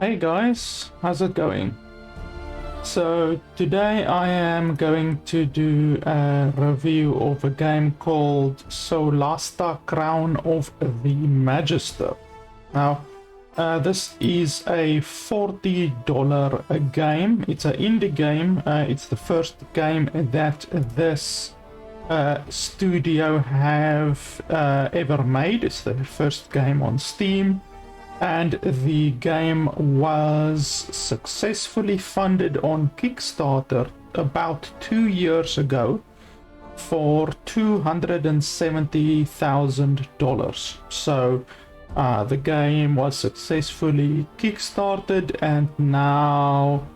Hey guys, how's it going? So today I am going to do a review of a game called Solasta Crown of the Magister. Now, this is a $40 game. It's an indie game. It's the first game that this studio have ever made. It's the first game on Steam. And the game was successfully funded on Kickstarter about 2 years ago for $270,000. So the game was successfully kickstarted and now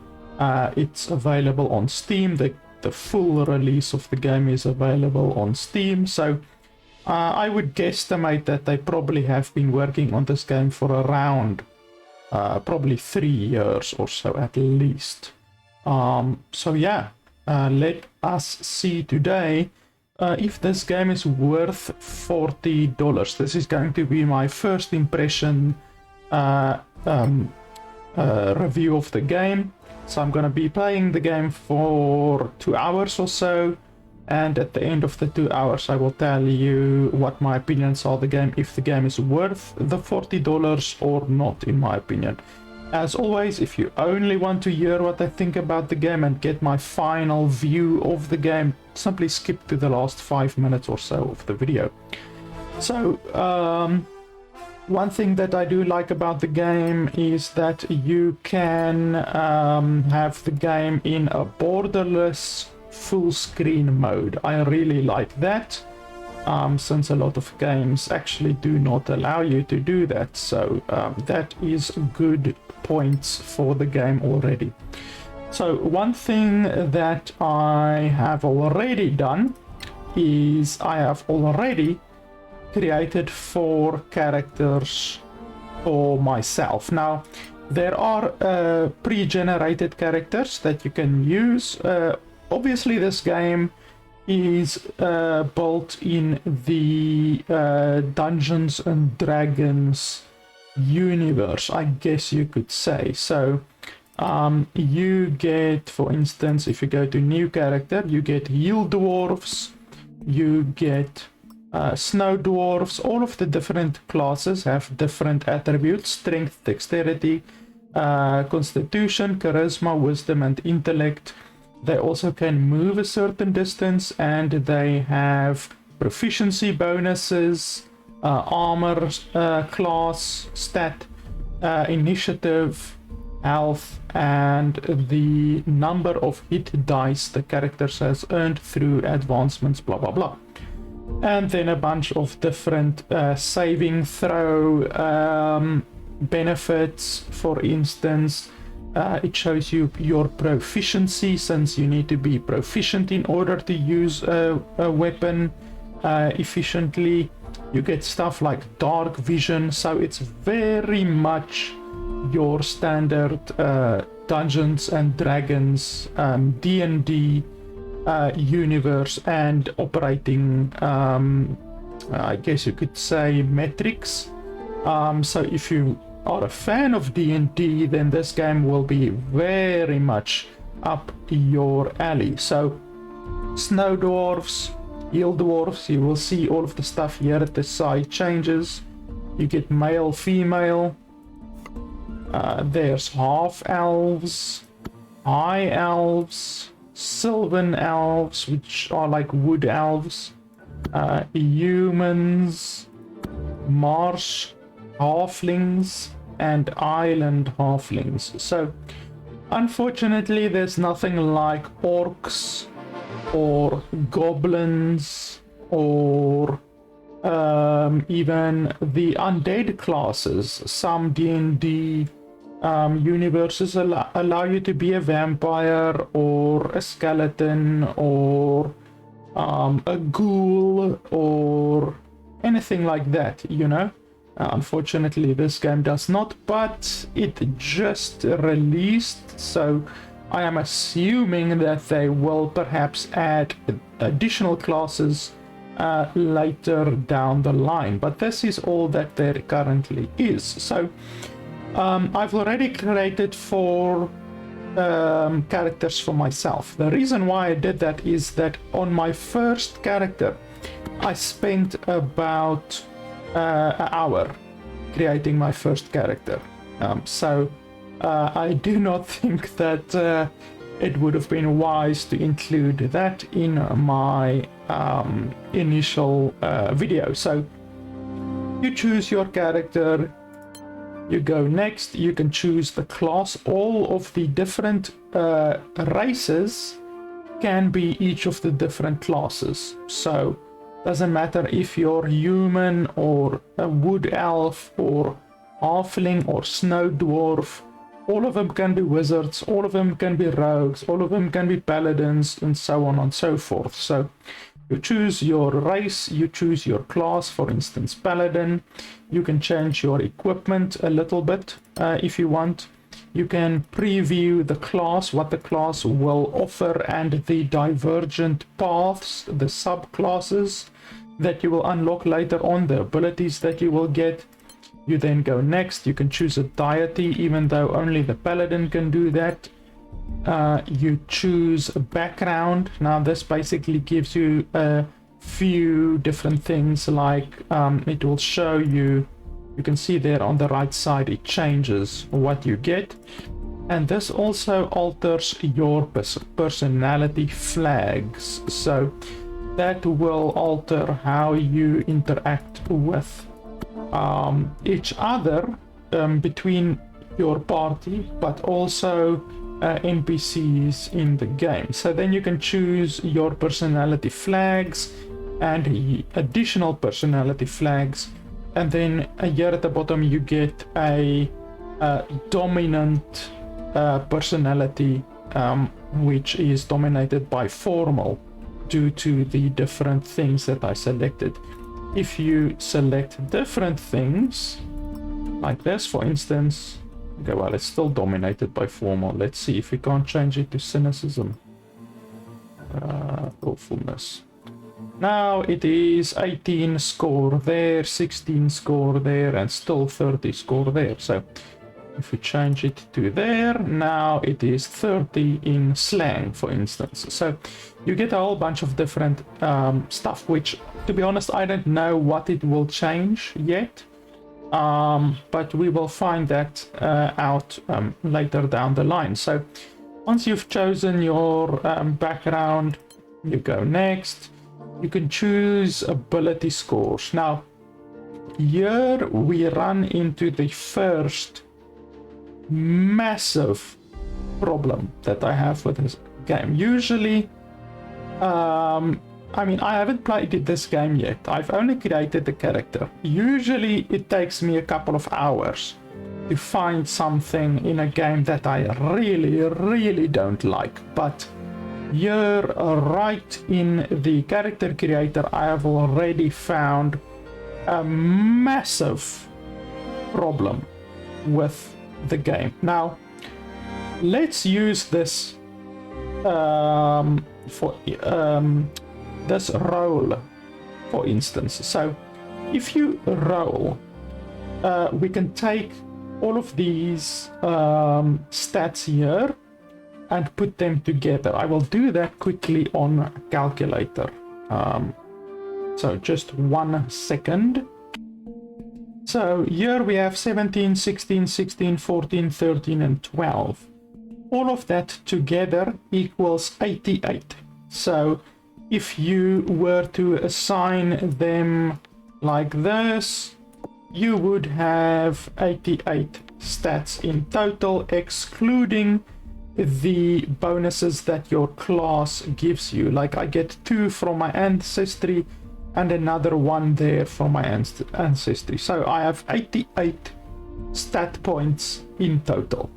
it's available on Steam. The full release of the game is available on Steam. So I would guesstimate that they probably have been working on this game for around probably 3 years or so at least. So yeah, let us see today if this game is worth $40. This is going to be my first impression review of the game. So I'm going to be playing the game for 2 hours or so. And at the end of the 2 hours, I will tell you what my opinions are of the game, if the game is worth the $40 or not, in my opinion. As always, if you only want to hear what I think about the game and get my final view of the game, simply skip to the last 5 minutes or so of the video. So, one thing that I do like about the game is that you can have the game in a borderless full screen mode. I really like that, since a lot of games actually do not allow you to do that. So that is good points for the game already. So one thing that I have already done is I have already created 4 characters for myself. Now there are pre-generated characters that you can use. Obviously, this game is built in the Dungeons and Dragons universe, I guess you could say. So you get, for instance, if you go to new character, you get hill dwarves, you get snow dwarves. All of the different classes have different attributes: strength, dexterity, constitution, charisma, wisdom, and intellect. They also can move a certain distance, and they have proficiency bonuses, armor class, stat, initiative, health, and the number of hit dice the characters has earned through advancements, blah blah blah. And then a bunch of different saving throw benefits. For instance, it shows you your proficiency, since you need to be proficient in order to use a weapon efficiently. You get stuff like dark vision, so it's very much your standard Dungeons and Dragons D&D universe and operating, I guess you could say, metrics. So if you are a fan of D&D, then this game will be very much up your alley. So snow dwarves, hill dwarves, you will see all of the stuff here at the side changes. You get male, female, there's half elves, high elves, sylvan elves, which are like wood elves, humans, marsh halflings, and island halflings. So unfortunately there's nothing like orcs or goblins or even the undead classes. Some D&D universes allow you to be a vampire or a skeleton or a ghoul or anything like that, you know. Unfortunately, this game does not, but it just released, so I am assuming that they will perhaps add additional classes later down the line. But this is all that there currently is. So I've already created 4 characters for myself. The reason why I did that is that on my first character I spent about an hour creating my first character. So I do not think that it would have been wise to include that in my initial video. So you choose your character, you go next, you can choose the class. All of the different races can be each of the different classes. So doesn't matter if you're human or a wood elf or halfling or snow dwarf, all of them can be wizards, all of them can be rogues, all of them can be paladins, and so on and so forth. So you choose your race, you choose your class, for instance paladin. You can change your equipment a little bit if you want. You can preview the class, what the class will offer, and the divergent paths, the subclasses that you will unlock later on, the abilities that you will get. You then go next, you can choose a deity, even though only the paladin can do that. You choose a background. Now this basically gives you a few different things, like it will show you, you can see there on the right side, it changes what you get. And this also alters your personality flags. So that will alter how you interact with each other between your party, but also NPCs in the game. So then you can choose your personality flags and additional personality flags. And then here at the bottom you get a dominant personality, which is dominated by formal due to the different things that I selected. If you select different things, like this for instance, okay, well, it's still dominated by formal. Let's see if we can't change it to cynicism. Awfulness. Now it is 18 score there, 16 score there, and still 30 score there. So if we change it to there, now it is 30 in slang, for instance. So you get a whole bunch of different stuff, which, to be honest, I don't know what it will change yet. But we will find that out later down the line. So once you've chosen your background, you go next. You can choose ability scores. Now, here we run into the first massive problem that I have with this game. Usually, I mean, I haven't played this game yet. I've only created the character. Usually it takes me a couple of hours to find something in a game that I really don't like. But here, right in the character creator, I have already found a massive problem with the game. Now, let's use this for this roll, for instance. So if you roll, we can take all of these stats here and put them together. I will do that quickly on a calculator. So just 1 second. So here we have 17, 16, 16, 14, 13, and 12. All of that together equals 88. So if you were to assign them like this, you would have 88 stats in total, excluding the bonuses that your class gives you. Like I get 2 from my ancestry and another 1 there from my ancestry. So I have 88 stat points in total.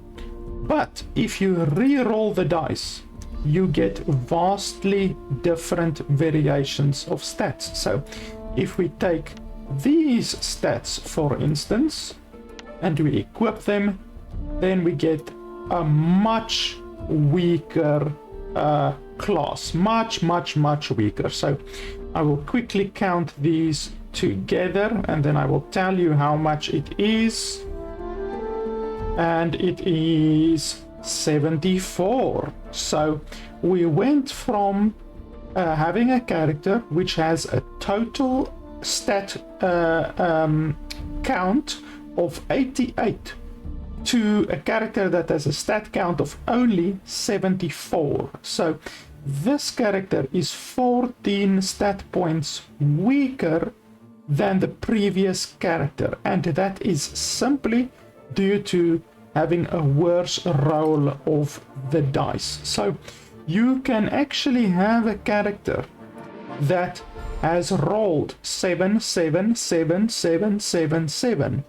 But if you re-roll the dice, you get vastly different variations of stats. So if we take these stats, for instance, and we equip them, then we get a much weaker class. Much weaker. So I will quickly count these together and then I will tell you how much it is. and it is 74. So we went from having a character which has a total stat count of 88 to a character that has a stat count of only 74. So this character is 14 stat points weaker than the previous character, and that is simply due to having a worse roll of the dice. So you can actually have a character that has rolled 7, 7, 7, 7, 7, 7,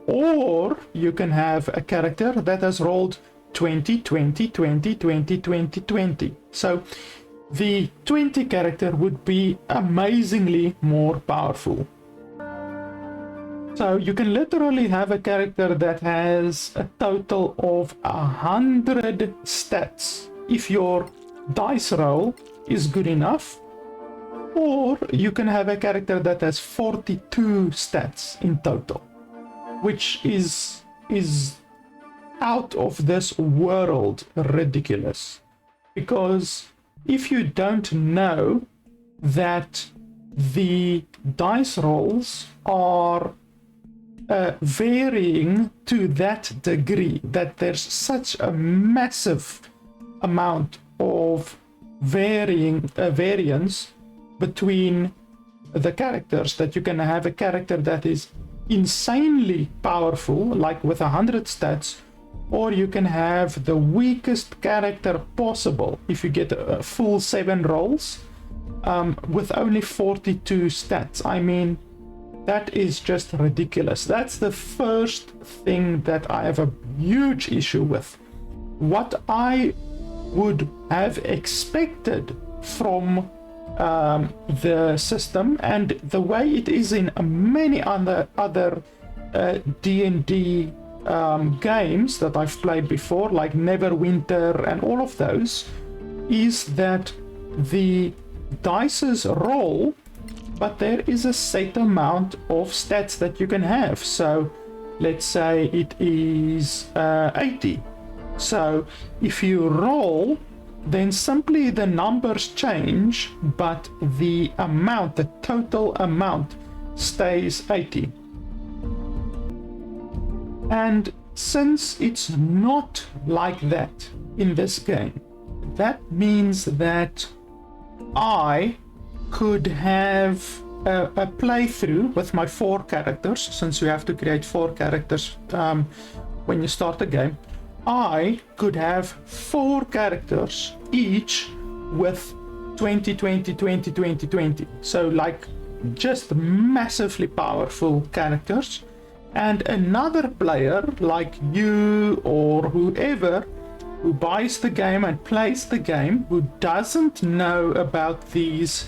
or you can have a character that has rolled 20, 20, 20, 20, 20, 20. So the 20 character would be amazingly more powerful. So you can literally have a character that has a total of 100 stats if your dice roll is good enough, or you can have a character that has 42 stats in total, which is out of this world ridiculous. Because if you don't know that the dice rolls are varying to that degree, that there's such a massive amount of variance between the characters, that you can have a character that is insanely powerful, like with 100 stats, or you can have the weakest character possible if you get a full 7 rolls with only 42 stats. I mean, that is just ridiculous. That's the first thing that I have a huge issue with. What I would have expected from the system, and the way it is in many other D&D games that I've played before, like Neverwinter and all of those, is that the dices roll, but there is a set amount of stats that you can have. So let's say it is 80. So if you roll, then simply the numbers change, but the amount, the total amount, stays 80. And since it's not like that in this game, that means that I could have a playthrough with my 4 characters, since you have to create 4 characters when you start the game. I could have 4 characters each with 20, 20, 20, 20, 20. So like just massively powerful characters. And another player like you or whoever who buys the game and plays the game, who doesn't know about these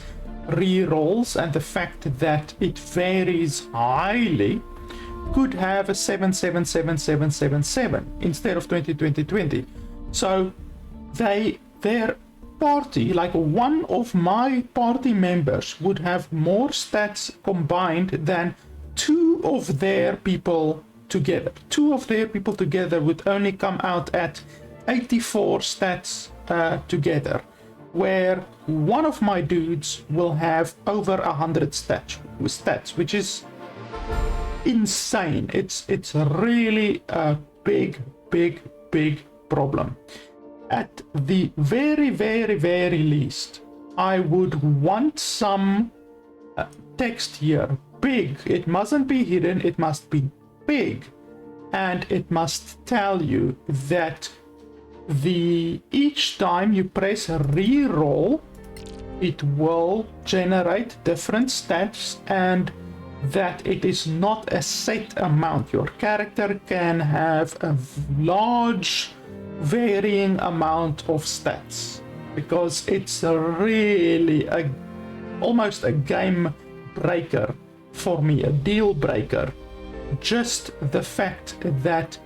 rerolls and the fact that it varies highly, could have a 77777 instead of 20 20 20. So their party, like one of my party members, would have more stats combined than 2 of their people together. 2 of their people together would only come out at 84 stats together, where one of my dudes will have over 100 stats, which is insane. It's really a big problem. At the very least, I would want some text here, big. It mustn't be hidden, it must be big, and it must tell you that each time you press a reroll, it will generate different stats, and that it is not a set amount. Your character can have a large varying amount of stats, because it's really almost a game breaker for me, a deal breaker. Just the fact that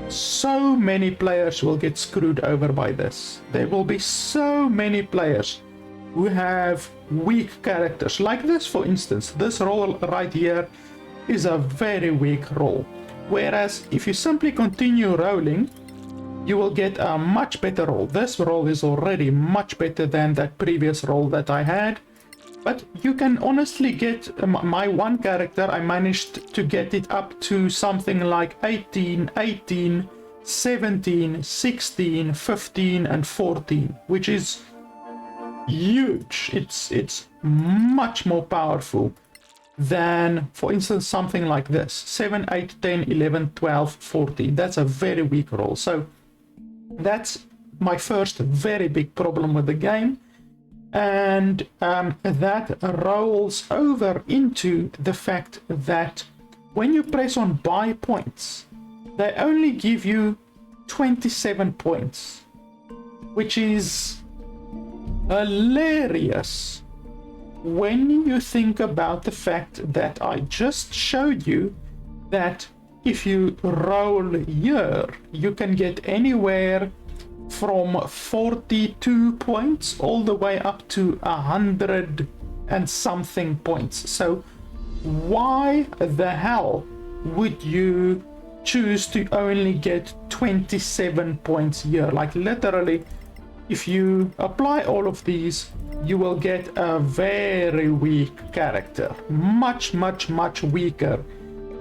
so many players will get screwed over by this. There will be so many players who have weak characters. Like this, for instance, this roll right here is a very weak roll. Whereas if you simply continue rolling, you will get a much better roll. This roll is already much better than that previous roll that I had. But you can honestly get my one character, I managed to get it up to something like 18, 18, 17, 16, 15 and 14, which is huge. It's much more powerful than, for instance, something like this. 7, 8, 10, 11, 12, 14. That's a very weak roll. So that's my first very big problem with the game. And that rolls over into the fact that when you press on buy points, they only give you 27 points, which is hilarious when you think about the fact that I just showed you that if you roll here, you can get anywhere from 42 points all the way up to 100 and something points. So why the hell would you choose to only get 27 points here? Like literally, if you apply all of these, you will get a very weak character, much weaker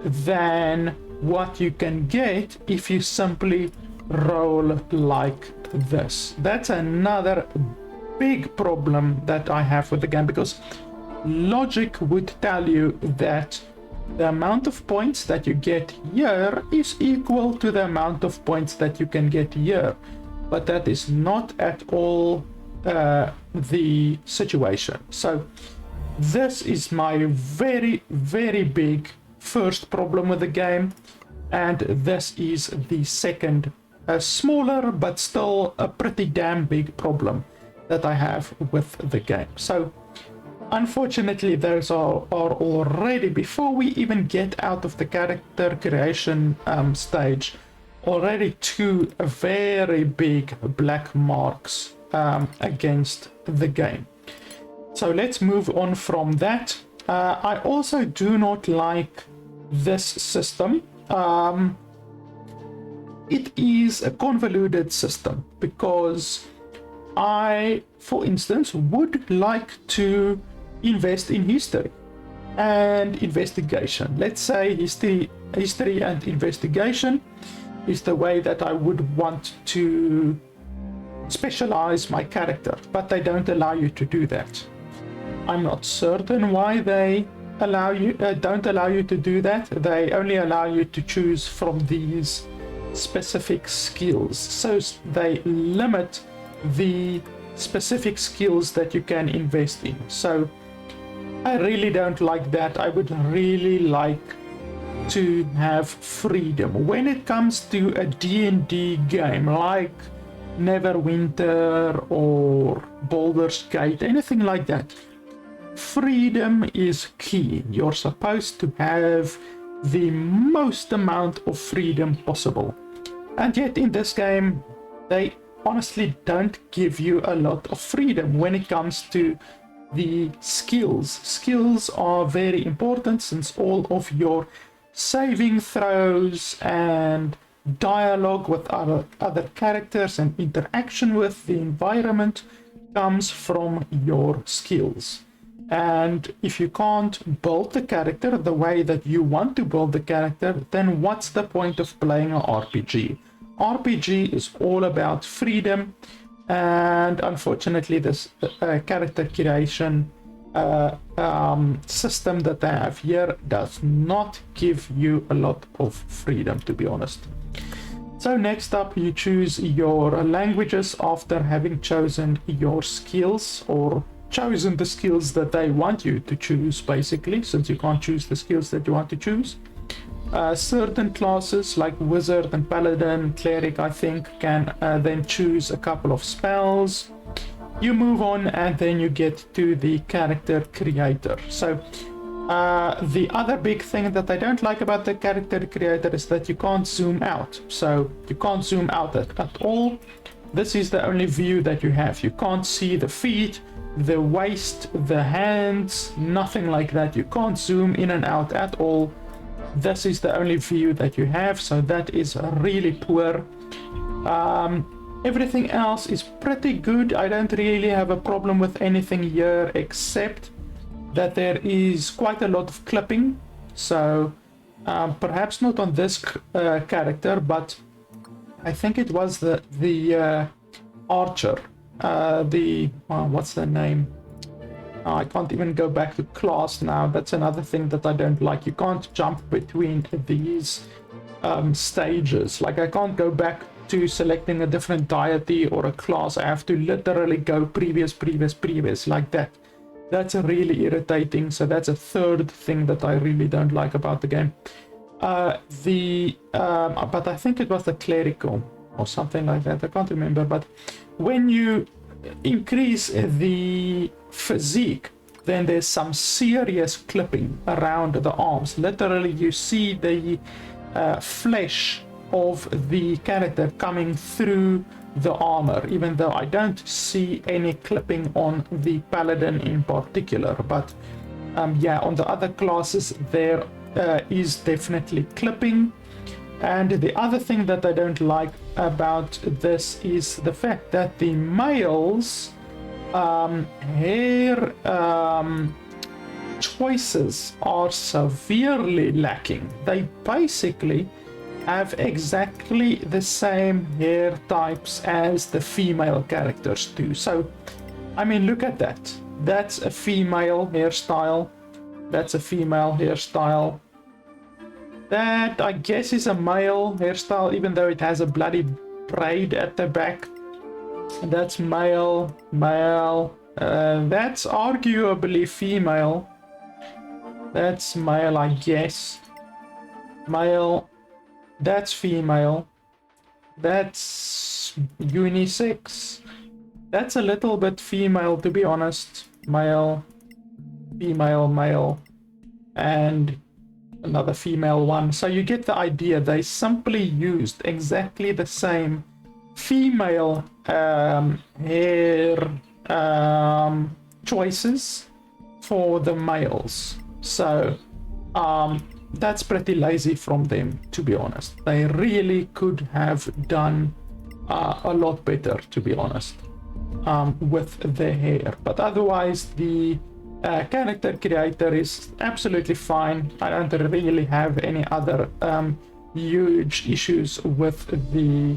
than what you can get if you simply roll like this. That's another big problem that I have with the game, because logic would tell you that the amount of points that you get here is equal to the amount of points that you can get here, but that is not at all the situation. So this is my very big first problem with the game, and this is the second smaller but still a pretty damn big problem that I have with the game. So unfortunately, those are already, before we even get out of the character creation stage, already two very big black marks against the game. So let's move on from that. I also do not like this system. It is a convoluted system because I, for instance, would like to invest in history and investigation. Let's say history and investigation is the way that I would want to specialize my character, but they don't allow you to do that. I'm not certain why they don't allow you to do that. They only allow you to choose from these specific skills, so they limit the specific skills that you can invest in. So I really don't like that. I would really like to have freedom when it comes to a D&D game like Neverwinter or Baldur's Gate, anything like that. Freedom is key. You're supposed to have the most amount of freedom possible, and yet in this game they honestly don't give you a lot of freedom when it comes to the skills. Skills are very important, since all of your saving throws and dialogue with other characters and interaction with the environment comes from your skills. And if you can't build the character the way that you want to build the character, then what's the point of playing an RPG? RPG is all about freedom, and unfortunately this character creation system that they have here does not give you a lot of freedom, to be honest. So next up, you choose your languages after having chosen your skills, or chosen the skills that they want you to choose, basically, since you can't choose the skills that you want to choose. Certain classes like Wizard and Paladin, Cleric, I think, can then choose a couple of spells. You move on, and then you get to the character creator. So the other big thing that I don't like about the character creator is that you can't zoom out. So you can't zoom out at all. This is the only view that you have. You can't see the feet, the waist, the hands, nothing like that. You can't zoom in and out at all. this is the only view that you have, so that is really poor. Everything else is pretty good. I don't really have a problem with anything here, except that there is quite a lot of clipping. So perhaps not on this character, but I think it was the archer, what's the name? I can't even go back to class now. That's another thing that I don't like. You can't jump between these stages. Like, I can't go back to selecting a different deity or a class. I have to literally go previous like that. That's really irritating. So that's a third thing that I really don't like about the game. But I think it was the clerical or something like that. I can't remember. But when you increase the physique, then there's some serious clipping around the arms. Literally, you see the flesh of the character coming through the armor, even though I don't see any clipping on the paladin in particular. But yeah, on the other classes there is definitely clipping. And the other thing that I don't like about this is the fact that the males hair choices are severely lacking. They basically have exactly the same hair types as the female characters do. So, I mean, look at that. That's a female hairstyle. That's a female hairstyle. That, I guess, is a male hairstyle, even though it has a bloody braid at the back. That's male, male. That's arguably female. That's male, I guess. Male. That's female. That's unisex. That's a little bit female, to be honest. Male, female, male, and another female one. So you get the idea. They simply used exactly the same female hair choices for the males. So that's pretty lazy from them, to be honest. They really could have done a lot better, to be honest, with their hair. But otherwise, the character creator is absolutely fine. I don't really have any other huge issues with the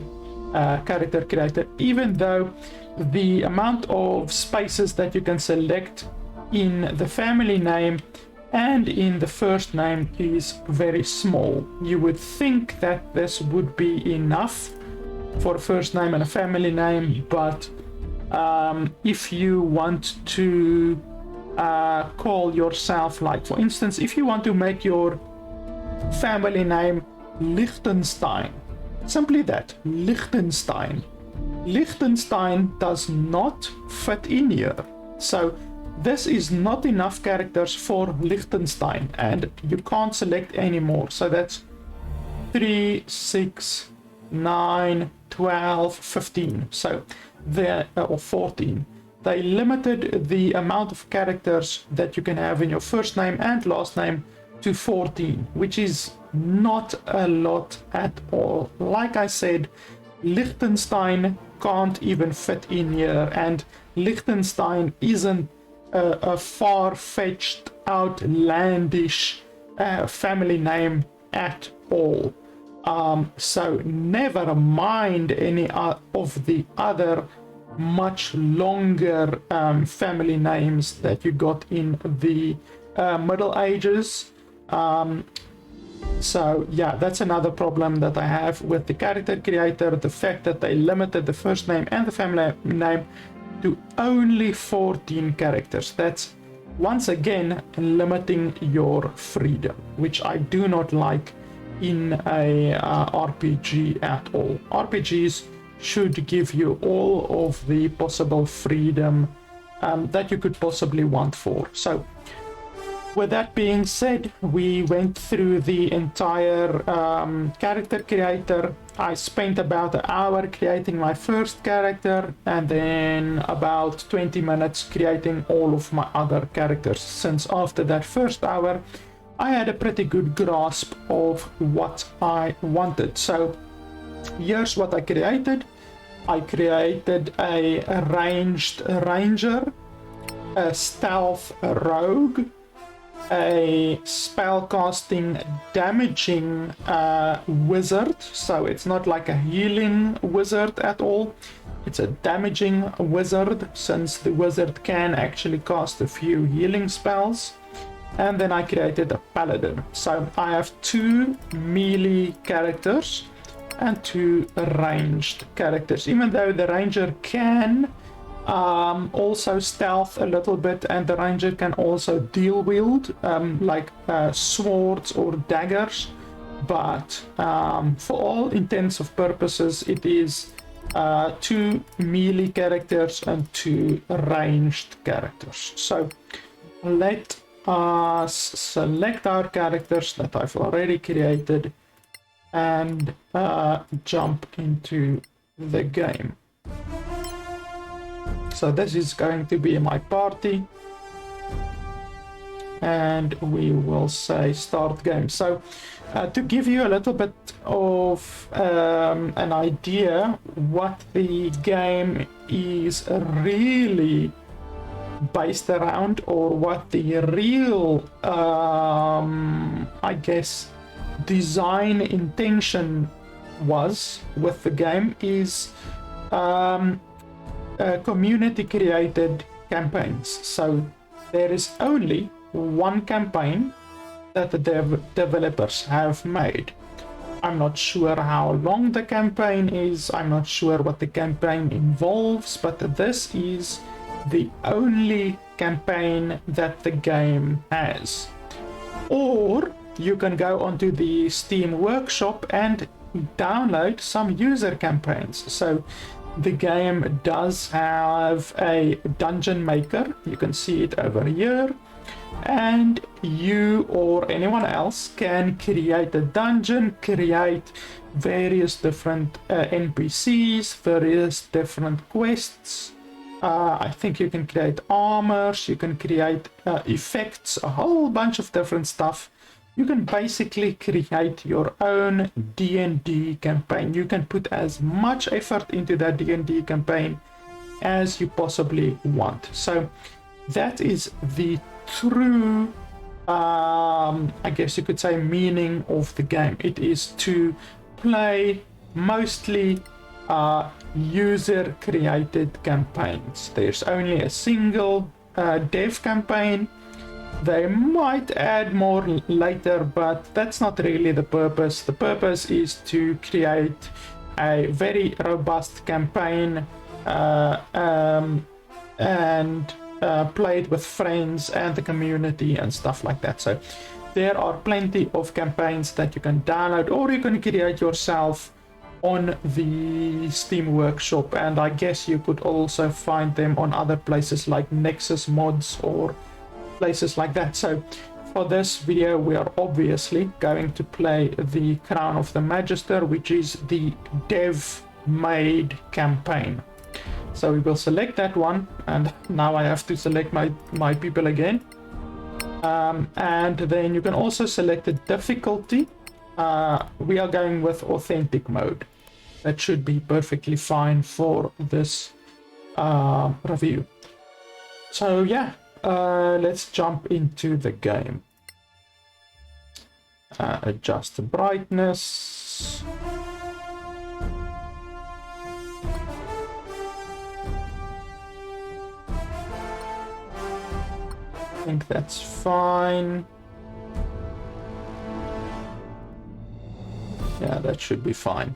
character creator, even though the amount of spaces that you can select in the family name and in the first name is very small. You would think that this would be enough for a first name and a family name, but if you want to call yourself, like for instance, if you want to make your family name Liechtenstein, simply that, Liechtenstein. Liechtenstein does not fit in here. So this is not enough characters for Liechtenstein, and you can't select any more. So that's 3, 6, 9, 12, 15. So there, or 14. They limited the amount of characters that you can have in your first name and last name to 14, which is not a lot at all. Like I said, Liechtenstein can't even fit in here, and Liechtenstein isn't a far-fetched, outlandish family name at all. So never mind any of the other much longer family names that you got in the Middle Ages. So yeah, that's another problem that I have with the character creator, the fact that they limited the first name and the family name to only 14 characters. That's once again limiting your freedom, which I do not like in a RPG at all. RPGs should give you all of the possible freedom that you could possibly want for. So with that being said, we went through the entire character creator. I spent about an hour creating my first character, and then about 20 minutes creating all of my other characters, since after that first hour I had a pretty good grasp of what I wanted. So here's what I created. I created a ranged ranger, a stealth rogue, a spellcasting damaging wizard. So it's not like a healing wizard at all. It's a damaging wizard, since the wizard can actually cast a few healing spells. And then I created a paladin. So I have 2 melee characters and 2 ranged characters, even though the ranger can also stealth a little bit, and the ranger can also dual wield like swords or daggers, but for all intents and purposes it is 2 melee characters and 2 ranged characters. So let us select our characters that I've already created and jump into the game. So this is going to be my party, and we will say start game. So to give you a little bit of an idea what the game is really based around, or what the real I guess design intention was with the game, is community created campaigns. So there is only one campaign that the developers have made. I'm not sure how long the campaign is, I'm not sure what the campaign involves, but this is the only campaign that the game has. Or you can go onto the Steam Workshop and download some user campaigns. So the game does have a dungeon maker, you can see it over here, and you or anyone else can create a dungeon, create various different NPCs, various different quests. I think you can create armors, you can create effects, a whole bunch of different stuff. You can basically create your own D&D campaign. You can put as much effort into that D&D campaign as you possibly want. So that is the true, I guess you could say, meaning of the game. It is to play mostly user created campaigns. There's only a single dev campaign. They might add more later, but that's not really the purpose. The purpose is to create a very robust campaign and play it with friends and the community and stuff like that. So there are plenty of campaigns that you can download, or you can create yourself on the Steam Workshop, and I guess you could also find them on other places like Nexus Mods or places like that. So for this video we are obviously going to play the Crown of the Magister, which is the dev made campaign. So we will select that one, and now I have to select my people again, and then you can also select the difficulty. We are going with authentic mode. That should be perfectly fine for this review. So yeah, let's jump into the game. Adjust the brightness. I think that's fine. Yeah, that should be fine.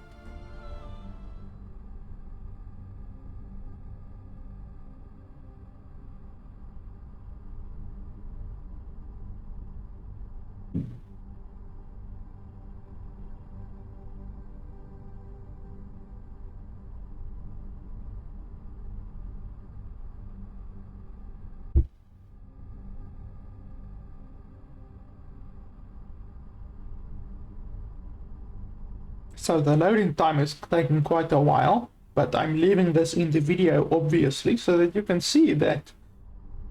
So the loading time is taking quite a while, but I'm leaving this in the video obviously so that you can see that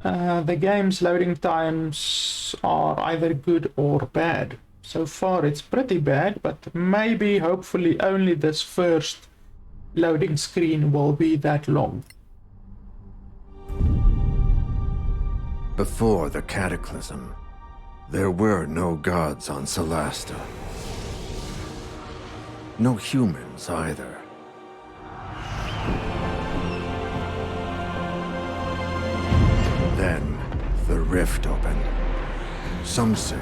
the game's loading times are either good or bad. So far it's pretty bad, but maybe, hopefully, only this first loading screen will be that long. Before the Cataclysm, there were no gods on Solasta. No humans either. Then, the rift opened. Some say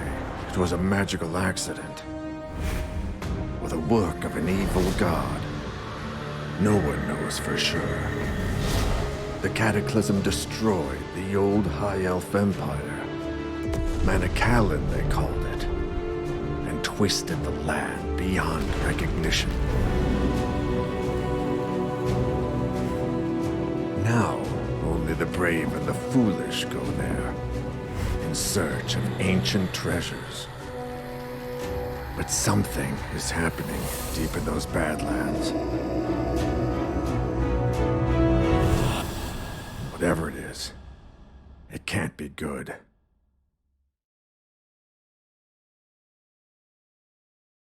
it was a magical accident, or the work of an evil god. No one knows for sure. The Cataclysm destroyed the old High Elf Empire. Manicalan, they called it, and twisted the land beyond recognition. Now, only the brave and the foolish go there, in search of ancient treasures. But something is happening deep in those Badlands. Whatever it is, it can't be good.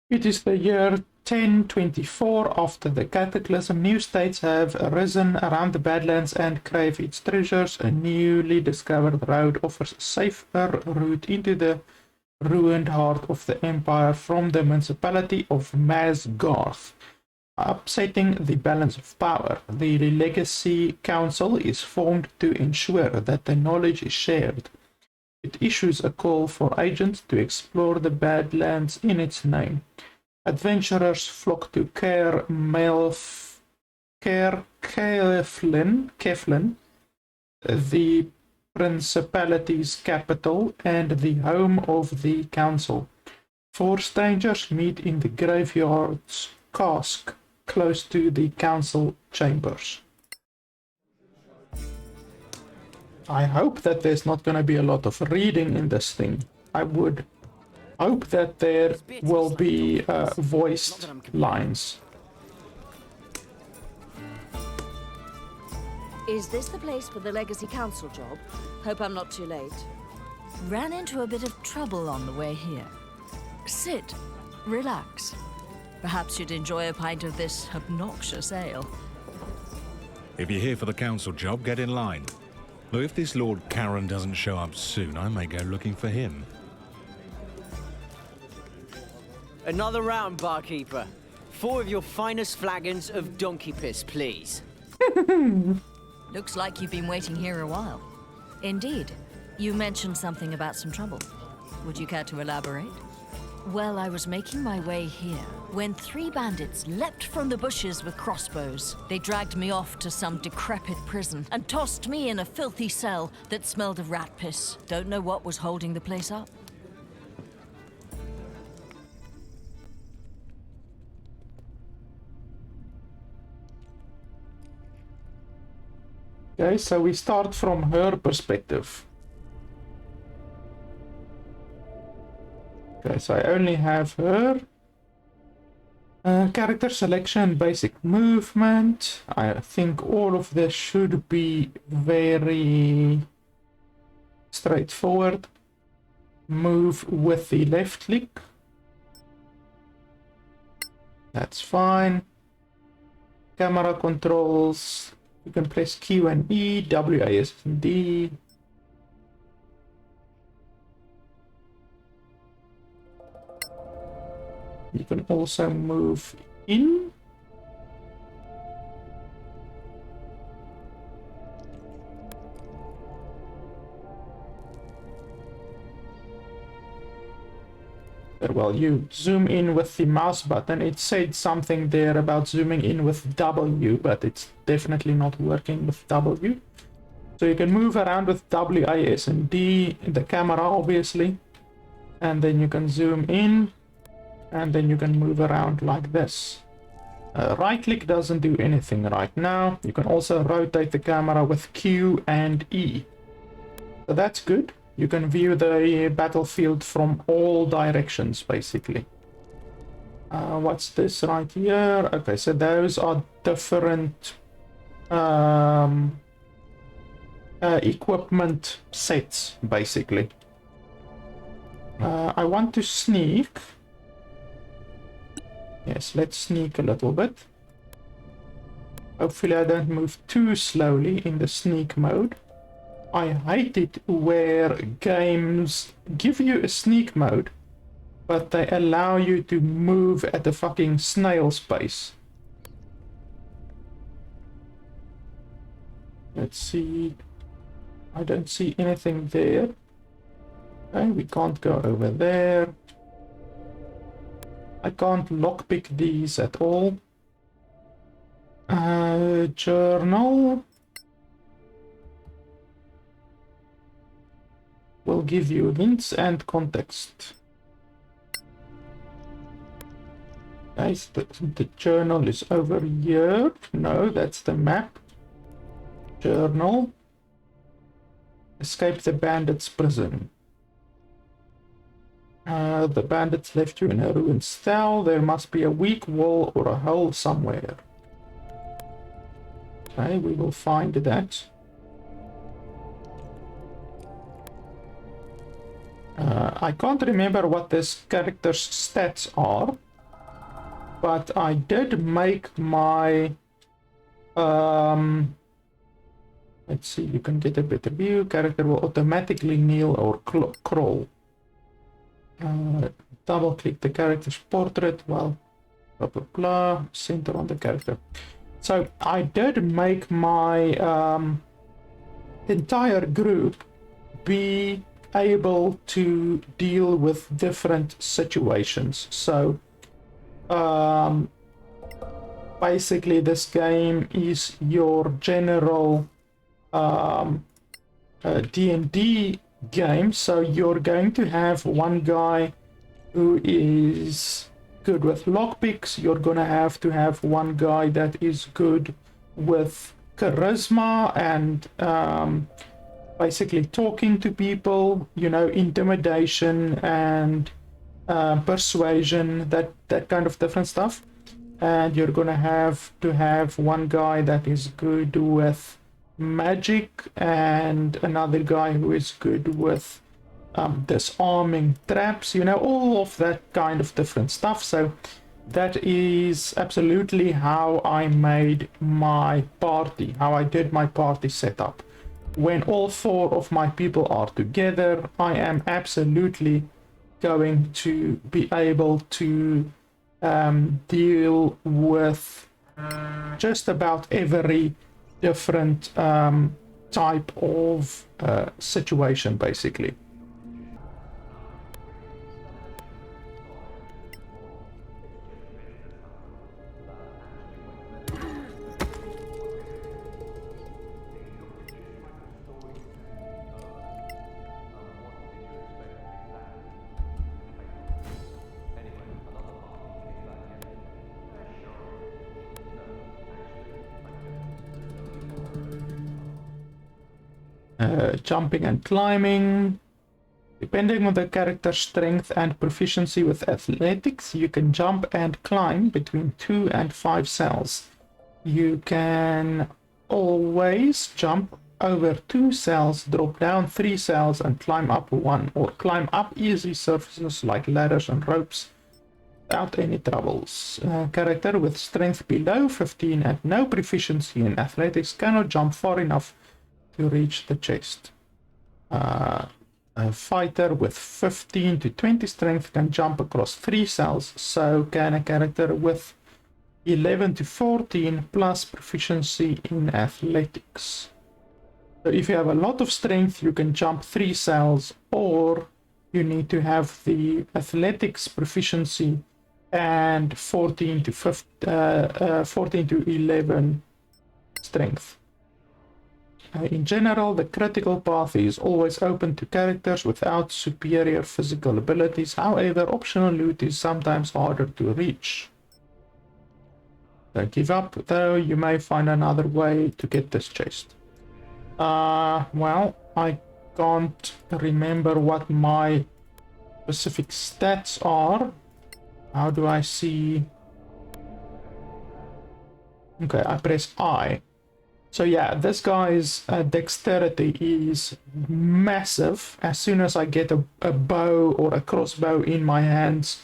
It is the year 1024 after the Cataclysm. New states have arisen around the Badlands and crave its treasures. A newly discovered road offers a safer route into the ruined heart of the Empire from the municipality of Masgarth, upsetting the balance of power. The Legacy Council is formed to ensure that the knowledge is shared. It issues a call for agents to explore the Badlands in its name. Adventurers flock to Keflin, the principality's capital and the home of the council. Four strangers meet in the graveyard's cask close to the council chambers. I hope that there's not going to be a lot of reading in this thing. I would hope that there will be voiced lines. Is this the place for the Legacy Council job? Hope I'm not too late. Ran into a bit of trouble on the way here. Sit. Relax. Perhaps you'd enjoy a pint of this obnoxious ale. If you're here for the council job, get in line. Though if this Lord Karen doesn't show up soon, I may go looking for him. Another round, barkeeper. 4 of your finest flagons of donkey piss, please. Looks like you've been waiting here a while. Indeed. You mentioned something about some trouble. Would you care to elaborate? Well, I was making my way here when 3 bandits leapt from the bushes with crossbows. They dragged me off to some decrepit prison and tossed me in a filthy cell that smelled of rat piss. Don't know what was holding the place up. Okay, so we start from her perspective. Okay, so I only have her. Character selection, basic movement. I think all of this should be very straightforward. Move with the left click. That's fine. Camera controls. You can press Q and E, W, A, S, and D. You can also move in. Well, you zoom in with the mouse button. It said something there about zooming in with W, but it's definitely not working with W. So you can move around with W, A, S, and D, the camera obviously, and then you can zoom in, and then you can move around like this. Right click doesn't do anything right now. You can also rotate the camera with Q and E. So that's good. You can view the battlefield from all directions, basically. What's this right here? Okay, so those are different equipment sets, basically. I want to sneak. Yes, let's sneak a little bit. Hopefully I don't move too slowly in the sneak mode. I hate it where games give you a sneak mode, but they allow you to move at a fucking snail's pace. Let's see. I don't see anything there. Okay, we can't go over there. I can't lockpick these at all. Journal will give you hints and context. Nice, the journal is over here. No, that's the map. Journal. Escape the bandits' prison. The bandits left you in a ruined cell. There must be a weak wall or a hole somewhere. Okay, we will find that. I can't remember what this character's stats are, but I did make my... let's see, you can get a better view. Character will automatically kneel or crawl. Double click the character's portrait, well, blah blah blah, center on the character. So I did make my entire group be able to deal with different situations. So basically this game is your general D&D game, so you're going to have one guy who is good with lockpicks. You're gonna have to have one guy that is good with charisma and basically talking to people, you know, intimidation and persuasion, that kind of different stuff. And you're gonna have to have one guy that is good with magic and another guy who is good with disarming traps, you know, all of that kind of different stuff. So that is absolutely how I made my party, how I did my party setup. When all four of my people are together, I am absolutely going to be able to deal with just about every different type of situation, basically. Jumping and climbing. Depending on the character's strength and proficiency with athletics, you can jump and climb between 2 and 5 cells. You can always jump over 2 cells, drop down 3 cells, and climb up 1, or climb up easy surfaces like ladders and ropes without any troubles. Character with strength below 15 and no proficiency in athletics cannot jump far enough to reach the chest. A fighter with 15 to 20 strength can jump across 3 cells, so can a character with 11 to 14 plus proficiency in athletics. So if you have a lot of strength, you can jump 3 cells, or you need to have the athletics proficiency and 14 to 11 strength. In general, the critical path is always open to characters without superior physical abilities. However, optional loot is sometimes harder to reach. Don't give up, though. You may find another way to get this chest. Well, I can't remember what my specific stats are. How do I see? Okay, I press I. So yeah, this guy's dexterity is massive. As soon as I get a bow or a crossbow in my hands,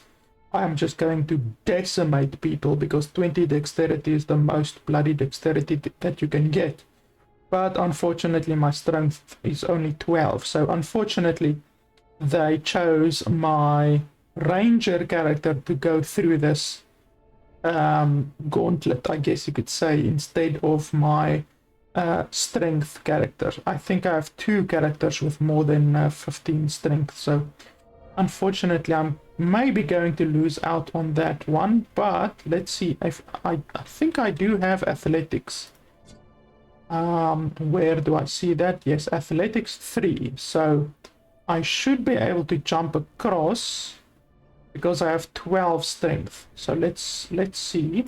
I'm just going to decimate people, because 20 dexterity is the most bloody dexterity that you can get. But unfortunately my strength is only 12, so unfortunately they chose my ranger character to go through this gauntlet, I guess you could say, instead of my strength character. I think I have 2 characters with more than 15 strength, so unfortunately I'm maybe going to lose out on that one. But let's see, if I think I do have athletics. Where do I see that? Yes, athletics 3, so I should be able to jump across because I have 12 strength. So let's see.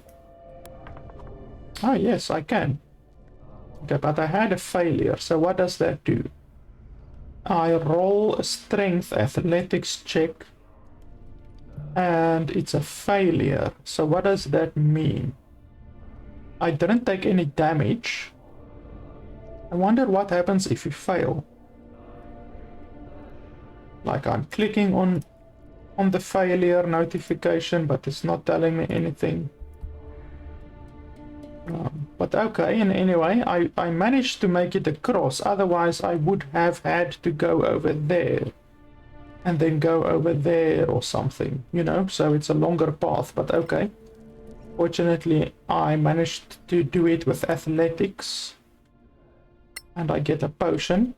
Oh yes, I can. Okay, but I had a failure, so what does that do? I roll a strength athletics check and it's a failure. So what does that mean? I didn't take any damage. I wonder what happens if you fail. Like, I'm clicking on the failure notification, but it's not telling me anything. But okay, and anyway, I managed to make it across. Otherwise I would have had to go over there and then go over there or something, you know, so it's a longer path. But okay, fortunately I managed to do it with athletics and I get a potion.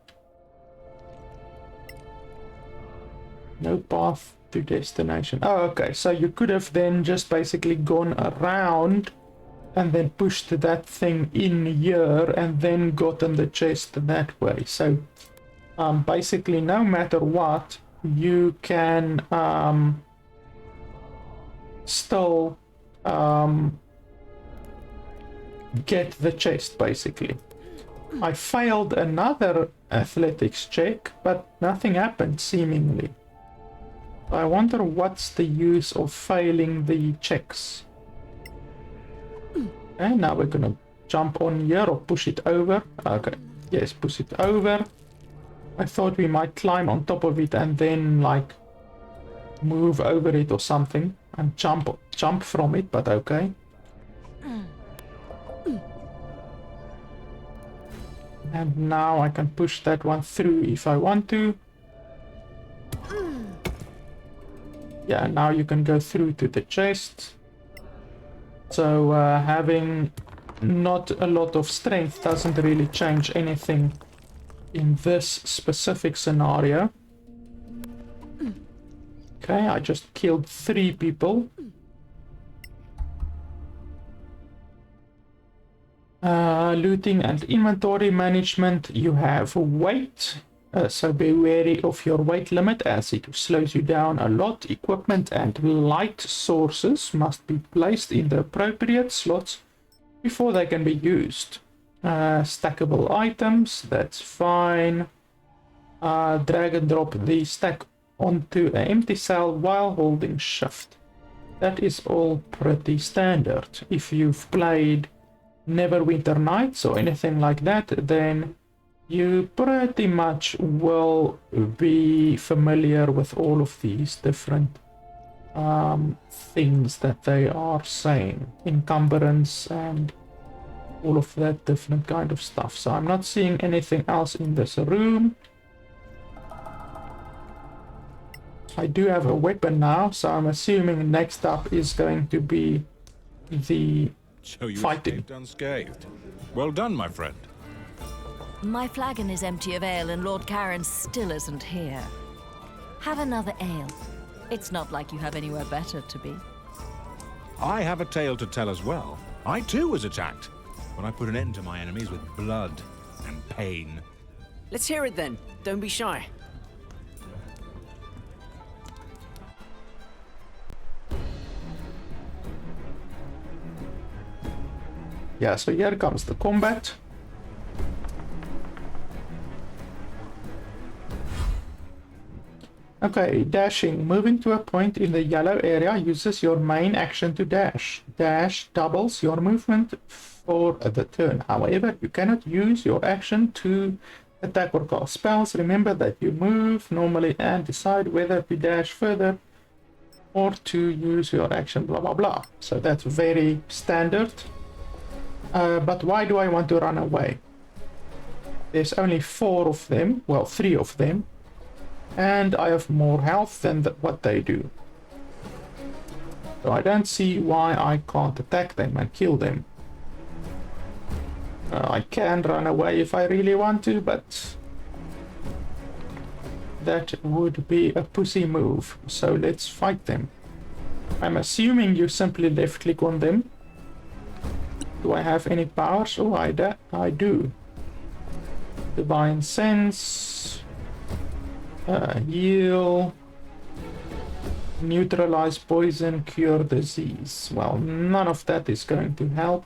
No path to destination. Oh, okay, so you could have then just basically gone around and then pushed that thing in here and then gotten the chest that way. So basically no matter what, you can still get the chest basically. I failed another athletics check, but nothing happened seemingly. I wonder what's the use of failing the checks. Okay, now we're gonna jump on here or push it over. Okay, yes, push it over. I thought we might climb on top of it and then like move over it or something and jump from it, but okay. And now I can push that one through if I want to. Yeah, now you can go through to the chest. So having not a lot of strength doesn't really change anything in this specific scenario. Okay, I just killed 3 people. Looting and inventory management, you have weight. So be wary of your weight limit as it slows you down a lot. Equipment and light sources must be placed in the appropriate slots before they can be used. Stackable items, that's fine. Drag and drop the stack onto an empty cell while holding shift. That is all pretty standard. If you've played Neverwinter Nights or anything like that, then you pretty much will be familiar with all of these different things that they are saying. Encumbrance and all of that different kind of stuff. So I'm not seeing anything else in this room. I do have a weapon now, so I'm assuming next up is going to be the So you fighting. escaped unscathed. Well done, my friend. My flagon is empty of ale and Lord Karen still isn't here. Have another ale. It's not like you have anywhere better to be. I have a tale to tell as well. I too was attacked, but I put an end to my enemies with blood and pain. Let's hear it then. Don't be shy. Yeah, so here comes the combat. Okay, dashing. Moving to a point in the yellow area uses your main action to dash. Dash doubles your movement for the turn. However, you cannot use your action to attack or cast spells. Remember that you move normally and decide whether to dash further or to use your action, blah blah blah. So that's very standard. But why do I want to run away? There's only 4 of them, well 3 of them, and I have more health than what they do. So I don't see why I can't attack them and kill them. I can run away if I really want to, but that would be a pussy move. So let's fight them. I'm assuming you simply left click on them. Do I have any powers? Oh, I do. Divine Sense. Heal. Neutralize poison, cure disease. Well, none of that is going to help.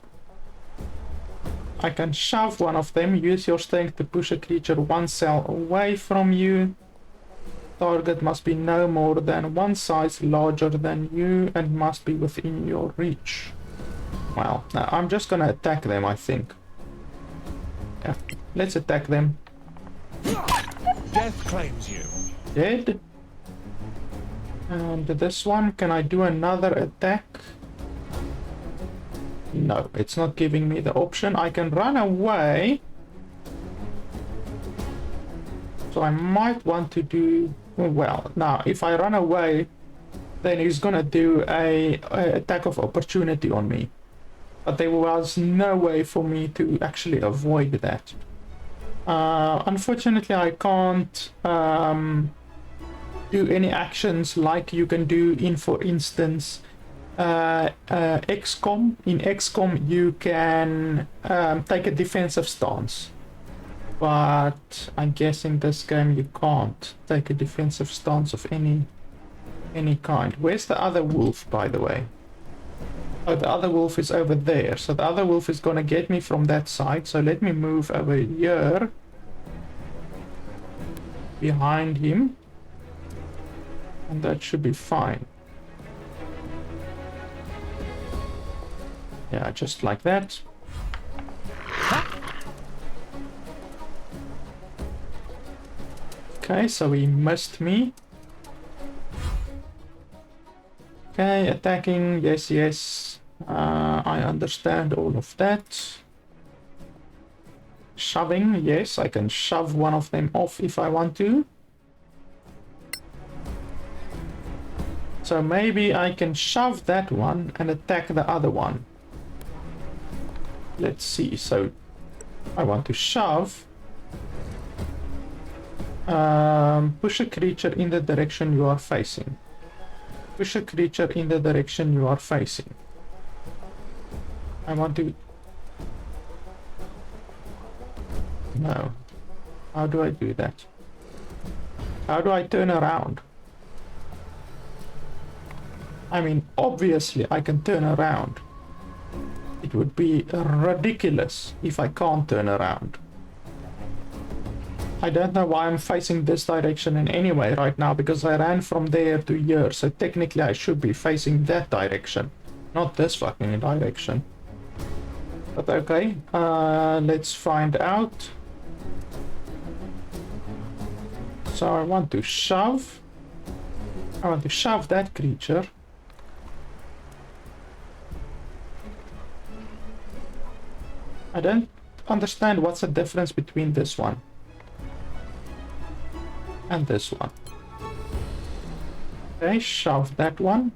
I can shove one of them. Use your strength to push a creature 1 cell away from you. Target must be no more than 1 size larger than you and must be within your reach. Well, now I'm just gonna attack them, I think. Yeah, let's attack them. Death claims you. Dead. And this one, can I do another attack? No, it's not giving me the option. I can run away. So I might want to do... Well, now, if I run away, then he's gonna do a attack of opportunity on me. But there was no way for me to actually avoid that. Unfortunately, I can't do any actions like you can do in, for instance, XCOM. In XCOM, you can take a defensive stance. But I guess in this game you can't take a defensive stance of any kind. Where's the other wolf, by the way? Oh, the other wolf is over there. So the other wolf is gonna get me from that side. So let me move over here. Behind him. And that should be fine. Yeah, just like that. Okay, so he missed me. Okay, attacking, yes, yes. I understand all of that. Shoving, yes, I can shove one of them off if I want to. So maybe I can shove that one and attack the other one. Let's see, so I want to shove. Push a creature in the direction you are facing. Push a creature in the direction you are facing. I want to... No. How do I do that? How do I turn around? I mean, obviously I can turn around. It would be ridiculous if I can't turn around. I don't know why I'm facing this direction in any way right now, because I ran from there to here, so technically I should be facing that direction, not this fucking direction. But okay, let's find out. So I want to shove. I want to shove that creature. I don't understand what's the difference between this one and this one. Okay, shove that one.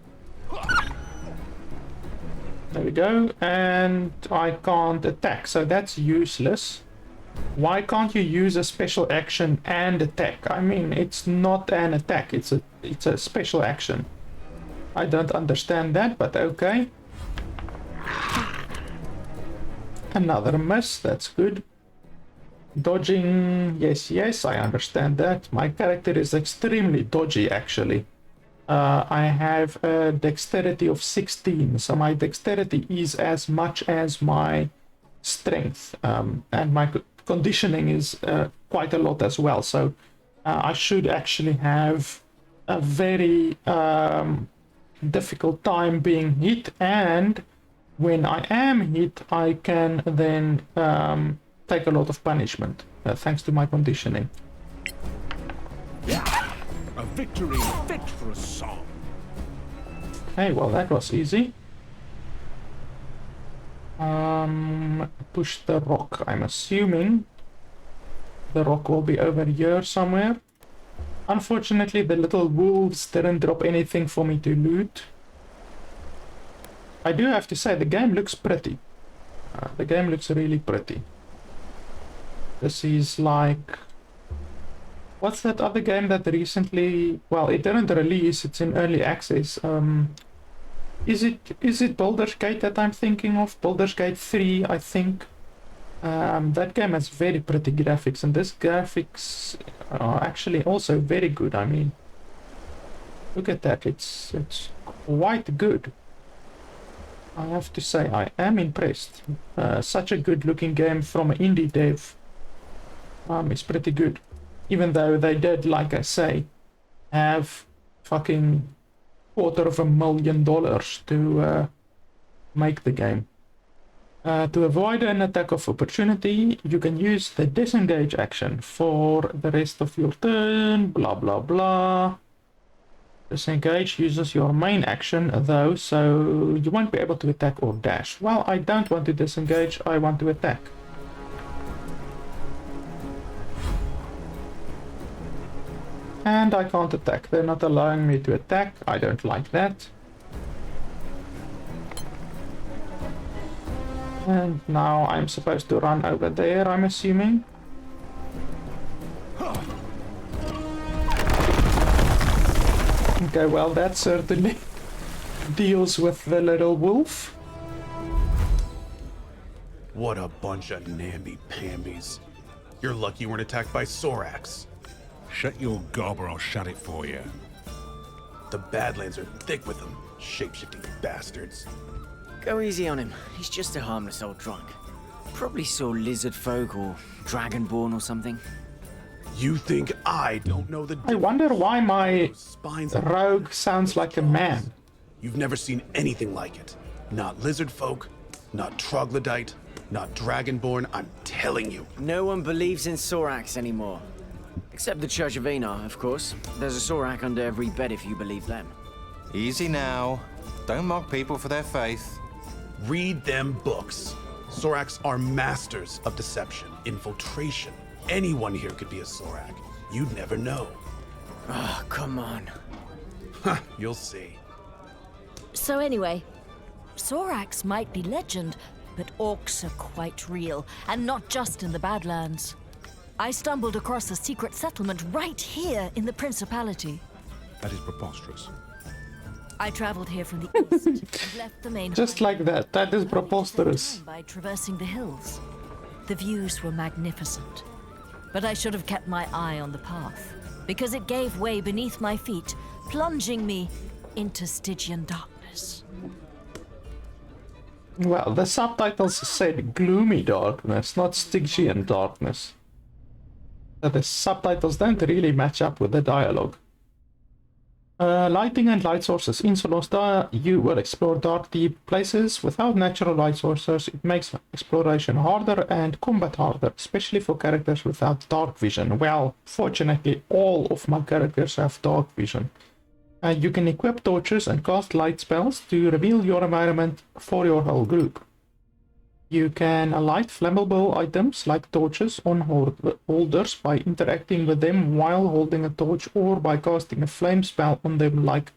There we go, and I can't attack, so that's useless. Why can't you use a special action and attack? I mean, it's not an attack, it's a special action. I don't understand that, but okay. Another miss, that's good. Dodging, yes, yes, I understand that. My character is extremely dodgy, actually. I have a dexterity of 16, so my dexterity is as much as my strength, and my conditioning is quite a lot as well, so I should actually have a very difficult time being hit, and when I am hit, I can then take a lot of punishment, thanks to my conditioning. A victory fit for a song. Okay, well that was easy. Push the rock. I'm assuming the rock will be over here somewhere. Unfortunately, the little wolves didn't drop anything for me to loot. I do have to say, the game looks pretty. The game looks really pretty. This is like... What's that other game that recently... Well, it didn't release, it's in early access. Is it Baldur's Gate that I'm thinking of? Baldur's Gate 3, I think. That game has very pretty graphics, and this graphics are actually also very good. I mean, look at that, it's quite good. I have to say, I am impressed. Such a good looking game from an indie dev. It's pretty good. Even though they did, like I say, have fucking $250,000 to make the game. To avoid an attack of opportunity, you can use the disengage action for the rest of your turn, blah blah blah. Disengage uses your main action though, so you won't be able to attack or dash. Well, I don't want to disengage, I want to attack. And I can't attack, they're not allowing me to attack, I don't like that. And now I'm supposed to run over there, I'm assuming. Okay, well that certainly deals with the little wolf. What a bunch of namby-pambies. You're lucky you weren't attacked by Sorax. Shut your gob or I'll shut it for you. The Badlands are thick with them, shape-shifting bastards. Go easy on him. He's just a harmless old drunk. Probably saw lizard folk or dragonborn or something. You think I don't know the I wonder why my spines rogue sounds like a man. You've never seen anything like it. Not lizard folk, not troglodyte, not dragonborn, I'm telling you. No one believes in Sorax anymore. Except the Church of Enar, of course. There's a Sorak under every bed if you believe them. Easy now. Don't mock people for their faith. Read them books. Sorax are masters of deception, infiltration. Anyone here could be a Sorak. You'd never know. Oh, come on. Huh, you'll see. So anyway, Sorax might be legend, but orcs are quite real, and not just in the Badlands. I stumbled across a secret settlement right here in the Principality. That is preposterous. I traveled here from the east and left the main Just like that, that is preposterous. by traversing the hills. The views were magnificent, but I should have kept my eye on the path, because it gave way beneath my feet, plunging me into Stygian darkness. Well, the subtitles said gloomy darkness, not Stygian darkness. So the subtitles don't really match up with the dialogue. Lighting and light sources. In Solasta, you will explore dark, deep places. Without natural light sources, it makes exploration harder and combat harder, especially for characters without dark vision. Well, fortunately, all of my characters have dark vision. You can equip torches and cast light spells to reveal your environment for your whole group. You can light flammable items like torches on holders by interacting with them while holding a torch, or by casting a flame spell on them like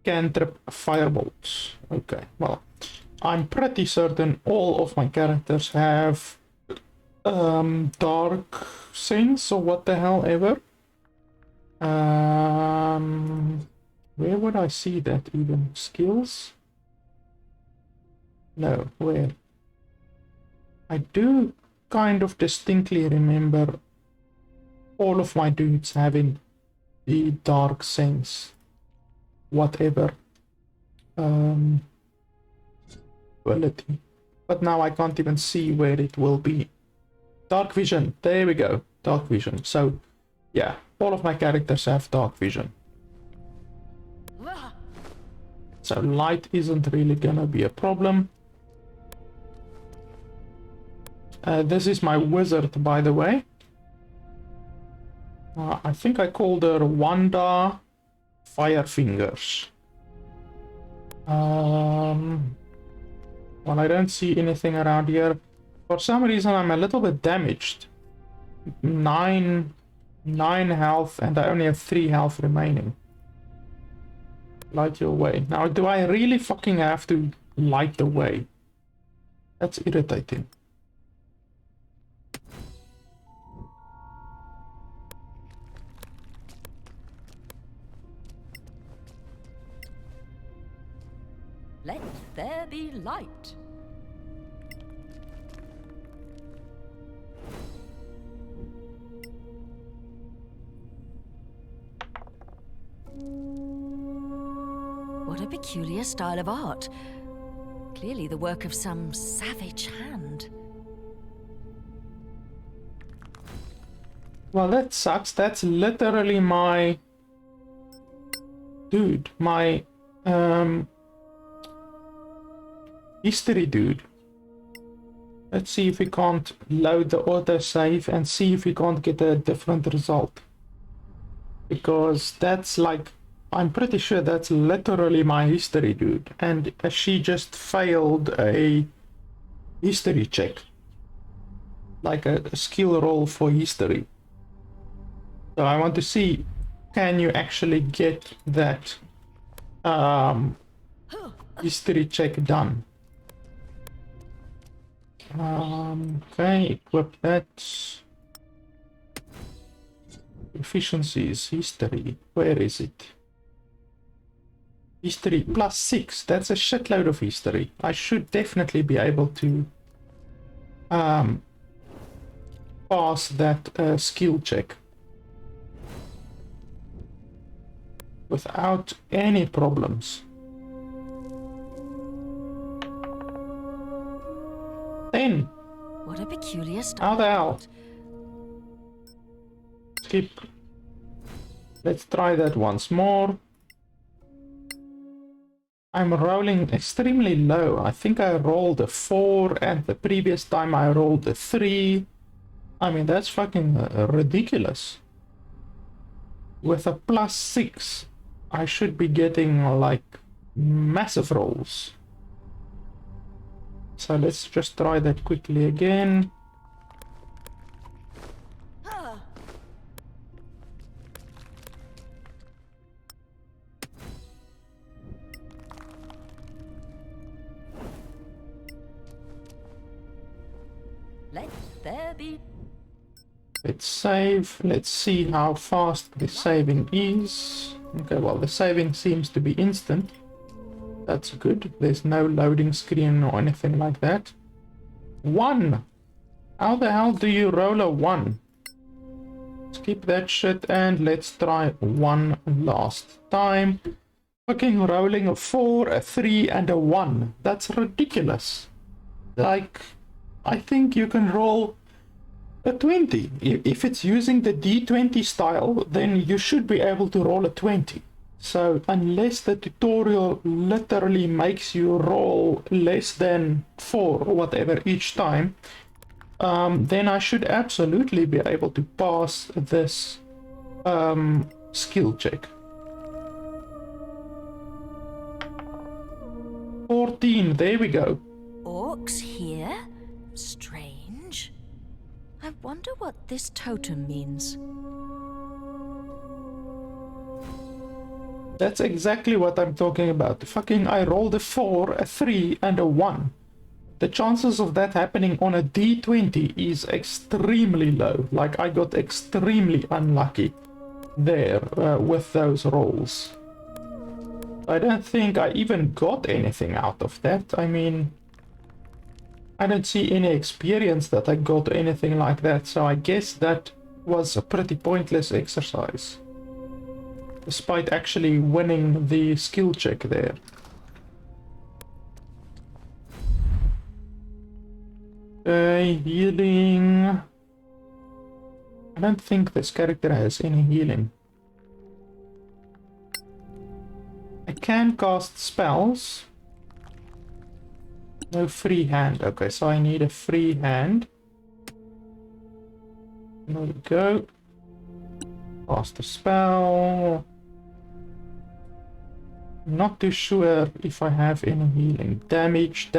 cantrip firebolts. Okay, well, I'm pretty certain all of my characters have dark sense or what the hell ever. Where would I see that even? Skills? No, where? I do kind of distinctly remember all of my dudes having the dark sense, whatever ability. But now I can't even see where it will be. Dark vision, there we go, dark vision. So yeah, all of my characters have dark vision. So light isn't really gonna be a problem. This is my wizard, by the way. I think I called her Wanda Firefingers. Well, I don't see anything around here. For some reason, I'm a little bit damaged. 9 health, and I only have 3 health remaining. Light your way. Now, do I really fucking have to light the way? That's irritating. Let there be light. What a peculiar style of art. Clearly the work of some savage hand. Well, that sucks. That's literally my... dude, my... history dude. Let's see if we can't load the autosave and see if we can't get a different result. Because that's like... I'm pretty sure that's literally my history dude. And she just failed a history check. Like a skill roll for history. So I want to see, can you actually get that history check done? Okay, equip that. Efficiencies, history, where is it? History +6, that's a shitload of history. I should definitely be able to pass that skill check without any problems. 10. What a peculiar style. How the hell? Skip. Let's try that once more. I'm rolling extremely low. I think I rolled a 4 and the previous time I rolled a 3. I mean, that's fucking ridiculous. With a +6, I should be getting like massive rolls. So let's just try that quickly again. Let there be. Let's save. Let's see how fast the saving is. Okay, well, the saving seems to be instant. That's good. There's no loading screen or anything like that. 1. How the hell do you roll a 1? Skip that shit and let's try 1 last time. Fucking rolling a 4, a 3 and a 1. That's ridiculous. Like, I think you can roll a 20. If it's using the D20 style, then you should be able to roll a 20. So unless the tutorial literally makes you roll less than 4 or whatever each time, then I should absolutely be able to pass this skill check. 14, there we go. Orcs here? Strange. I wonder what this totem means. That's exactly what I'm talking about. Fucking I rolled a 4, a 3 and a 1. The chances of that happening on a D20 is extremely low. Like, I got extremely unlucky there with those rolls. I don't think I even got anything out of that. I mean, I don't see any experience that I got or anything like that, so I guess that was a pretty pointless exercise. Despite actually winning the skill check there. Healing. I don't think this character has any healing. I can cast spells. No free hand. Okay, so I need a free hand. There we go. Cast a spell. Not too sure if I have any healing. Damage.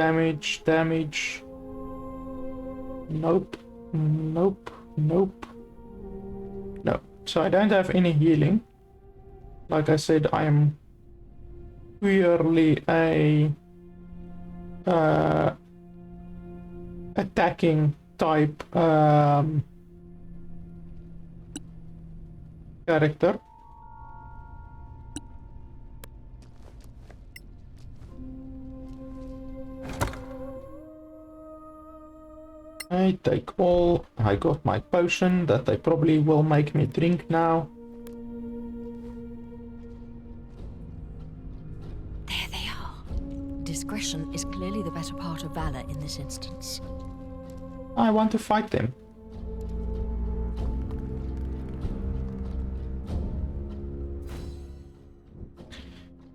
Nope. No. So I don't have any healing. Like I said, I am purely a attacking type character. I take all. I got my potion that they probably will make me drink now. There they are. Discretion is clearly the better part of valor in this instance. I want to fight them.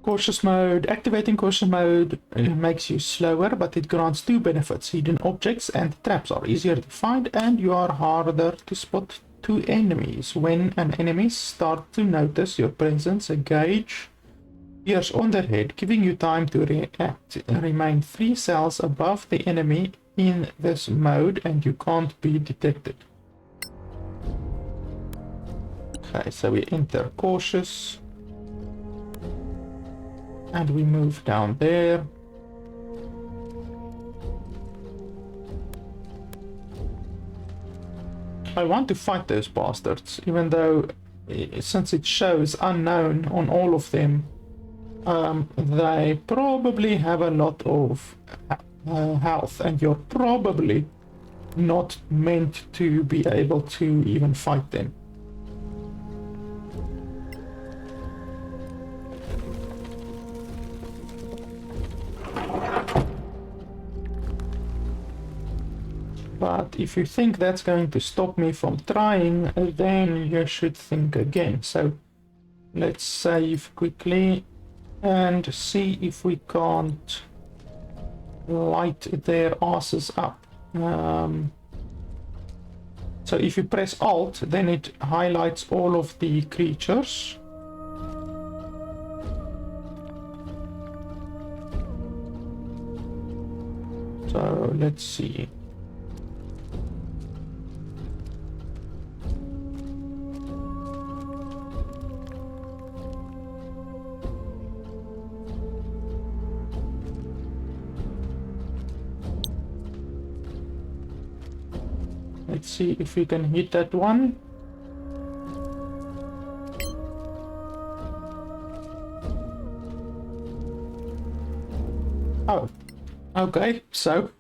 Cautious mode. Activating cautious mode makes you slower, but it grants two benefits. Hidden objects and traps are easier to find, and you are harder to spot two enemies. When an enemy starts to notice your presence, a gauge appears on their head, giving you time to react. Remain 3 cells above the enemy in this mode, and you can't be detected. Okay, so we enter cautious. And we move down there. I want to fight those bastards, even though since it shows unknown on all of them, they probably have a lot of health, and you're probably not meant to be able to even fight them. But if you think that's going to stop me from trying, then you should think again. So let's save quickly and see if we can't light their asses up. So if you press Alt, then it highlights all of the creatures. So let's see. Let's see if we can hit that one. Oh, okay, so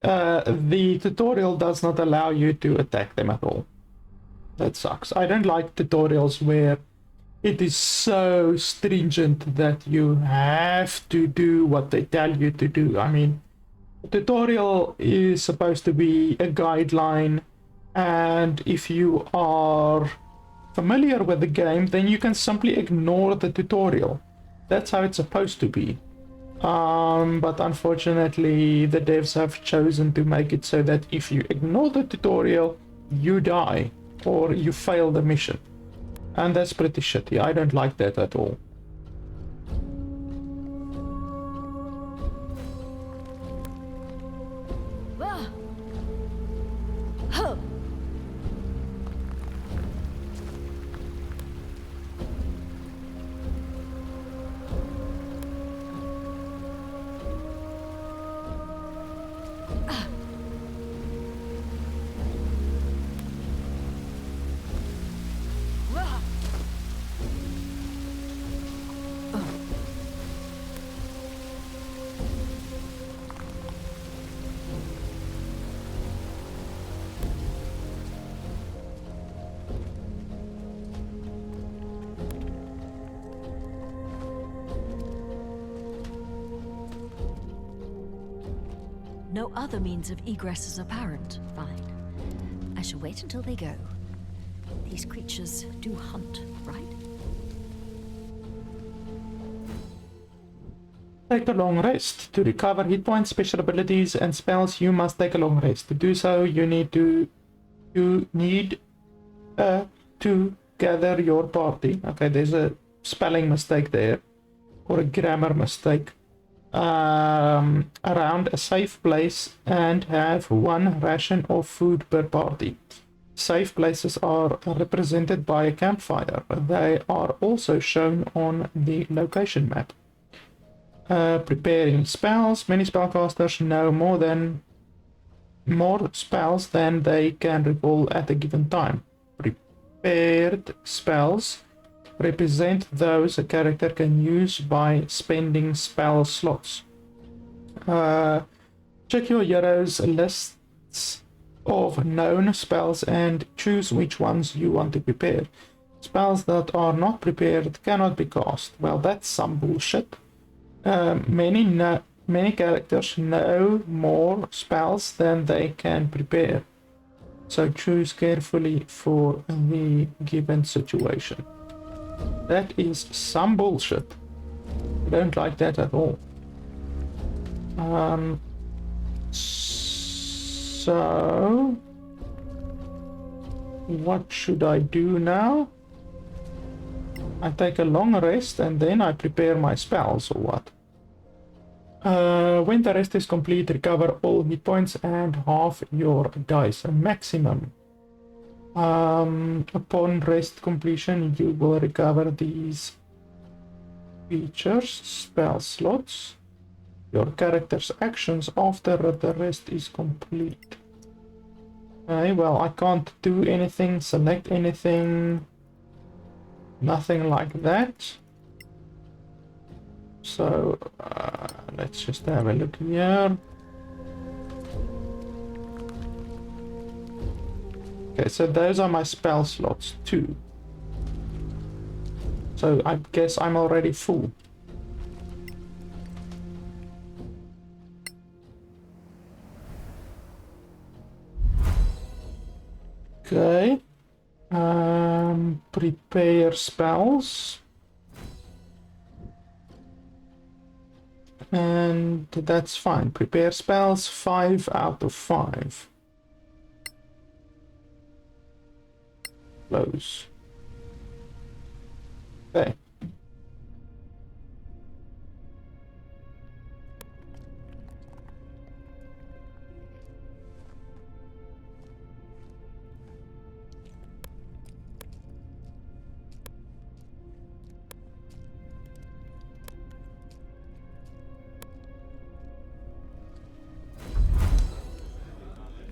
the tutorial does not allow you to attack them at all. That sucks. I don't like tutorials where it is so stringent that you have to do what they tell you to do. I mean, a tutorial is supposed to be a guideline, and if you are familiar with the game, then you can simply ignore the tutorial. That's how it's supposed to be. But unfortunately, the devs have chosen to make it so that if you ignore the tutorial, you die or you fail the mission. And that's pretty shitty. I don't like that at all. No other means of egress is apparent. Fine. I shall wait until they go. These creatures do hunt, right? Take a long rest. To recover hit points, special abilities, and spells, you must take a long rest. To do so, you need to gather your party. Okay, there's a spelling mistake there, or a grammar mistake. Around a safe place and have 1 ration of food per party. Safe places are represented by a campfire. They are also shown on the location map. Preparing spells. Many spellcasters know more spells than they can recall at a given time. Prepared spells represent those a character can use by spending spell slots. Check your heroes' lists of known spells and choose which ones you want to prepare. Spells that are not prepared cannot be cast. Well, that's some bullshit. Many characters know more spells than they can prepare, so choose carefully for the given situation. That is some bullshit. I don't like that at all. So what should I do now? I take a long rest and then I prepare my spells, or what? When the rest is complete, recover all hit points and half your dice, a maximum. Upon rest completion, you will recover these features, spell slots, your character's actions after the rest is complete. Okay, well, I can't do anything, select anything, nothing like that. So let's just have a look here. Okay, so those are my spell slots too. So I guess I'm already full. Okay. Prepare spells. And that's fine. Prepare spells, 5 out of 5. Close. Okay.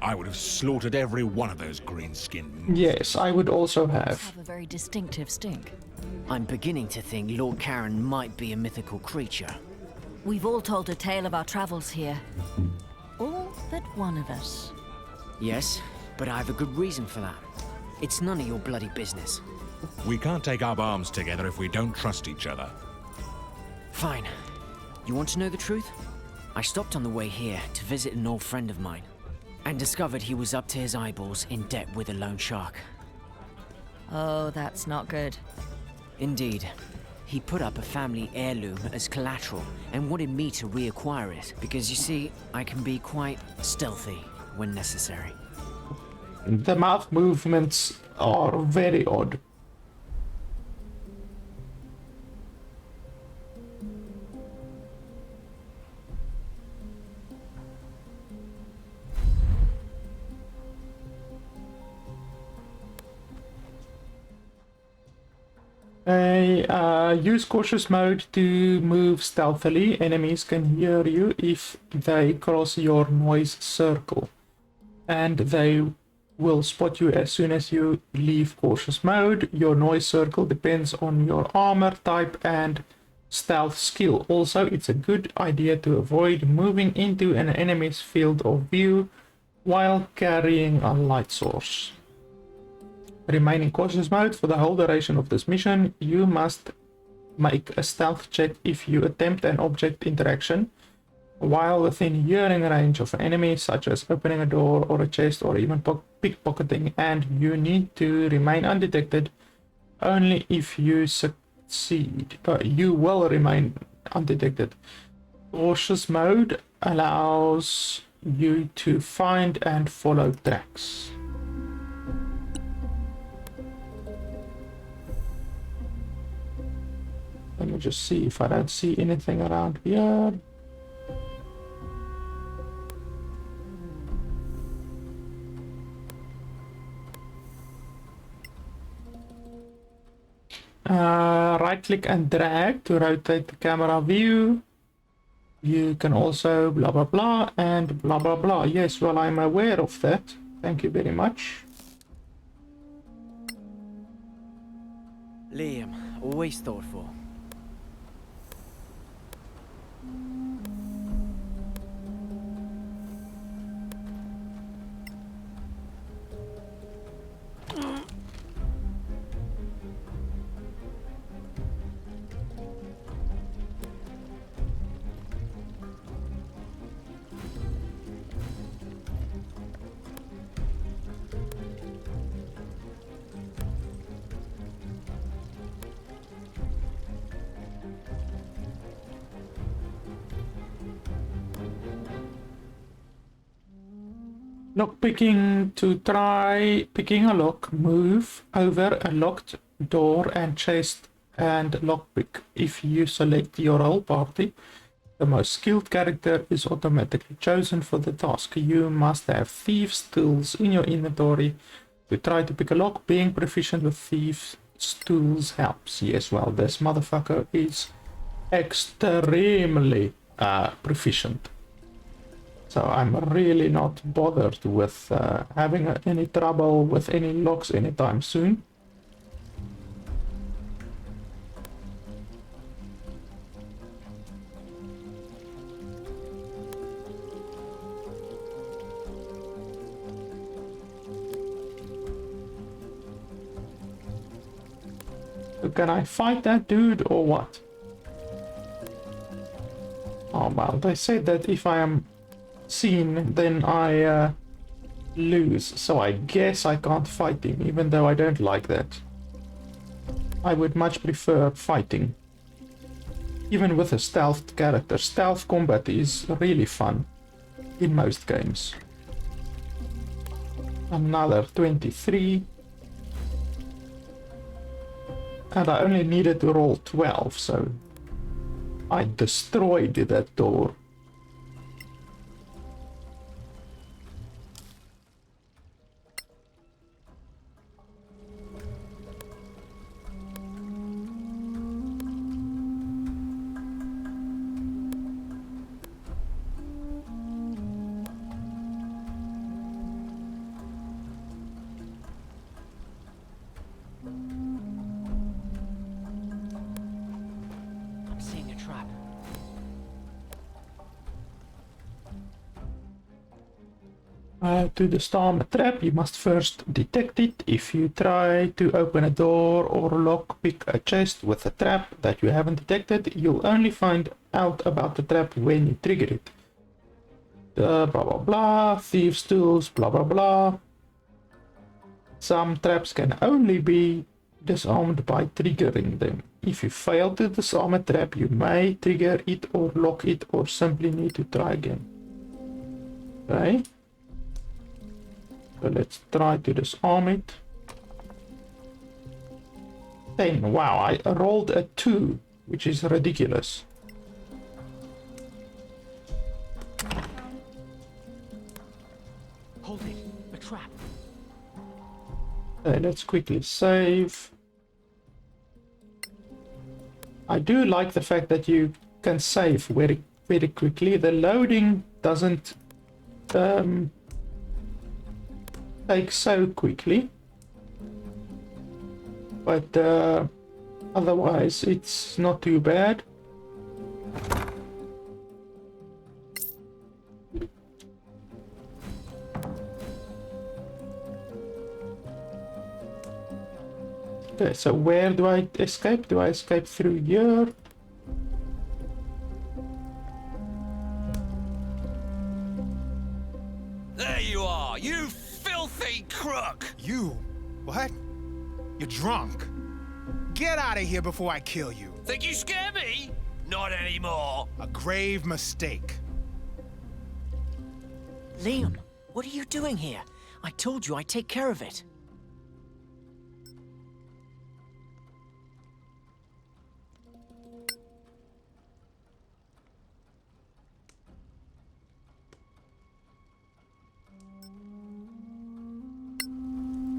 I would have slaughtered every one of those green-skinned... Yes, I would also have. Have a very distinctive stink. I'm beginning to think Lord Karen might be a mythical creature. We've all told a tale of our travels here. All but one of us. Yes, but I have a good reason for that. It's none of your bloody business. We can't take up arms together if we don't trust each other. Fine. You want to know the truth? I stopped on the way here to visit an old friend of mine, and discovered he was up to his eyeballs in debt with a loan shark. Oh, that's not good. Indeed. He put up a family heirloom as collateral and wanted me to reacquire it, because you see, I can be quite stealthy when necessary. The mouth movements are very odd. Use cautious mode to move stealthily. Enemies can hear you if they cross your noise circle, and they will spot you as soon as you leave cautious mode. Your noise circle depends on your armor type and stealth skill. Also, it's a good idea to avoid moving into an enemy's field of view while carrying a light source. Remain in cautious mode for the whole duration of this mission. You must make a stealth check if you attempt an object interaction while within hearing range of an enemy, such as opening a door or a chest or even pickpocketing, and you need to remain undetected only if you succeed. You will remain undetected Cautious mode allows you to find and follow tracks. Let me just see if I don't see anything around here. Right click and drag to rotate the camera view. You can also blah blah blah and blah blah blah. Yes, well, I'm aware of that. Thank you very much. Liam, always thoughtful. Lock picking to try picking a lock, move over a locked door and chest and lockpick. If you select your whole party, the most skilled character is automatically chosen for the task. You must have thieves' tools in your inventory to try to pick a lock. Being proficient with thieves' tools helps. Yes, well, this motherfucker is extremely proficient. So I'm really not bothered with having any trouble with any locks anytime soon. So can I fight that dude or what? Oh well, they said that if I am seen, then I lose, so I guess I can't fight him, even though I don't like that. I would much prefer fighting. Even with a stealth character, stealth combat is really fun in most games. Another 23. And I only needed to roll 12, so I destroyed that door. To disarm a trap, you must first detect it. If you try to open a door or lockpick a chest with a trap that you haven't detected, you'll only find out about the trap when you trigger it. Blah blah blah, thieves' tools, blah blah blah. Some traps can only be disarmed by triggering them. If you fail to disarm a trap, you may trigger it or lock it or simply need to try again. Okay. So let's try to disarm it. 10. Wow, I rolled a 2, which is ridiculous. Hold it, a trap. Okay, let's quickly save. I do like the fact that you can save very, very quickly. The loading doesn't take so quickly, but otherwise it's not too bad. Okay, so where do I escape? Do I escape through here? There you are, you filthy crook! You? What? You're drunk. Get out of here before I kill you. Think you scare me? Not anymore. A grave mistake. Liam, what are you doing here? I told you I'd take care of it.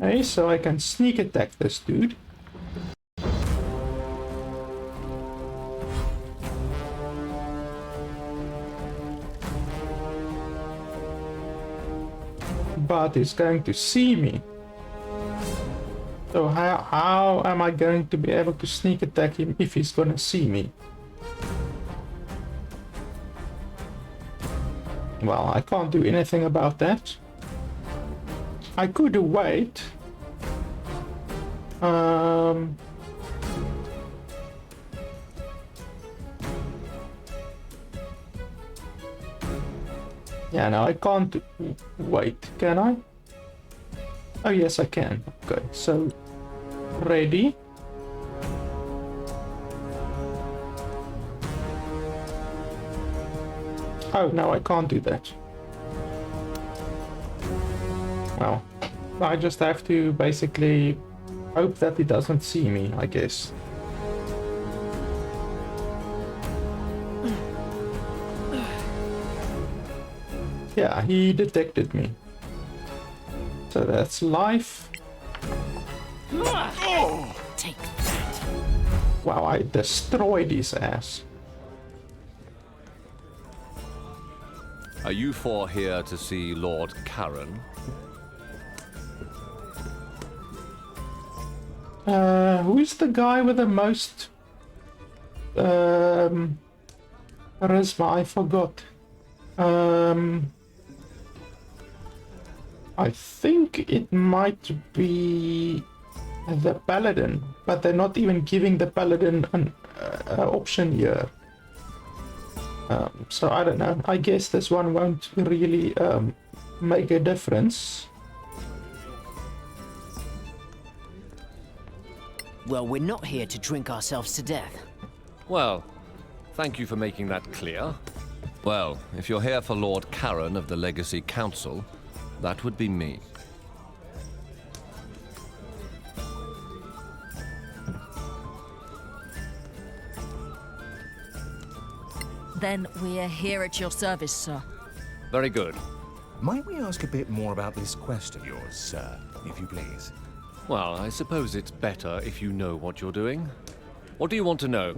Okay, so I can sneak attack this dude. But he's going to see me. So how am I going to be able to sneak attack him if he's gonna see me? Well, I can't do anything about that. I could wait. Yeah, no, I can't wait, can I? Oh, yes, I can. Okay, so ready. Oh, no, I can't do that. Well, I just have to basically hope that he doesn't see me, I guess. Yeah, he detected me. So that's life. Take that. Wow, I destroyed his ass. Are you four here to see Lord Karen? Who's the guy with the most charisma? I forgot. I think it might be the paladin, but they're not even giving the paladin an option here. So I don't know. I guess this one won't really make a difference. Well, we're not here to drink ourselves to death. Well, thank you for making that clear. Well, if you're here for Lord Karen of the Legacy Council, that would be me. Then we're here at your service, sir. Very good. Might we ask a bit more about this quest of yours, sir, if you please? Well, I suppose it's better if you know what you're doing. What do you want to know?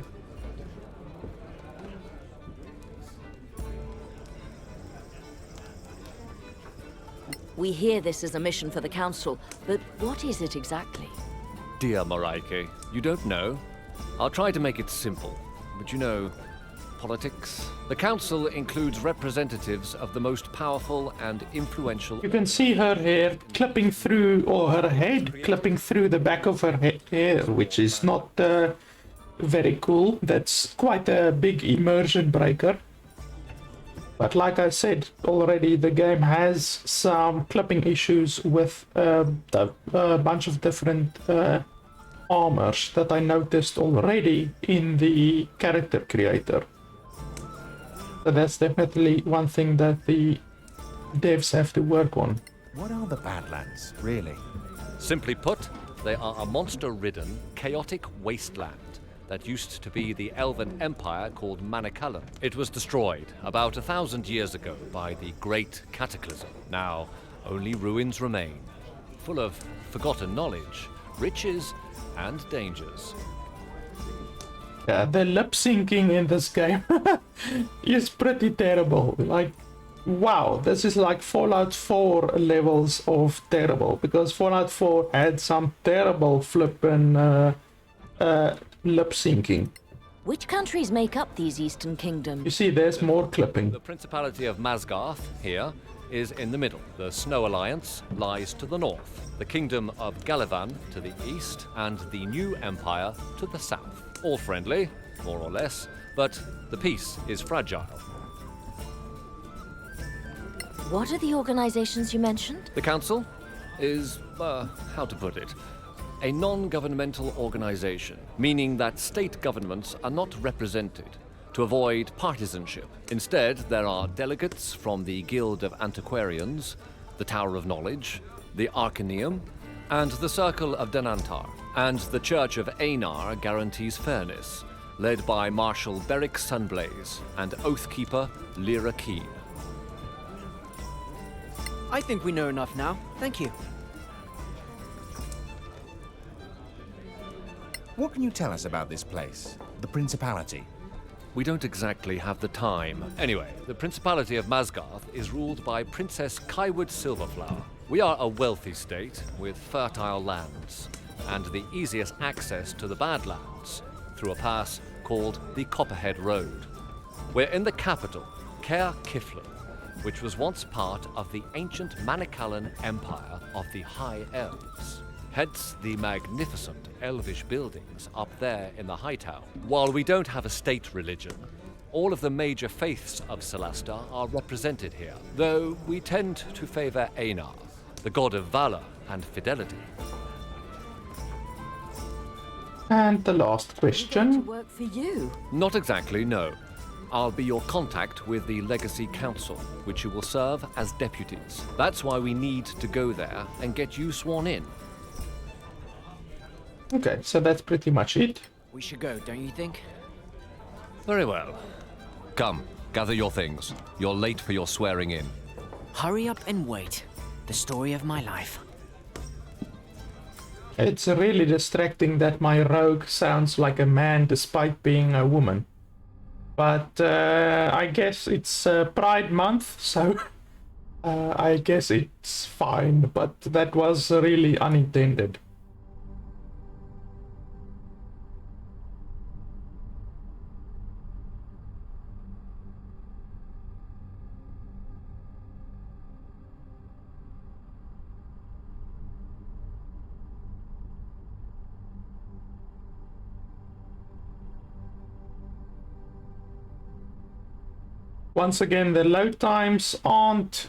We hear this is a mission for the Council, but what is it exactly? Dear Mareike, you don't know? I'll try to make it simple, but you know, politics. The Council includes representatives of the most powerful and influential... You can see her hair clipping through, or her head clipping through the back of her hair, which is not very cool. That's quite a big immersion breaker. But like I said already, the game has some clipping issues with a bunch of different armors that I noticed already in the character creator. So that's definitely one thing that the devs have to work on. What are the Badlands, really? Simply put, they are a monster-ridden, chaotic wasteland that used to be the elven empire called Maniculum. It was destroyed about 1,000 years ago by the Great Cataclysm. Now, only ruins remain, full of forgotten knowledge, riches, and dangers. Yeah, the lip syncing in this game is pretty terrible. Like, wow, this is like Fallout 4 levels of terrible, because Fallout 4 had some terrible flippin' lip syncing. Which countries make up these Eastern Kingdoms? You see, there's more clipping. The Principality of Masgarth, here, is in the middle. The Snow Alliance lies to the north. The Kingdom of Galavan to the east, and the New Empire to the south. All friendly, more or less, but the peace is fragile. What are the organizations you mentioned? The Council is, how to put it, a non-governmental organization, meaning that state governments are not represented. to avoid partisanship. Instead, there are delegates from the Guild of Antiquarians, the Tower of Knowledge, the Arcaneum, and the Circle of Denantar. And the Church of Einar guarantees fairness, led by Marshal Beric Sunblaze and Oathkeeper Lyra Keen. I think we know enough now. Thank you. What can you tell us about this place? The Principality? We don't exactly have the time. Anyway, the Principality of Masgarth is ruled by Princess Kaiwood Silverflower. We are a wealthy state with fertile lands, and the easiest access to the Badlands through a pass called the Copperhead Road. We're in the capital, Caer Kiflin, which was once part of the ancient Manicalan Empire of the High Elves. Hence the magnificent elvish buildings up there in the High Town. While we don't have a state religion, all of the major faiths of Solasta are represented here, though we tend to favor Einar, the god of valor and fidelity. And the last question. Work for you. Not exactly, no. I'll be your contact with the Legacy Council, which you will serve as deputies. That's why we need to go there and get you sworn in. Okay, so that's pretty much it. We should go, don't you think? Very well. Come, gather your things. You're late for your swearing in. Hurry up and wait. The story of my life. It's really distracting that my rogue sounds like a man despite being a woman. But I guess it's Pride Month, so I guess it's fine, but that was really unintended. Once again, the load times aren't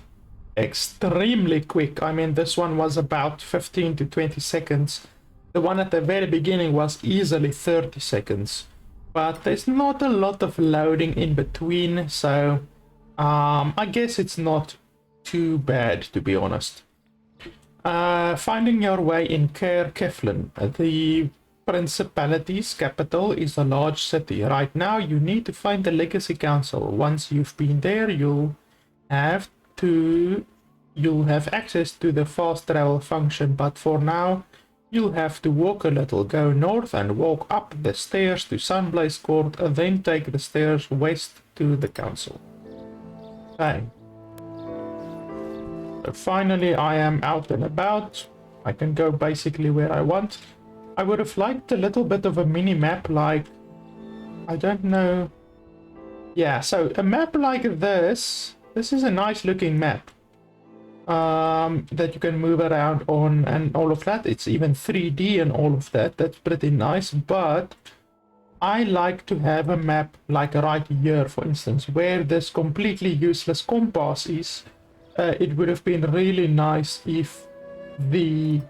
extremely quick. I mean, this one was about 15 to 20 seconds. The one at the very beginning was easily 30 seconds. But there's not a lot of loading in between, so I guess it's not too bad, to be honest. Finding your way in Caer Kiflin. The Principality's capital is a large city. Right now you need to find the Legacy Council. Once you've been there, you'll have access to the fast travel function, but for now you'll have to walk a little. Go north and walk up the stairs to Sunblaze Court, and then take the stairs west to the council. Okay. So finally I am out and about. I can go basically where I want. I would have liked a little bit of a mini map, like, I don't know. Yeah, so a map like this is a nice looking map that you can move around on and all of that. It's even 3D and all of that. That's pretty nice, but I like to have a map like right here, for instance, where this completely useless compass is. It would have been really nice if the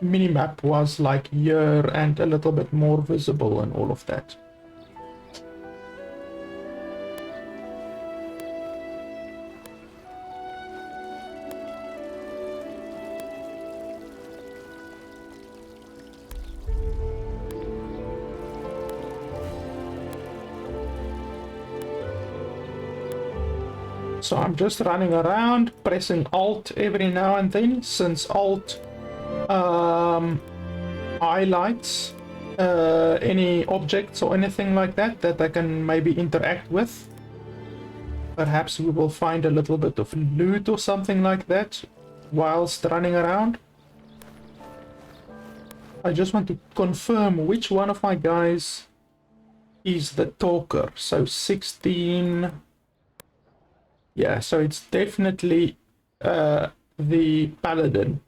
minimap was like here and a little bit more visible and all of that. So I'm just running around pressing Alt every now and then, since Alt highlights any objects or anything like that that I can maybe interact with. Perhaps we will find a little bit of loot or something like that whilst running around. I just want to confirm which one of my guys is the talker. So 16. Yeah, so it's definitely the paladin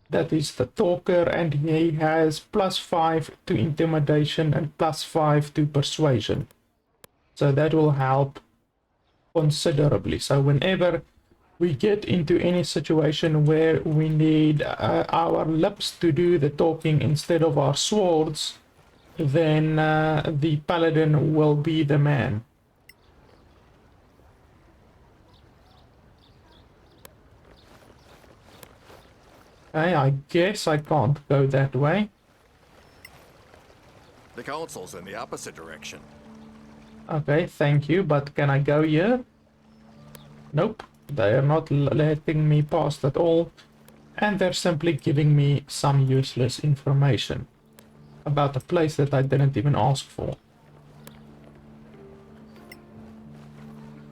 that is the talker, and he has +5 to intimidation and +5 to persuasion. So that will help considerably. So whenever we get into any situation where we need our lips to do the talking instead of our swords, then the paladin will be the man. Okay, I guess I can't go that way. The council's in the opposite direction. Okay, thank you, but can I go here? Nope, they are not letting me past at all, and they're simply giving me some useless information about a place that I didn't even ask for.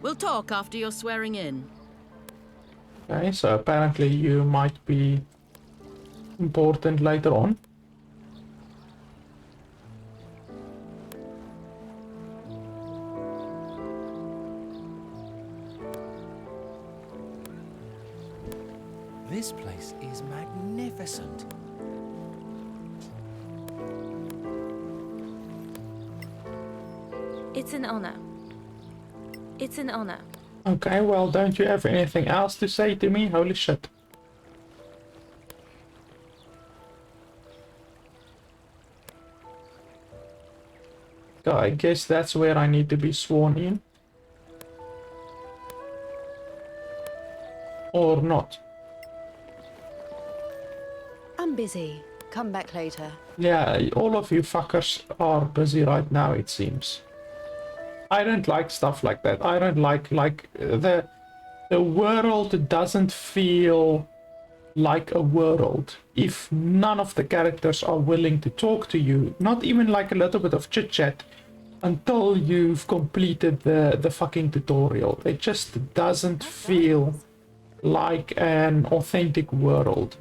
We'll talk after your swearing in. Okay, so apparently you might be important later on. This place is magnificent. It's an honor. It's an honor. Okay, well, don't you have anything else to say to me? Holy shit. So I guess that's where I need to be sworn in. Or not. I'm busy. Come back later. Yeah, all of you fuckers are busy right now, it seems. I don't like stuff like that. I don't like the world doesn't feel like a world if none of the characters are willing to talk to you, not even like a little bit of chit chat until you've completed the fucking tutorial. It just doesn't feel like an authentic world.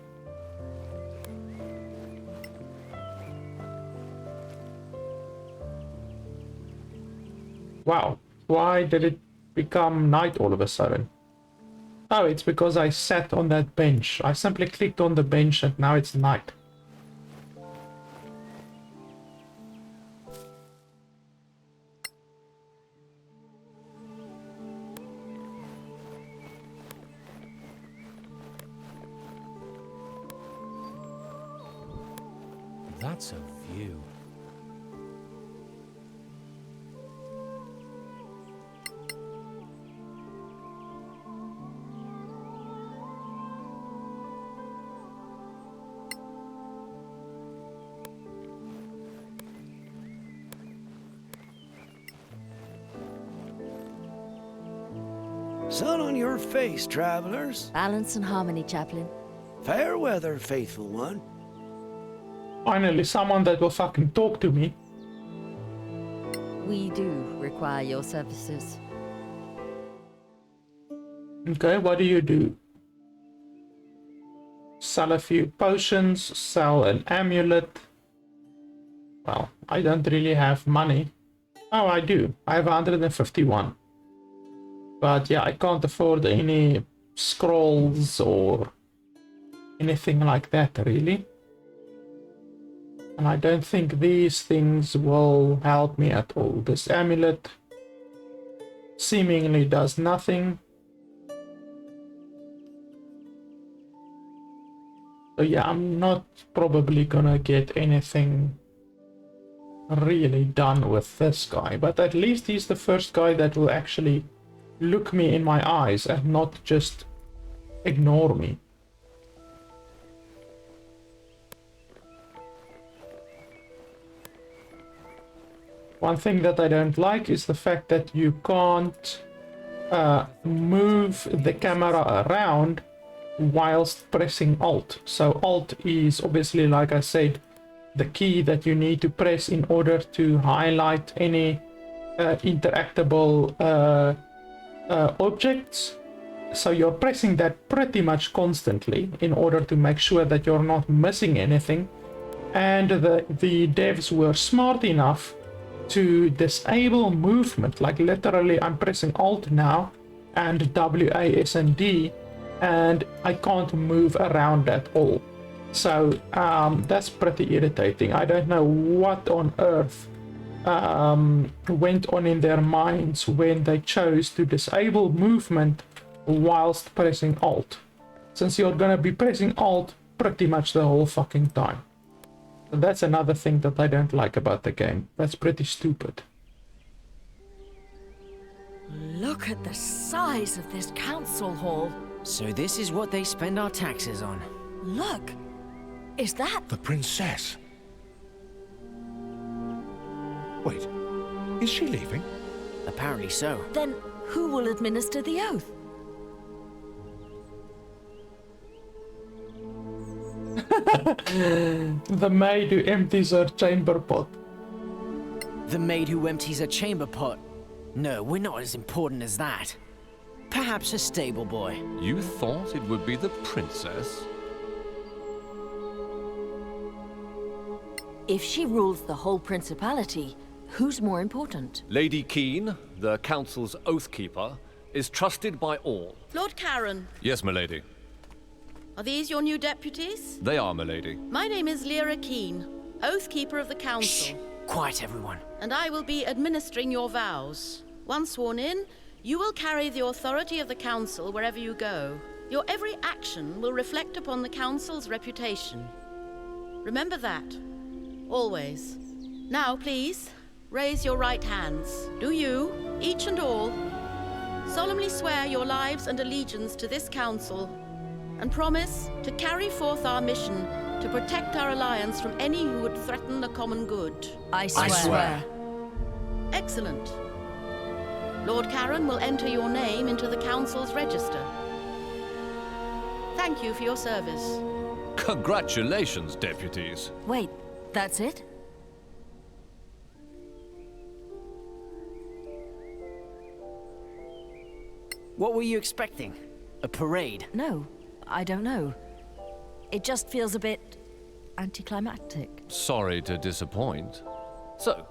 Wow, why did it become night all of a sudden? Oh, it's because I sat on that bench. I simply clicked on the bench and now it's night. That's a view. Sun on your face, travelers. Balance and harmony, Chaplain. Fair weather, faithful one. Finally, someone that will fucking talk to me. We do require your services. Okay, what do you do? Sell a few potions, sell an amulet. Well, I don't really have money. Oh, I do. I have 151. But yeah, I can't afford any scrolls or anything like that, really. And I don't think these things will help me at all. This amulet seemingly does nothing. So yeah, I'm not probably gonna get anything really done with this guy. But at least he's the first guy that will actually look me in my eyes and not just ignore me. One thing that I don't like is the fact that you can't move the camera around whilst pressing Alt. So Alt is obviously, like I said, the key that you need to press in order to highlight any interactable objects. So you're pressing that pretty much constantly in order to make sure that you're not missing anything. And the devs were smart enough to disable movement. Like literally I'm pressing Alt now and WASD and I can't move around at all. So that's pretty irritating. I don't know what on earth went on in their minds when they chose to disable movement whilst pressing Alt, since you're gonna be pressing Alt pretty much the whole fucking time. That's another thing that I don't like about the game. That's pretty stupid. Look at the size of this council hall. So this is what they spend our taxes on. Look! Is that... The princess? Wait, is she leaving? Apparently so. Then who will administer the oath? The maid who empties her chamber pot. The maid who empties her chamber pot. No, we're not as important as that. Perhaps a stable boy. You thought it would be the princess? If she rules the whole principality, who's more important? Lady Keen, the council's oathkeeper, is trusted by all. Lord Karen, Yes, milady. are these your new deputies? They are, milady. My name is Lyra Keen, Oathkeeper of the Council. Quiet, everyone. And I will be administering your vows. Once sworn in, you will carry the authority of the Council wherever you go. Your every action will reflect upon the Council's reputation. Remember that. Always. Now, please, raise your right hands. Do you, each and all, solemnly swear your lives and allegiance to this Council, and promise to carry forth our mission to protect our alliance from any who would threaten the common good? I swear. Excellent. Lord Karen will enter your name into the Council's register. Thank you for your service. Congratulations, deputies. Wait, that's it? What were you expecting? A parade? No, I don't know. It just feels a bit anticlimactic. Sorry to disappoint. So,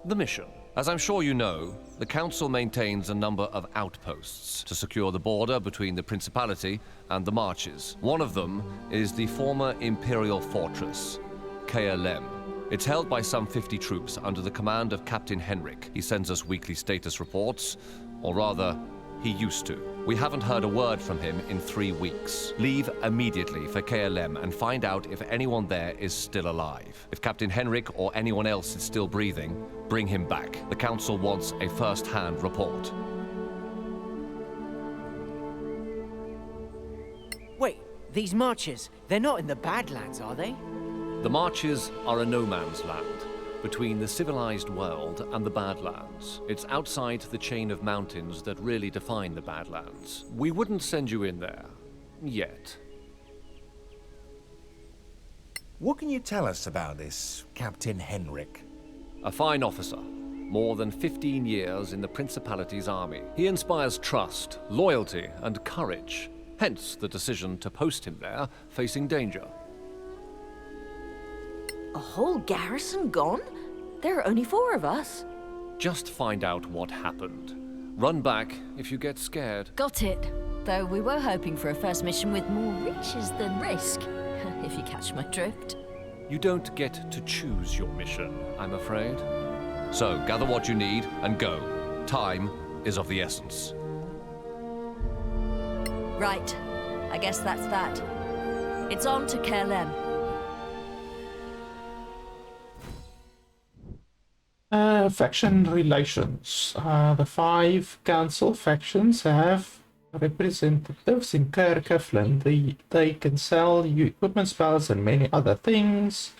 the mission. As I'm sure you know, the Council maintains a number of outposts to secure the border between the Principality and the Marches. One of them is the former Imperial Fortress, KLM. It's held by some 50 troops under the command of Captain Henrik. He sends us weekly status reports, or rather, he used to. We haven't heard a word from him in 3 weeks. Leave immediately for KLM and find out if anyone there is still alive. If Captain Henrik or anyone else is still breathing, bring him back. The Council wants a first-hand report. Wait, these marches, they're not in the Badlands, are they? The Marches are a no-man's land, between the civilized world and the Badlands. It's outside the chain of mountains that really define the Badlands. We wouldn't send you in there. Yet. What can you tell us about this Captain Henrik? A fine officer. More than 15 years in the Principality's army. He inspires trust, loyalty, and courage. Hence the decision to post him there, facing danger. A whole garrison gone? There are only 4 of us. Just find out what happened. Run back if you get scared. Got it. Though we were hoping for a first mission with more riches than risk, if you catch my drift. You don't get to choose your mission, I'm afraid. So, gather what you need and go. Time is of the essence. Right. I guess that's that. It's on to KLM. Faction relations. The 5 council factions have representatives in Kirkifland. They can sell you equipment, spells, and many other things.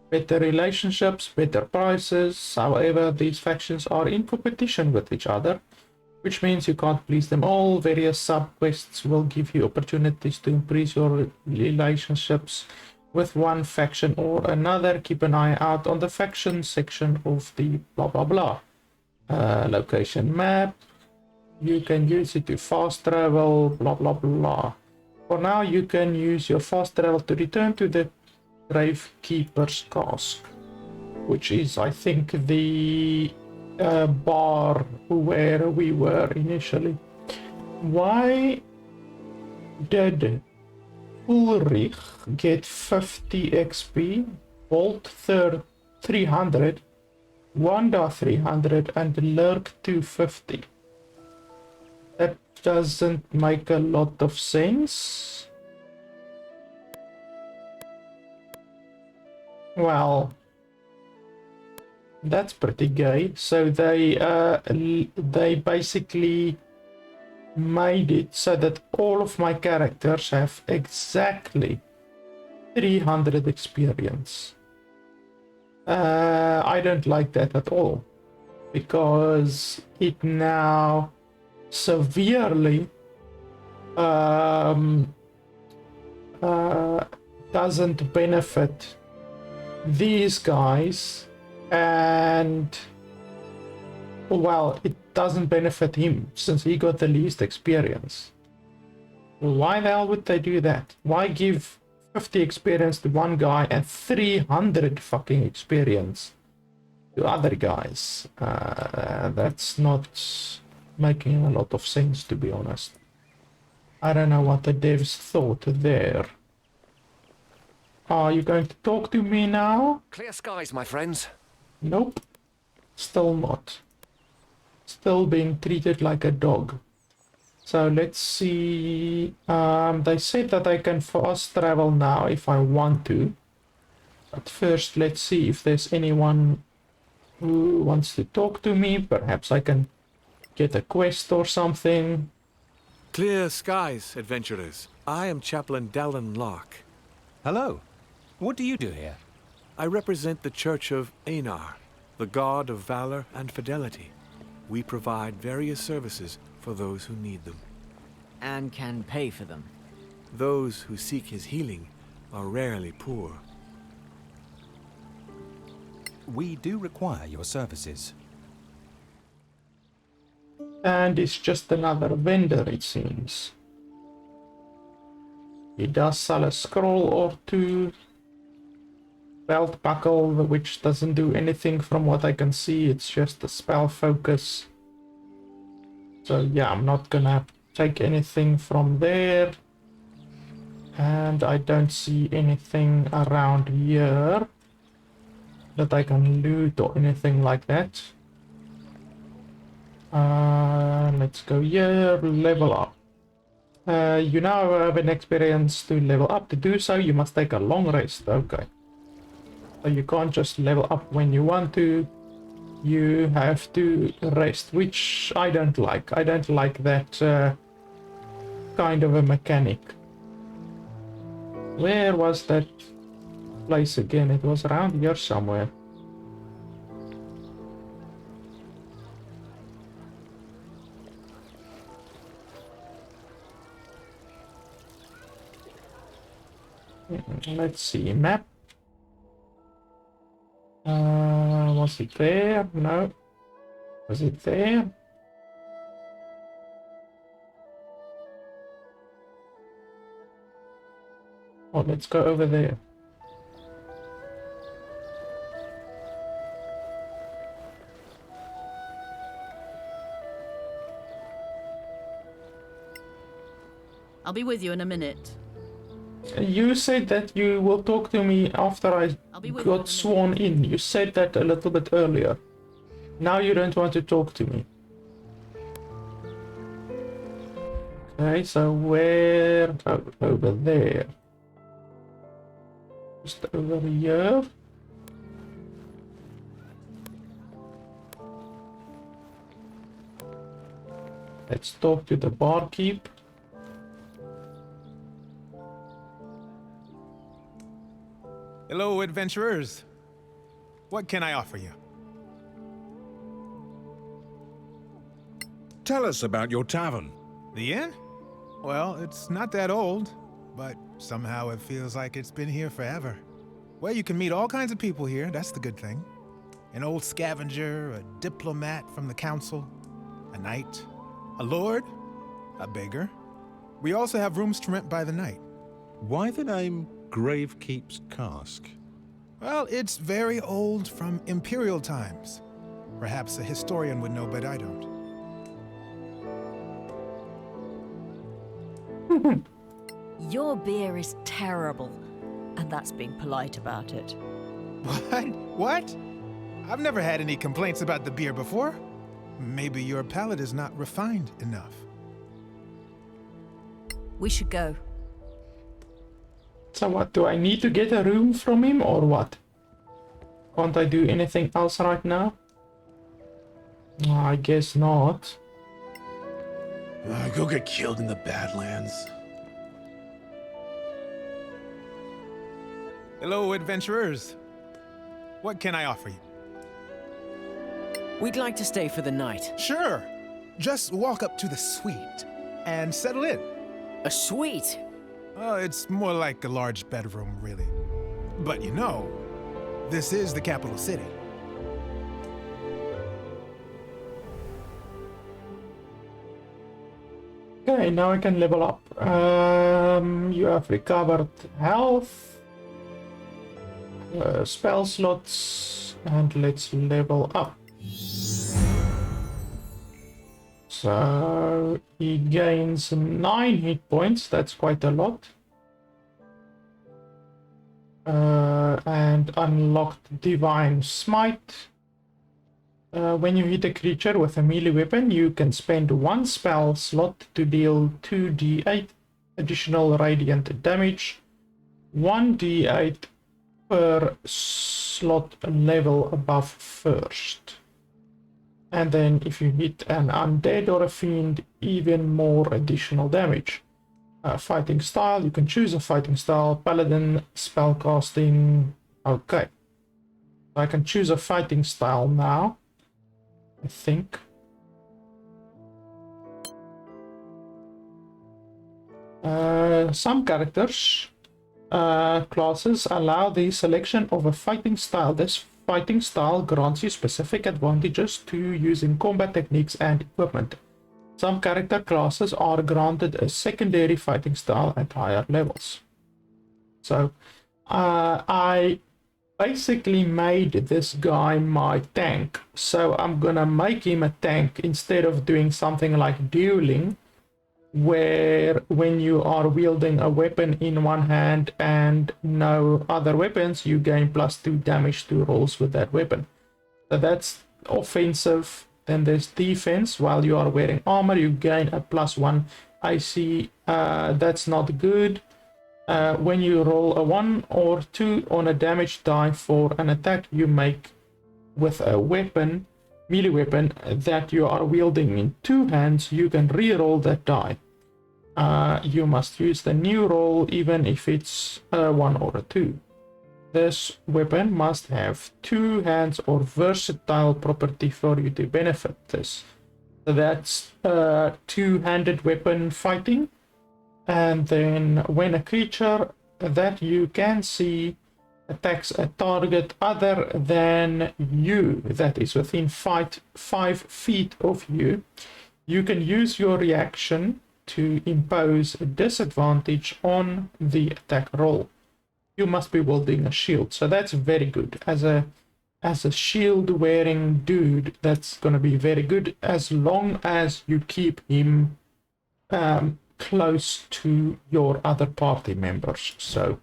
Better relationships, better prices. However, these factions are in competition with each other, which means you can't please them all. Various sub-quests will give you opportunities to increase your relationships with one faction or another. Keep an eye out on the faction section of the blah blah blah. Location map. You can use it to fast travel, blah blah blah. For now, you can use your fast travel to return to the Gravekeeper's Cask, which is, I think, the bar where we were initially. Why did Ulrich get 50 XP, Bolt 300, Wanda 300, and Lurk 250? That doesn't make a lot of sense. Well, that's pretty gay. So they basically made it so that all of my characters have exactly 300 experience. I don't like that at all, because it now severely doesn't benefit these guys, and well, it doesn't benefit him since he got the least experience. Why the hell would they do that? Why give 50 experience to one guy and 300 fucking experience to other guys? That's not making a lot of sense, to be honest. I don't know what the devs thought there. Are you going to talk to me now? Clear skies, my friends. Nope. Still not. Still being treated like a dog. So let's see. They said that I can fast travel now if I want to. But first let's see if there's anyone who wants to talk to me. Perhaps I can get a quest or something. Clear skies, adventurers. I am Chaplain Dallin Locke. Hello. What do you do here? I represent the Church of Einar, the god of valor and fidelity. We provide various services for those who need them. And can pay for them. Those who seek his healing are rarely poor. We do require your services. And it's just another vendor, it seems. He does sell a scroll or two. Belt buckle, which doesn't do anything from what I can see. It's just a spell focus. So yeah, I'm not gonna take anything from there. And I don't see anything around here that I can loot or anything like that. Let's go here, level up. You now have an experience to level up. To do so, you must take a long rest. Okay. So you can't just level up when you want to. You have to rest, which I don't like. I don't like that kind of a mechanic. Where was that place again? It was around here somewhere. Let's see, map. Was it there? No. Was it there? Oh, let's go over there. I'll be with you in a minute. You said that you will talk to me after I got sworn in. You said that a little bit earlier. Now you don't want to talk to me. Okay, so where? Oh, over there. Just over here. Let's talk to the barkeep. Hello, adventurers. What can I offer you? Tell us about your tavern. The inn? Well, it's not that old, but somehow it feels like it's been here forever. Well, you can meet all kinds of people here, that's the good thing. An old scavenger, a diplomat from the council, a knight, a lord, a beggar. We also have rooms to rent by the night. Why the name Gravekeep's Cask? Well, it's very old, from imperial times. Perhaps a historian would know, but I don't. Your beer is terrible, and that's being polite about it. What? What? I've never had any complaints about the beer before. Maybe your palate is not refined enough. We should go. So what, do I need to get a room from him or what? Can't I do anything else right now? I guess not. Go get killed in the Badlands. Hello, adventurers. What can I offer you? We'd like to stay for the night. Sure. Just walk up to the suite and settle in. A suite? Oh, it's more like a large bedroom, really. But you know, this is the capital city. Okay, now I can level up. You have recovered health, spell slots, and let's level up. So he gains 9 hit points, that's quite a lot. And unlocked Divine Smite. When you hit a creature with a melee weapon, you can spend 1 spell slot to deal 2d8 additional radiant damage, 1d8 per slot level above first. And then if you hit an undead or a fiend, even more additional damage. Fighting style, you can choose a fighting style, paladin, spellcasting. Okay. I can choose a fighting style now, I think. Some characters, classes allow the selection of a fighting style. This fighting style grants you specific advantages to using combat techniques and equipment. Some character classes are granted a secondary fighting style at higher levels. So, I basically made this guy my tank. So I'm gonna make him a tank instead of doing something like dueling, where when you are wielding a weapon in one hand and no other weapons, you gain +2 damage to rolls with that weapon. So that's offensive. Then there's defense. While you are wearing armor, you gain a +1 AC. That's not good. When you roll a 1 or 2 on a damage die for an attack you make with a weapon, melee weapon, that you are wielding in 2 hands, you can re-roll that die. You must use the new roll even if it's a 1 or a 2. This weapon must have 2 hands or versatile property for you to benefit this. So that's two-handed weapon fighting. And then when a creature that you can see attacks a target other than you, that is within 5 feet of you, you can use your reaction to impose a disadvantage on the attack roll. You must be wielding a shield, so that's very good. As a shield wearing dude, that's gonna be very good as long as you keep him close to your other party members. So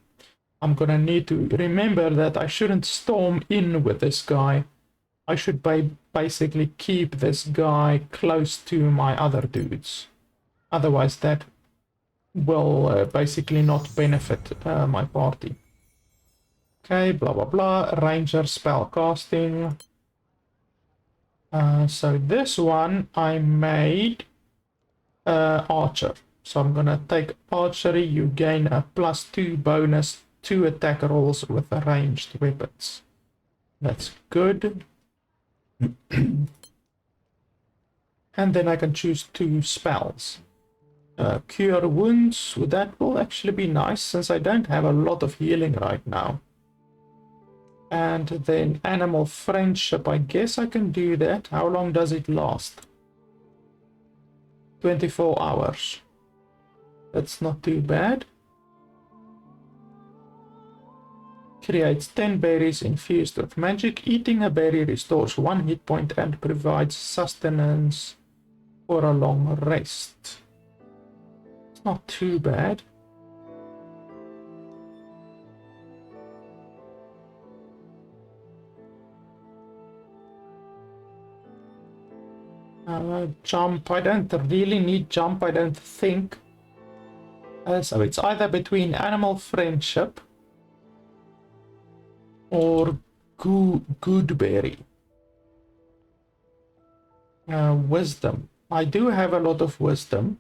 I'm gonna need to remember that I shouldn't storm in with this guy. I should basically keep this guy close to my other dudes. Otherwise that will basically not benefit my party. Okay, blah blah blah. Ranger spell casting. So this one I made archer. So I'm gonna take archery. You gain a +2 bonus to attack rolls with ranged weapons. That's good. And then I can choose 2 spells. Cure wounds, that will actually be nice since I don't have a lot of healing right now. And then animal friendship, I guess I can do that. How long does it last? 24 hours. That's not too bad. Creates 10 berries infused with magic. Eating a berry restores 1 hit point and provides sustenance for a long rest. It's not too bad. Jump, I don't really need jump, I don't think. So it's either between animal friendship or good berry. Wisdom. I do have a lot of wisdom.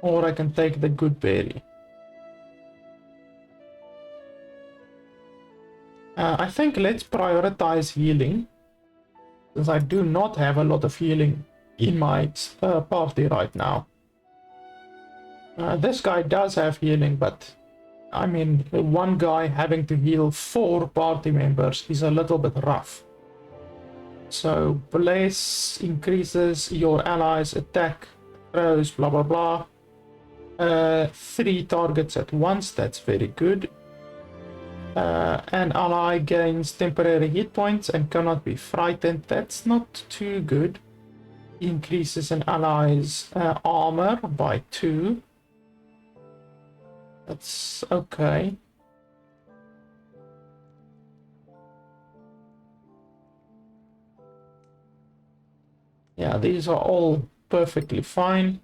Or I can take the good berry. I think let's prioritize healing, since I do not have a lot of healing in my party right now. This guy does have healing, but I mean, one guy having to heal 4 party members is a little bit rough. So, Bless increases your allies' attack, throws, blah blah blah. 3 targets at once, that's very good. An ally gains temporary hit points and cannot be frightened, that's not too good. Increases an ally's armor by 2. That's okay. Yeah, these are all perfectly fine.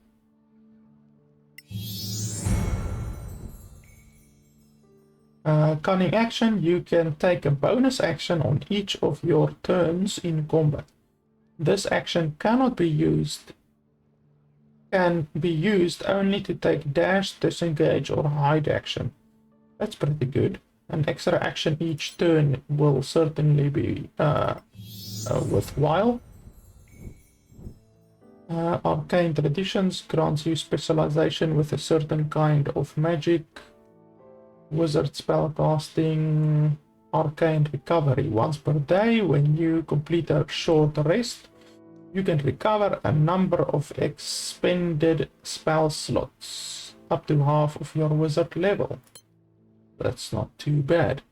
Cunning action, you can take a bonus action on each of your turns in combat. This action can be used only to take dash, disengage, or hide action. That's pretty good. An extra action each turn will certainly be worthwhile. Arcane Traditions grants you specialization with a certain kind of magic. Wizard spellcasting, Arcane Recovery. Once per day, when you complete a short rest, you can recover a number of expended spell slots, up to half of your wizard level. That's not too bad.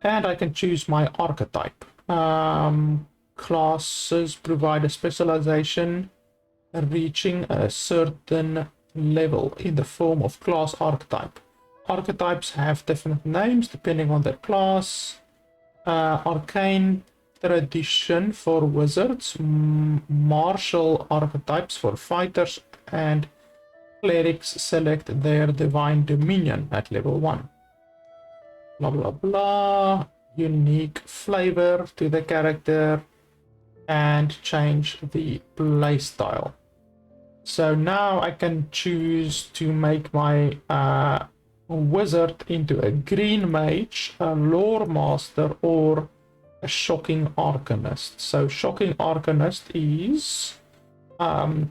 And I can choose my archetype. Classes provide a specialization reaching a certain level in the form of class archetype. Archetypes have different names depending on their class. Arcane Tradition for wizards, martial archetypes for fighters, and clerics select their divine dominion at level 1. Blah blah blah. Unique flavor to the character and change the playstyle. So now I can choose to make my wizard into a green mage, a lore master, or a shocking arcanist. So shocking arcanist is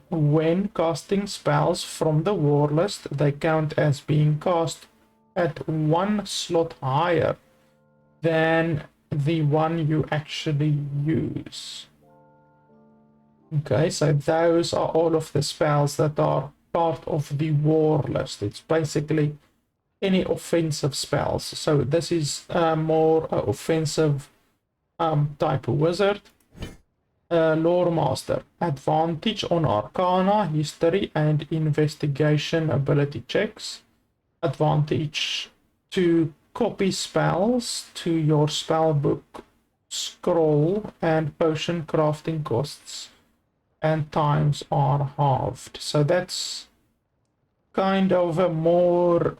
when casting spells from the war list, they count as being cast at 1 slot higher than the one you actually use. Okay, so those are all of the spells that are part of the war list. It's basically any offensive spells. So this is more offensive type of wizard. Lore master, advantage on arcana, history, and investigation ability checks. Advantage to copy spells to your spellbook scroll, and potion crafting costs and times are halved. So that's kind of a more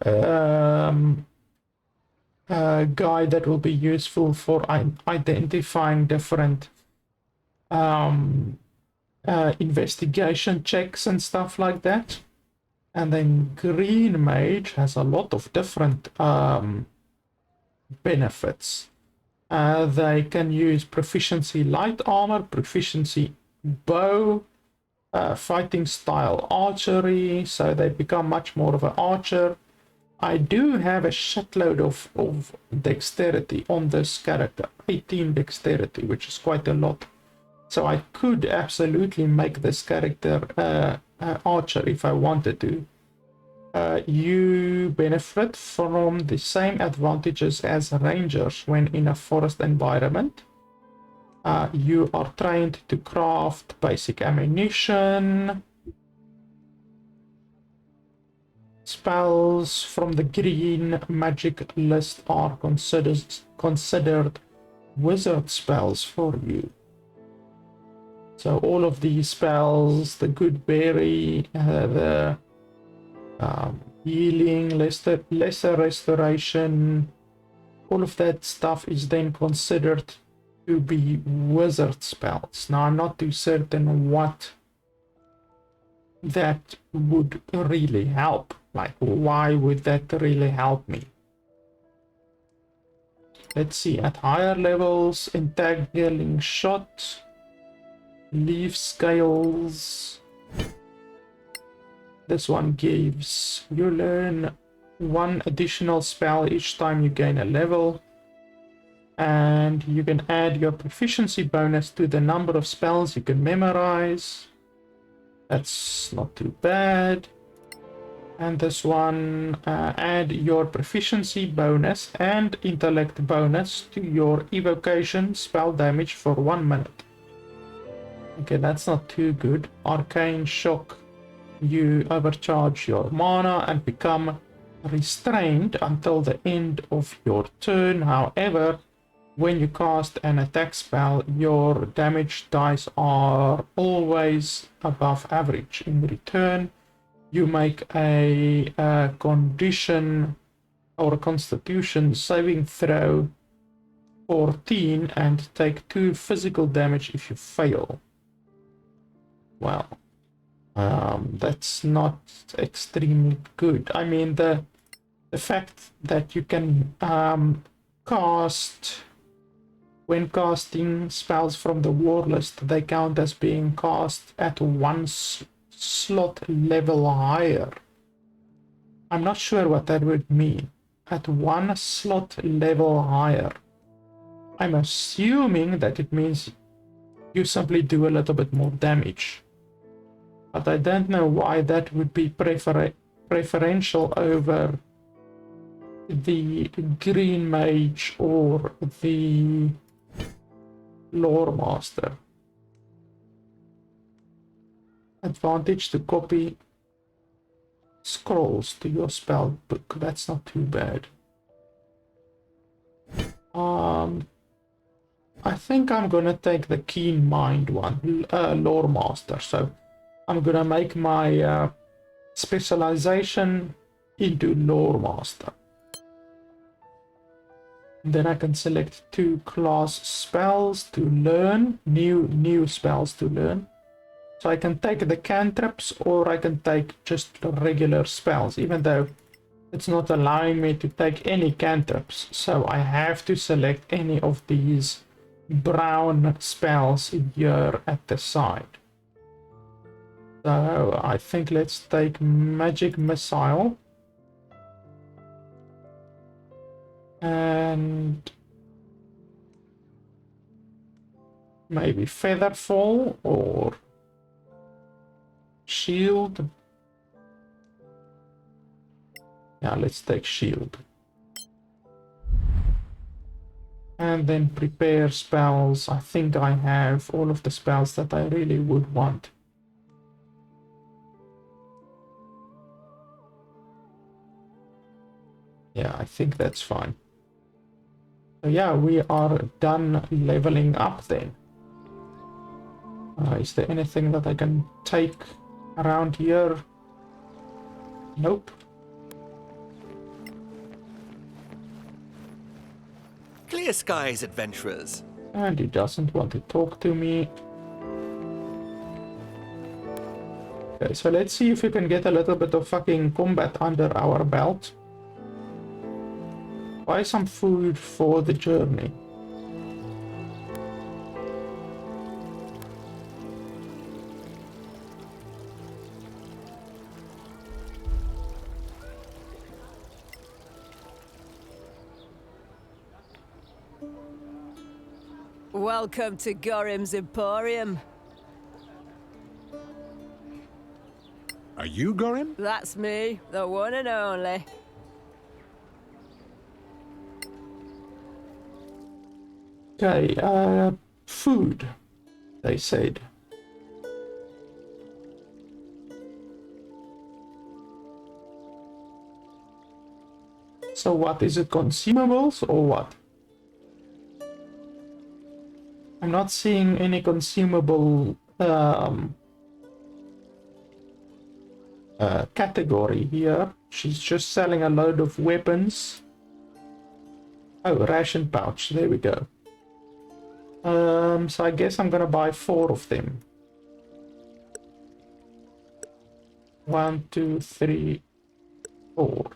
guide that will be useful for identifying different investigation checks and stuff like that. And then green mage has a lot of different benefits. They can use proficiency light armor, proficiency bow, fighting style archery, so they become much more of an archer. I do have a shitload of dexterity on this character, 18 dexterity, which is quite a lot. So I could absolutely make this character archer if I wanted to. You benefit from the same advantages as rangers when in a forest environment. You are trained to craft basic ammunition. Spells from the green magic list are considered wizard spells for you. So all of these spells, the good berry, healing, lesser restoration. All of that stuff is then considered to be wizard spells. Now, I'm not too certain what that would really help. Like, why would that really help me? Let's see, at higher levels, entangling shot, leaf scales. This one gives you learn one additional spell each time you gain a level, and you can add your proficiency bonus to the number of spells you can memorize. That's not too bad. And this one, add your proficiency bonus and intellect bonus to your evocation spell damage for 1 minute. Okay, that's not too good. Arcane Shock. You overcharge your mana and become restrained until the end of your turn. However, when you cast an attack spell, your damage dice are always above average. In return, you make a condition or a constitution saving throw 14 and take 2 physical damage if you fail. Well, that's not extremely good. I mean, the fact that you can cast, when casting spells from the war list, they count as being cast at 1 slot level higher. I'm not sure what that would mean. At 1 slot level higher. I'm assuming that it means you simply do a little bit more damage. But I don't know why that would be preferential over the Green Mage or the Lore Master. Advantage to copy scrolls to your spell book. That's not too bad. I think I'm gonna take the Keen Mind one, Lore Master. So I'm gonna make my specialization into Lore Master. And then I can select 2 class spells to learn, new spells to learn. So I can take the cantrips or I can take just regular spells, even though it's not allowing me to take any cantrips. So I have to select any of these brown spells here at the side. So I think let's take Magic Missile. And maybe Featherfall or Shield. Yeah, let's take Shield. And then prepare spells. I think I have all of the spells that I really would want. Yeah, I think that's fine. So yeah, we are done leveling up then. Is there anything that I can take around here? Nope. Clear skies, adventurers. And he doesn't want to talk to me. Okay, so let's see if we can get a little bit of fucking combat under our belt. Buy some food for the journey. Welcome to Gorim's Emporium. Are you Gorim? That's me, the one and only. Okay, food, they said. So what, is it consumables or what? I'm not seeing any consumable category here. She's just selling a load of weapons. Oh, ration pouch. There we go. So I guess I'm gonna buy 4 of them. 1, 2, 3, 4.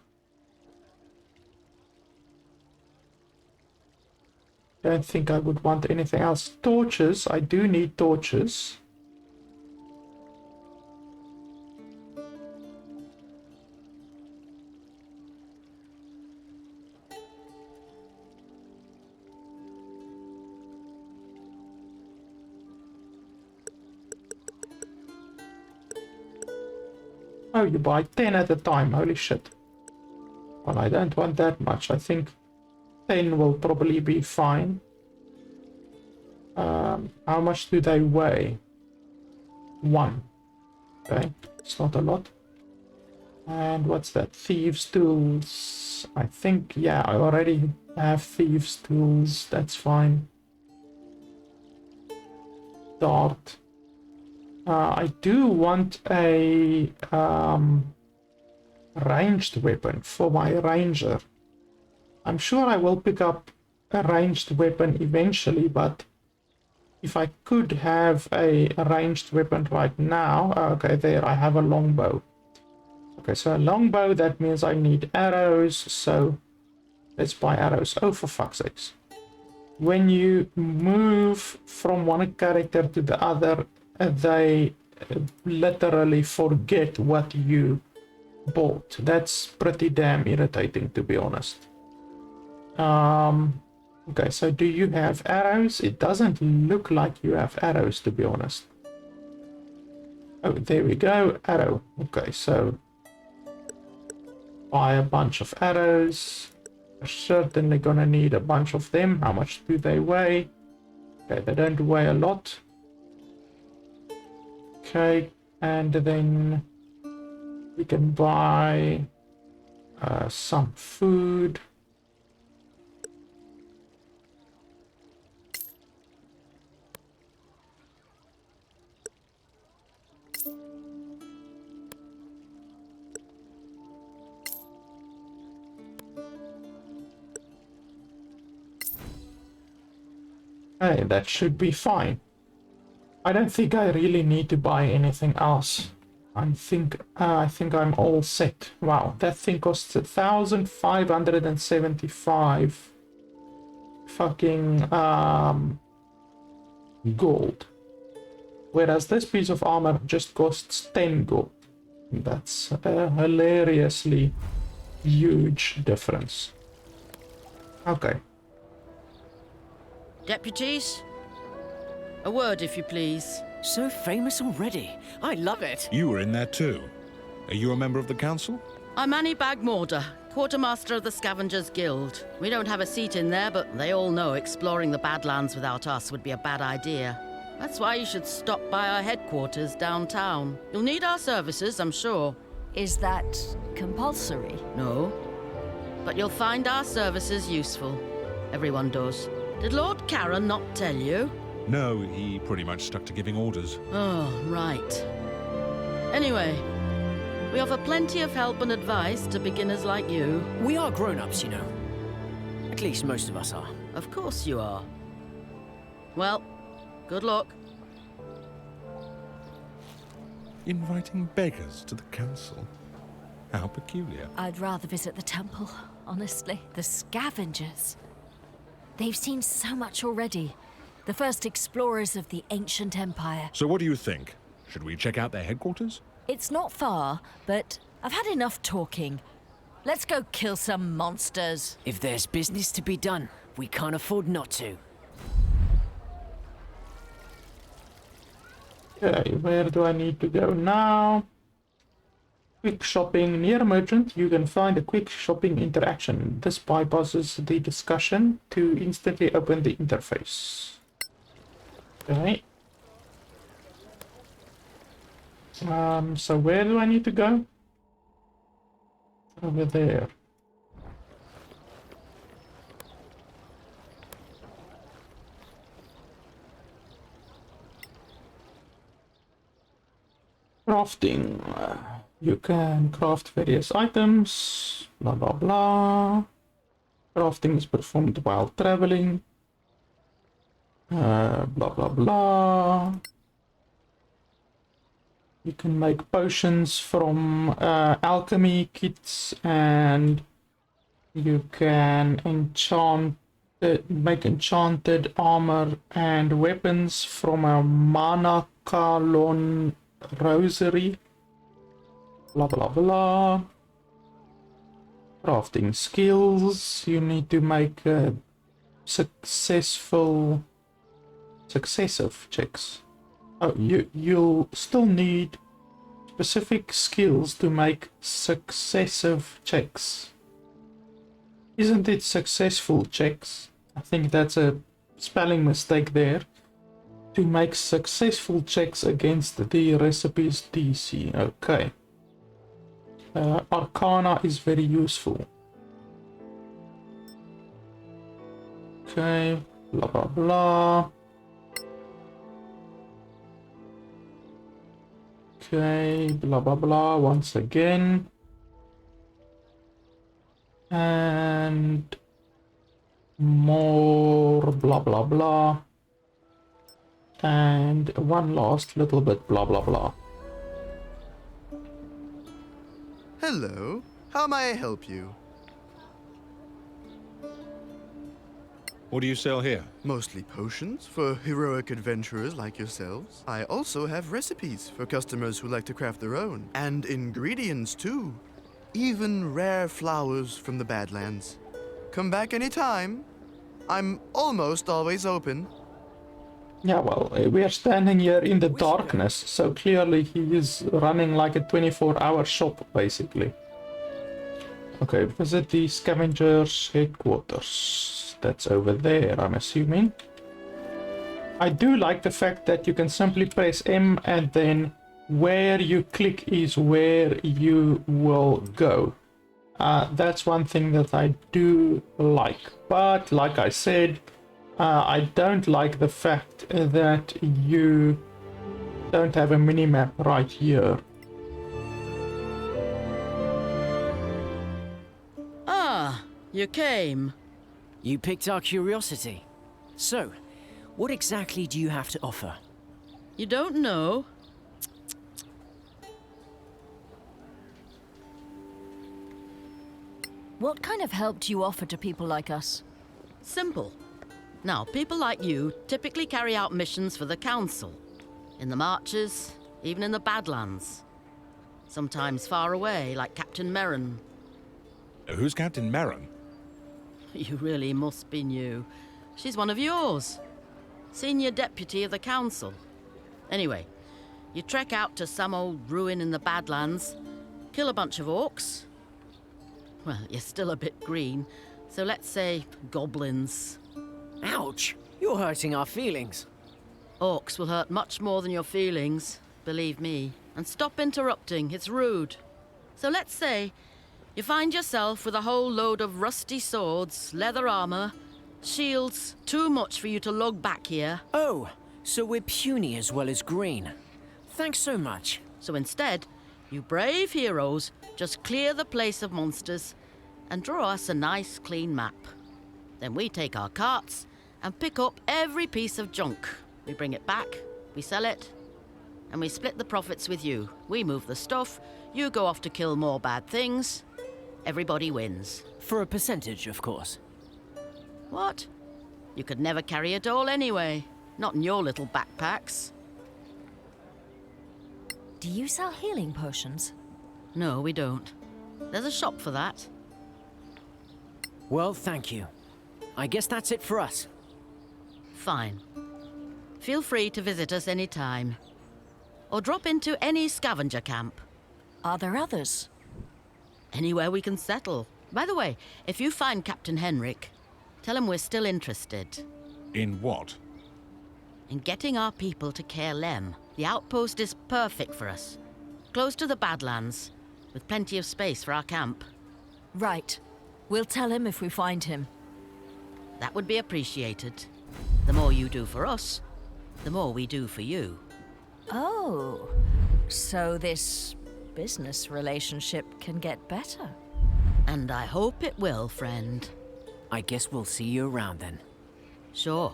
Don't think I would want anything else. Torches. I do need torches. Oh, you buy 10 at a time. Holy shit. Well, I don't want that much. I think 10 will probably be fine. How much do they weigh? 1. Okay, it's not a lot. And what's that? Thieves' tools. I think, yeah, I already have thieves' tools. That's fine. Dart. I do want a ranged weapon for my ranger. I'm sure I will pick up a ranged weapon eventually, but if I could have a ranged weapon right now... Okay, there, I have a longbow. Okay, so a longbow, that means I need arrows, so let's buy arrows. Oh, for fuck's sakes. When you move from one character to the other, they literally forget what you bought. That's pretty damn irritating, to be honest. Okay, so do you have arrows? It doesn't look like you have arrows, to be honest. Oh, there we go, arrow. Okay, so buy a bunch of arrows. We're certainly gonna need a bunch of them. How much do they weigh? Okay, they don't weigh a lot. Okay, and then we can buy some food. Hey, that should be fine. I don't think I really need to buy anything else. I think I'm all set. Wow, that thing costs 1,575 fucking gold. Whereas this piece of armor just costs 10 gold. That's a hilariously huge difference. Okay. Deputies? A word, if you please. So famous already. I love it. You were in there too. Are you a member of the council? I'm Annie Bagmorder, quartermaster of the Scavengers Guild. We don't have a seat in there, but they all know exploring the Badlands without us would be a bad idea. That's why you should stop by our headquarters downtown. You'll need our services, I'm sure. Is that compulsory? No. But you'll find our services useful. Everyone does. Did Lord Karen not tell you? No, he pretty much stuck to giving orders. Oh, right. Anyway, we offer plenty of help and advice to beginners like you. We are grown-ups, you know. At least most of us are. Of course you are. Well, good luck. Inviting beggars to the council? How peculiar. I'd rather visit the temple, honestly. The scavengers. They've seen so much already. The first explorers of the ancient empire. So what do you think? Should we check out their headquarters? It's not far, but I've had enough talking. Let's go kill some monsters. If there's business to be done, we can't afford not to. Okay, where do I need to go now? Quick shopping. Near a merchant, you can find a quick shopping interaction. This bypasses the discussion to instantly open the interface. Okay. So where do I need to go? Over there. Crafting. You can craft various items, blah blah blah. Crafting is performed while traveling. Blah blah blah. You can make potions from alchemy kits, and you can make enchanted armor and weapons from a Manakalon rosary. Blah blah blah. Crafting skills. You need to make successive checks. Oh, you'll still need specific skills to make successive checks. Isn't it successful checks? I think that's a spelling mistake there. To make successful checks against the recipe's DC. Okay. Arcana is very useful. Okay, blah blah blah. Okay, blah blah blah once again. And more blah blah blah. And one last little bit blah blah blah. Hello, how may I help you? What do you sell here? Mostly potions for heroic adventurers like yourselves. I also have recipes for customers who like to craft their own. And ingredients too. Even rare flowers from the Badlands. Come back anytime. I'm almost always open. Yeah, well, we are standing here in the darkness, so clearly he is running like a 24-hour shop, basically. Okay, visit the Scavengers headquarters. That's over there, I'm assuming. I do like the fact that you can simply press M and then where you click is where you will go. That's one thing that I do like. But, like I said, I don't like the fact that you don't have a minimap right here. Ah, you came. You picked our curiosity. So, what exactly do you have to offer? You don't know? What kind of help do you offer to people like us? Simple. Now, people like you typically carry out missions for the Council. In the Marches, even in the Badlands. Sometimes far away, like Captain Merrin. Who's Captain Merrin? You really must be new. She's one of yours. Senior Deputy of the Council. Anyway, you trek out to some old ruin in the Badlands, kill a bunch of orcs. Well, you're still a bit green, so let's say goblins. Ouch! You're hurting our feelings. Orcs will hurt much more than your feelings, believe me. And stop interrupting, it's rude. So let's say you find yourself with a whole load of rusty swords, leather armor, shields, too much for you to lug back here. Oh, so we're puny as well as green. Thanks so much. So instead, you brave heroes just clear the place of monsters and draw us a nice clean map. Then we take our carts and pick up every piece of junk. We bring it back, we sell it, and we split the profits with you. We move the stuff, you go off to kill more bad things. Everybody wins. For a percentage, of course. What? You could never carry it all anyway. Not in your little backpacks. Do you sell healing potions? No, we don't. There's a shop for that. Well, thank you. I guess that's it for us. Fine. Feel free to visit us anytime. Or drop into any scavenger camp. Are there others? Anywhere we can settle. By the way, if you find Captain Henrik, tell him we're still interested. In what? In getting our people to Caer Lem. The outpost is perfect for us. Close to the Badlands, with plenty of space for our camp. Right. We'll tell him if we find him. That would be appreciated. The more you do for us, the more we do for you. Oh. So this business relationship can get better. And I hope it will, friend. I guess we'll see you around then. Sure.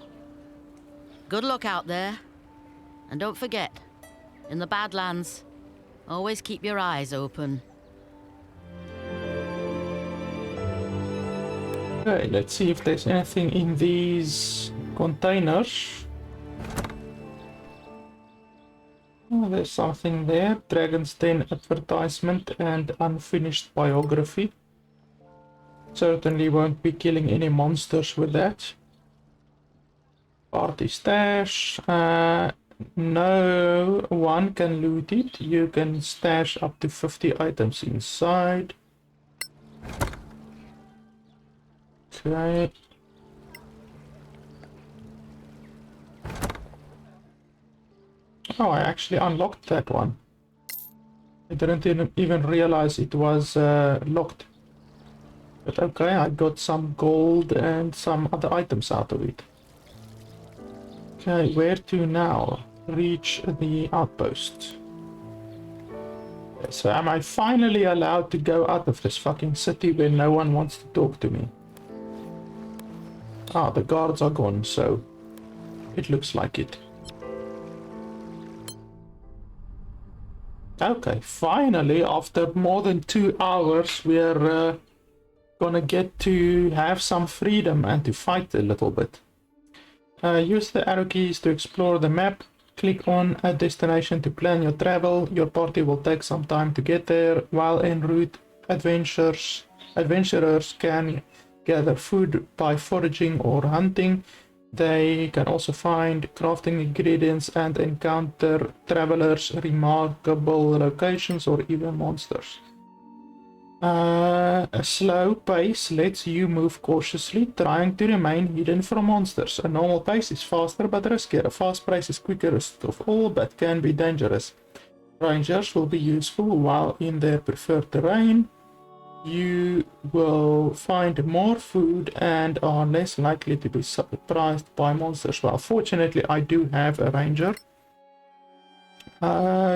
Good luck out there. And don't forget, in the Badlands, always keep your eyes open. Okay, let's see if there's anything in these containers. Oh, there's something there. Dragon's Den advertisement and unfinished biography. Certainly won't be killing any monsters with that. Party stash. No one can loot it. You can stash up to 50 items inside. Okay. Oh, I actually unlocked that one. I didn't even realize it was locked. But okay, I got some gold and some other items out of it. Okay, where to now? Reach the outpost. So am I finally allowed to go out of this fucking city where no one wants to talk to me? Ah, the guards are gone, so it looks like it. Okay, finally, after more than 2 hours, we're gonna get to have some freedom and to fight a little bit. Use the arrow keys to explore the map. Click on a destination to plan your travel. Your party will take some time to get there. While en route, adventurers can gather food by foraging or hunting. They can also find crafting ingredients and encounter travelers, remarkable locations, or even monsters. A slow pace lets you move cautiously, trying to remain hidden from monsters. A normal pace is faster but riskier. A fast pace is quickest of all but can be dangerous. Rangers will be useful while in their preferred terrain. You will find more food and are less likely to be surprised by monsters. Well, fortunately, I do have a ranger.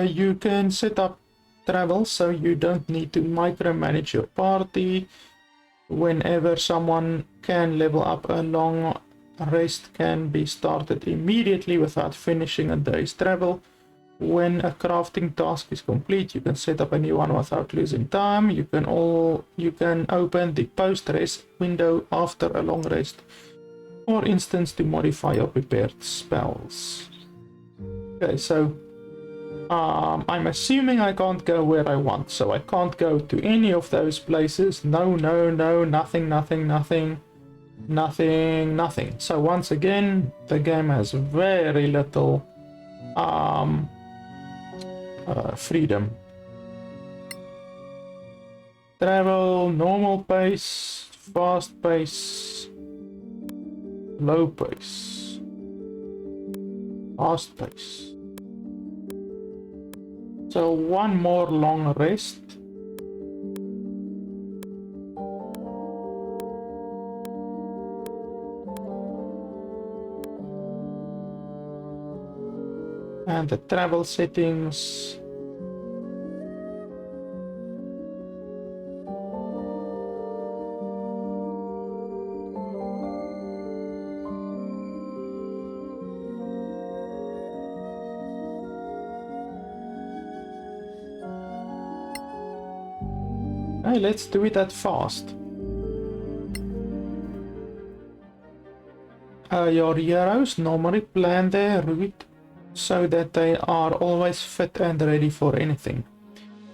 You can set up travel so you don't need to micromanage your party. Whenever someone can level up, a long rest can be started immediately without finishing a day's travel. When a crafting task is complete, you can set up a new one without losing time. You can open the post-rest window after a long rest, for instance, to modify your prepared spells. Okay, so I'm assuming I can't go where I want, so I can't go to any of those places. No, nothing. So once again, the game has very little freedom. Travel, normal pace, fast pace, low pace, fast pace. So one more long rest. And the travel settings. Hey, let's do it at fast. Your heroes normally plan their route so that they are always fit and ready for anything.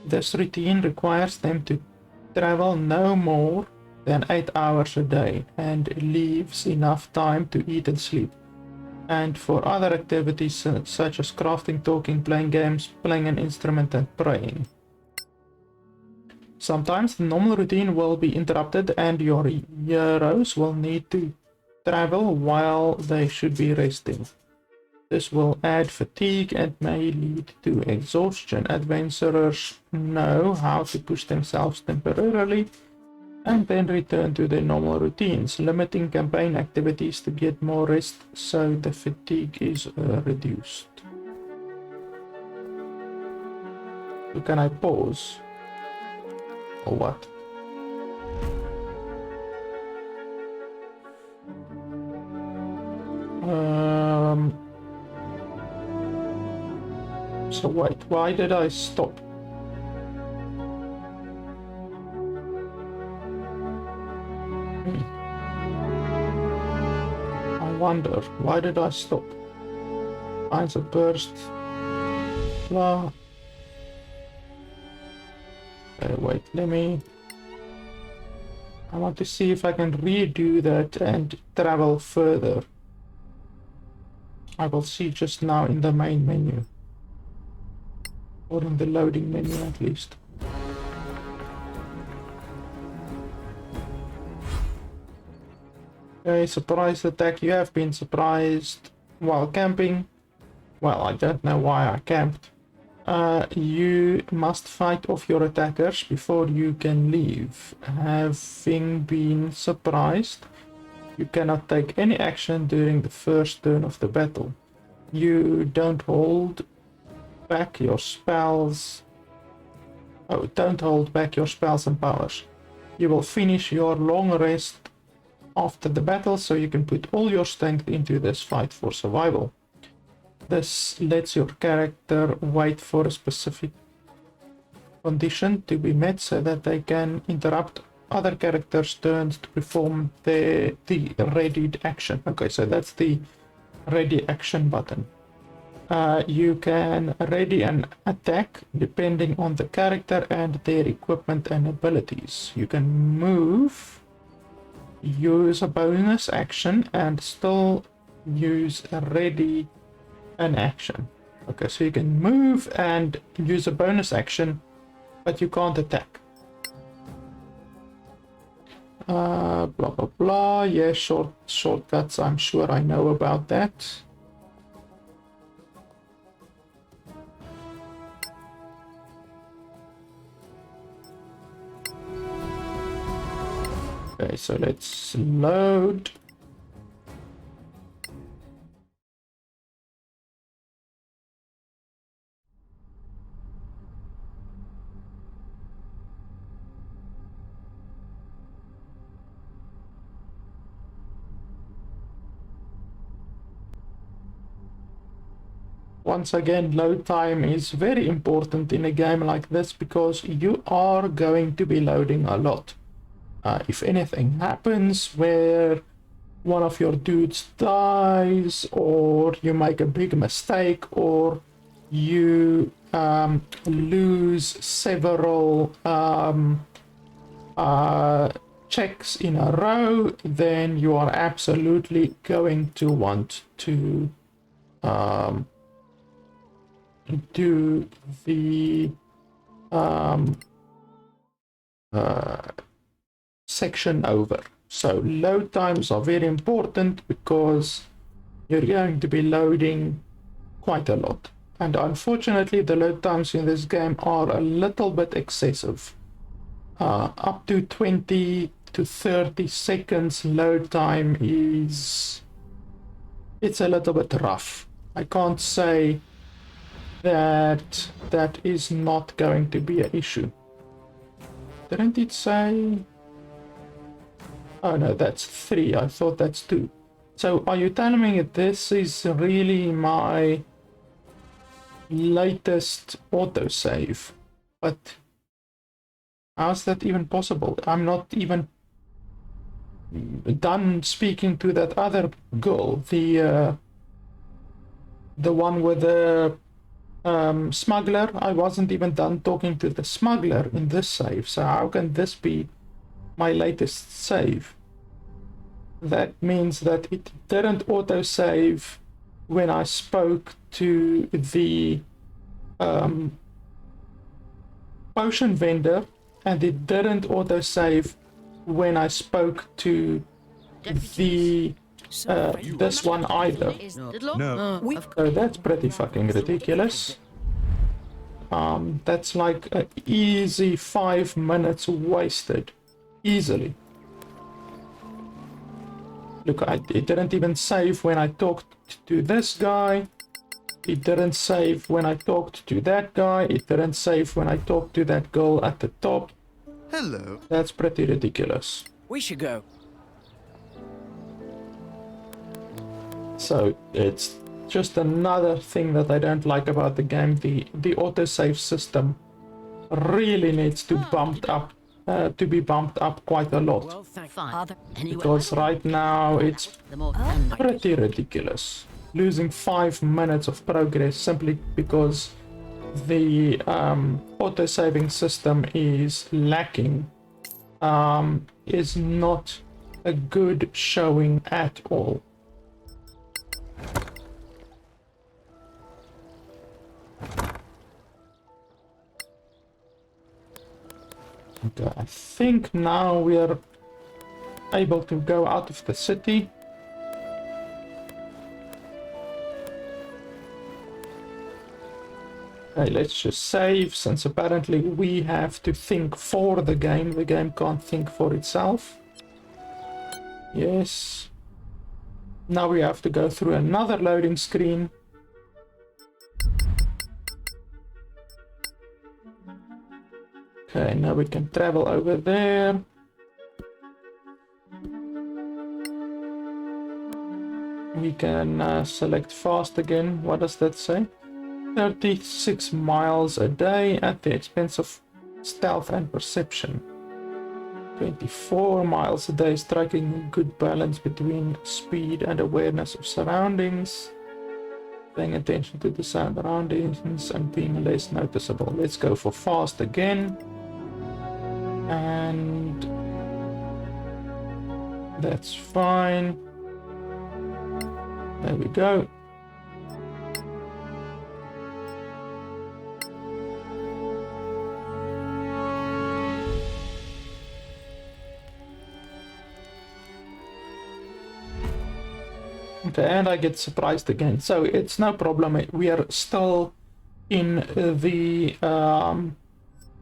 This routine requires them to travel no more than 8 hours a day and leaves enough time to eat and sleep, and for other activities such as crafting, talking, playing games, playing an instrument, and praying. Sometimes the normal routine will be interrupted and your heroes will need to travel while they should be resting. This will add fatigue and may lead to exhaustion. Adventurers know how to push themselves temporarily and then return to their normal routines, limiting campaign activities to get more rest so the fatigue is reduced. So can I pause? Or what? So wait, why did I stop? I wonder, why did I stop? Finds a burst. Blah. Wait, I want to see if I can redo that and travel further. I will see just now in the main menu. Or in the loading menu at least. Okay, surprise attack. You have been surprised while camping. Well, I don't know why I camped. You must fight off your attackers before you can leave. Having been surprised, you cannot take any action during the first turn of the battle. You don't hold back your spells. Oh, don't hold back your spells and powers. You will finish your long rest after the battle, so you can put all your strength into this fight for survival. This lets your character wait for a specific condition to be met so that they can interrupt other characters' turns to perform the readied action. Okay, so that's the ready action button. You can ready an attack depending on the character and their equipment and abilities. You can move, use a bonus action, and still use a ready an action. Okay, so you can move and use a bonus action, but you can't attack. Blah blah blah. Yeah, shortcuts. I'm sure I know about that. Okay, so let's load. Once again, load time is very important in a game like this because you are going to be loading a lot. If anything happens where one of your dudes dies, or you make a big mistake, or you lose several checks in a row, then you are absolutely going to want to do the section over. So load times are very important because you're going to be loading quite a lot, and unfortunately the load times in this game are a little bit excessive. Up to 20 to 30 seconds load time it's a little bit rough. I can't say that is not going to be an issue. Didn't it say? Oh no, that's 3. I thought that's 2. So are you telling me this is really my latest autosave? But how's that even possible? I'm not even done speaking to that other girl, the one with the smuggler. I wasn't even done talking to the smuggler in this save, so how can this be my latest save? That means that it didn't autosave when I spoke to the potion vendor, and it didn't autosave when I spoke to the this one either. No. So that's pretty fucking ridiculous. That's like an easy 5 minutes wasted. Easily. Look, it didn't even save when I talked to this guy. It didn't save when I talked to that guy. It didn't save when I talked to that girl at the top. Hello. That's pretty ridiculous. We should go. So it's just another thing that I don't like about the game. The autosave system really needs to be bumped up quite a lot. Because right now it's pretty ridiculous. Losing 5 minutes of progress simply because the autosaving system is lacking is not a good showing at all. Okay, I think now we are able to go out of the city. Okay, let's just save, since apparently we have to think for the game. The game can't think for itself. Yes. Now we have to go through another loading screen. Okay, now we can travel over there. We can select fast again. What does that say? 36 miles a day at the expense of stealth and perception. 24 miles a day, striking a good balance between speed and awareness of surroundings. Paying attention to the surroundings and being less noticeable. Let's go for fast again. And that's fine. There we go. Okay, and I get surprised again. So it's no problem. We are still in the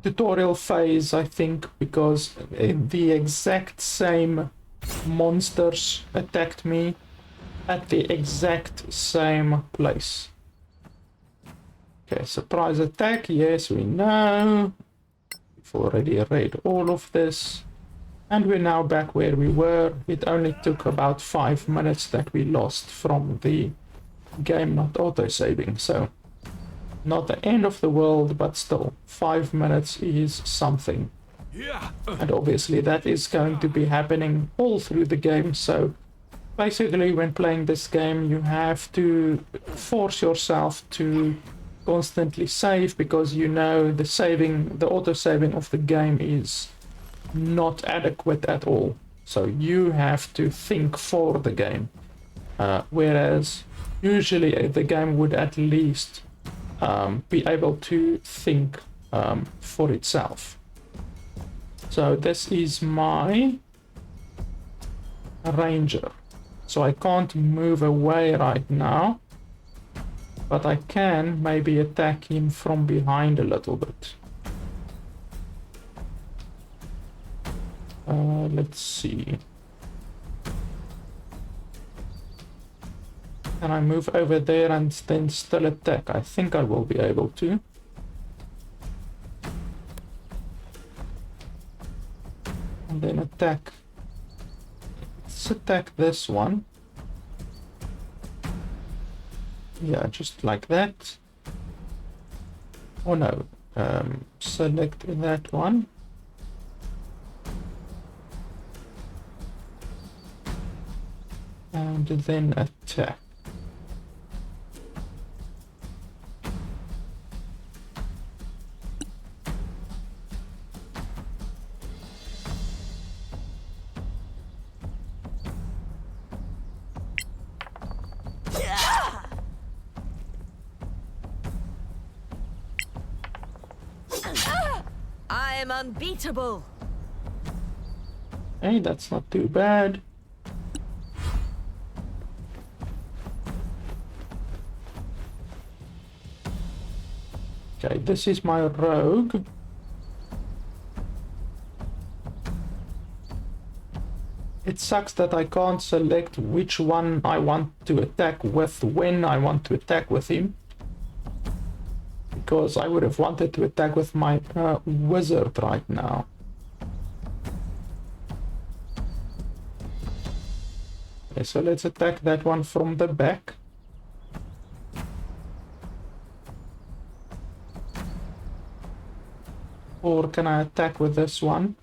tutorial phase, I think, because the exact same monsters attacked me at the exact same place. Okay, surprise attack. Yes, we know. We've already read all of this. And we're now back where we were. It only took about 5 minutes that we lost from the game not autosaving. So, not the end of the world, but still, 5 minutes is something. And obviously that is going to be happening all through the game. So, basically when playing this game, you have to force yourself to constantly save, because you know the auto-saving of the game is not adequate at all. So you have to think for the game, whereas usually the game would at least be able to think for itself. So this is my ranger, so I can't move away right now, but I can maybe attack him from behind a little bit. Let's see. Can I move over there and then still attack? I think I will be able to. And then attack. Let's attack this one. Yeah, just like that. Oh no. Select that one. And then attack. I am unbeatable. Hey, that's not too bad. Okay, this is my rogue. It sucks that I can't select which one I want to attack with when I want to attack with him. because I would have wanted to attack with my wizard right now. Okay, so let's attack that one from the back. Or can I attack with this one?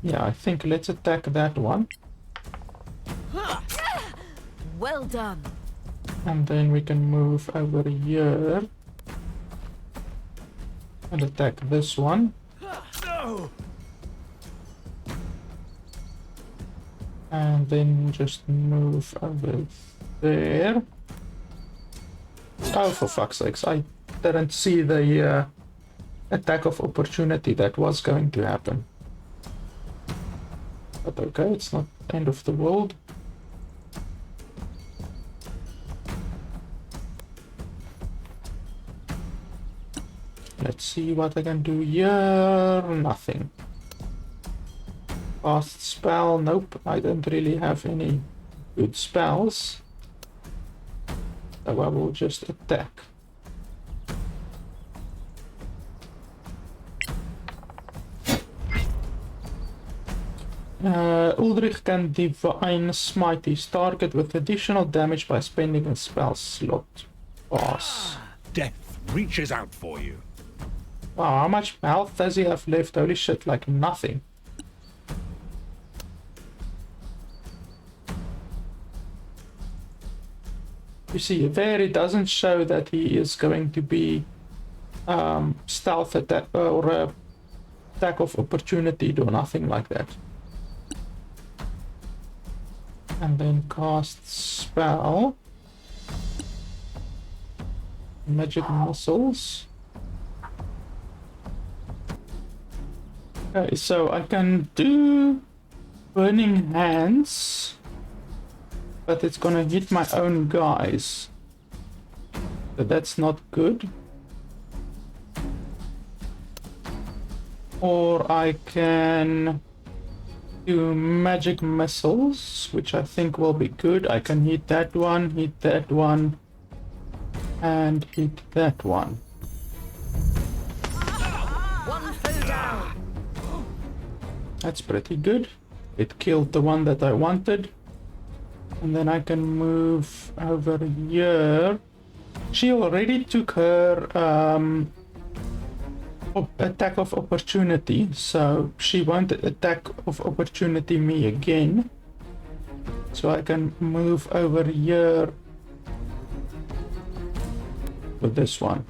Yeah, I think let's attack that one. Well done. And then we can move over here and attack this one. No. And then just move over there. Oh, for fuck's sakes, I didn't see the attack of opportunity that was going to happen. But okay, it's not the end of the world. Let's see what I can do here. Nothing. Cast spell. Nope, I don't really have any good spells. So I will just attack. Ulrich can divine smite his target with additional damage by spending a spell slot. Pass. Death reaches out for you. Wow, how much health does he have left? Holy shit, like nothing. You see, there it doesn't show that he is going to be stealth attack or attack of opportunity or nothing like that. And then cast spell. Magic missiles. Okay, so I can do burning hands, but it's gonna hit my own guys. So that's not good. Or I can do magic missiles, which I think will be good. I can hit that one, and hit that one. One fell down. That's pretty good. It killed the one that I wanted. And then I can move over here. She already took her attack of opportunity, so she won't attack of opportunity me again. So I can move over here with this one.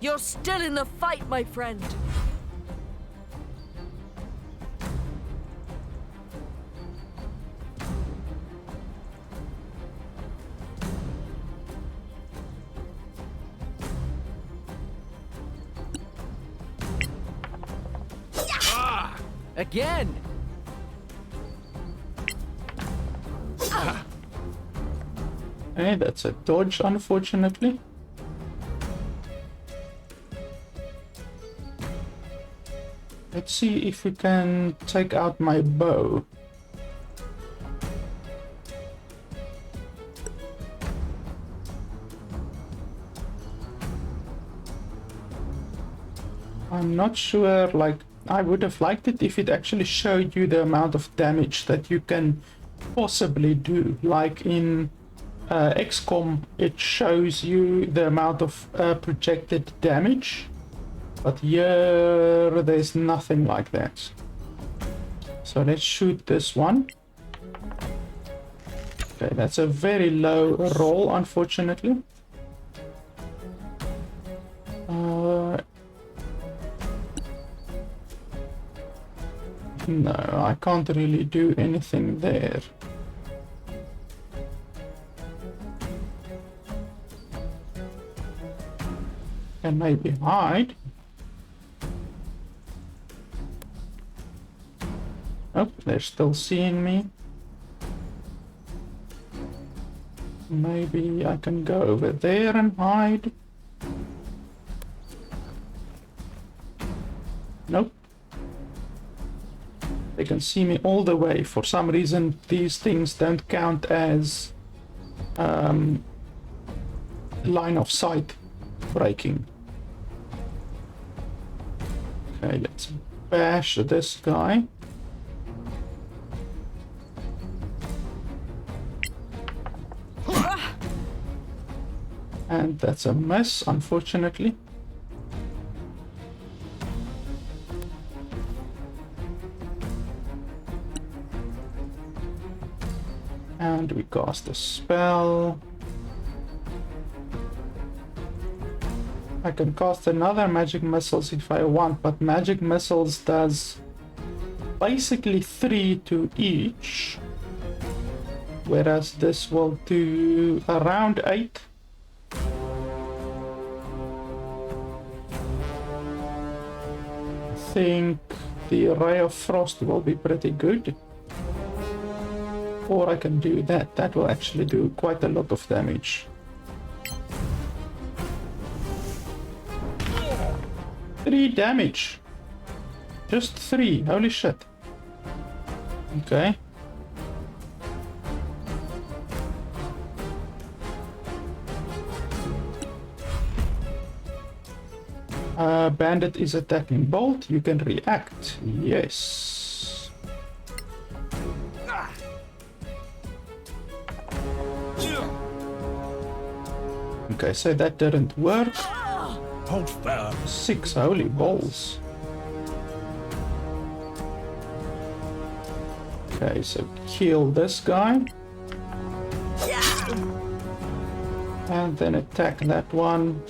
You're still in the fight, my friend. Again! Hey, that's a dodge, unfortunately. Let's see if we can take out my bow. I'm not sure, like, I would have liked it if it actually showed you the amount of damage that you can possibly do. Like in XCOM, it shows you the amount of projected damage. But here, there's nothing like that. So let's shoot this one. Okay, that's a very low roll, unfortunately. No, I can't really do anything there. And maybe hide. Oh, they're still seeing me. Maybe I can go over there and hide. Nope. They can see me all the way. For some reason, these things don't count as line of sight breaking. Okay, let's bash this guy. And that's a miss, unfortunately. And we cast a spell. I can cast another magic missiles if I want, but magic missiles does basically 3 to each, whereas this will do around 8. I think the Ray of Frost will be pretty good. Or I can do that. That will actually do quite a lot of damage. 3 damage. Just 3. Holy shit. Okay. Bandit is attacking Bolt. You can react. Yes. Okay, so that didn't work. Hold firm. 6 holy balls. Okay, so kill this guy. And then attack that one.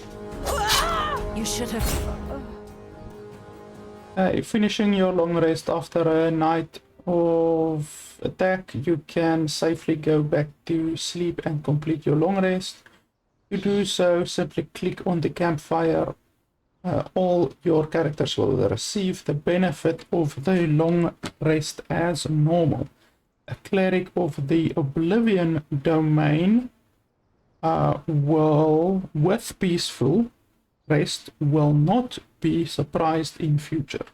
You should have. Finishing your long rest after a night of attack, you can safely go back to sleep and complete your long rest. To do so, simply click on the campfire. All your characters will receive the benefit of the long rest as normal. A cleric of the Oblivion domain with peaceful rest, will not be surprised in future.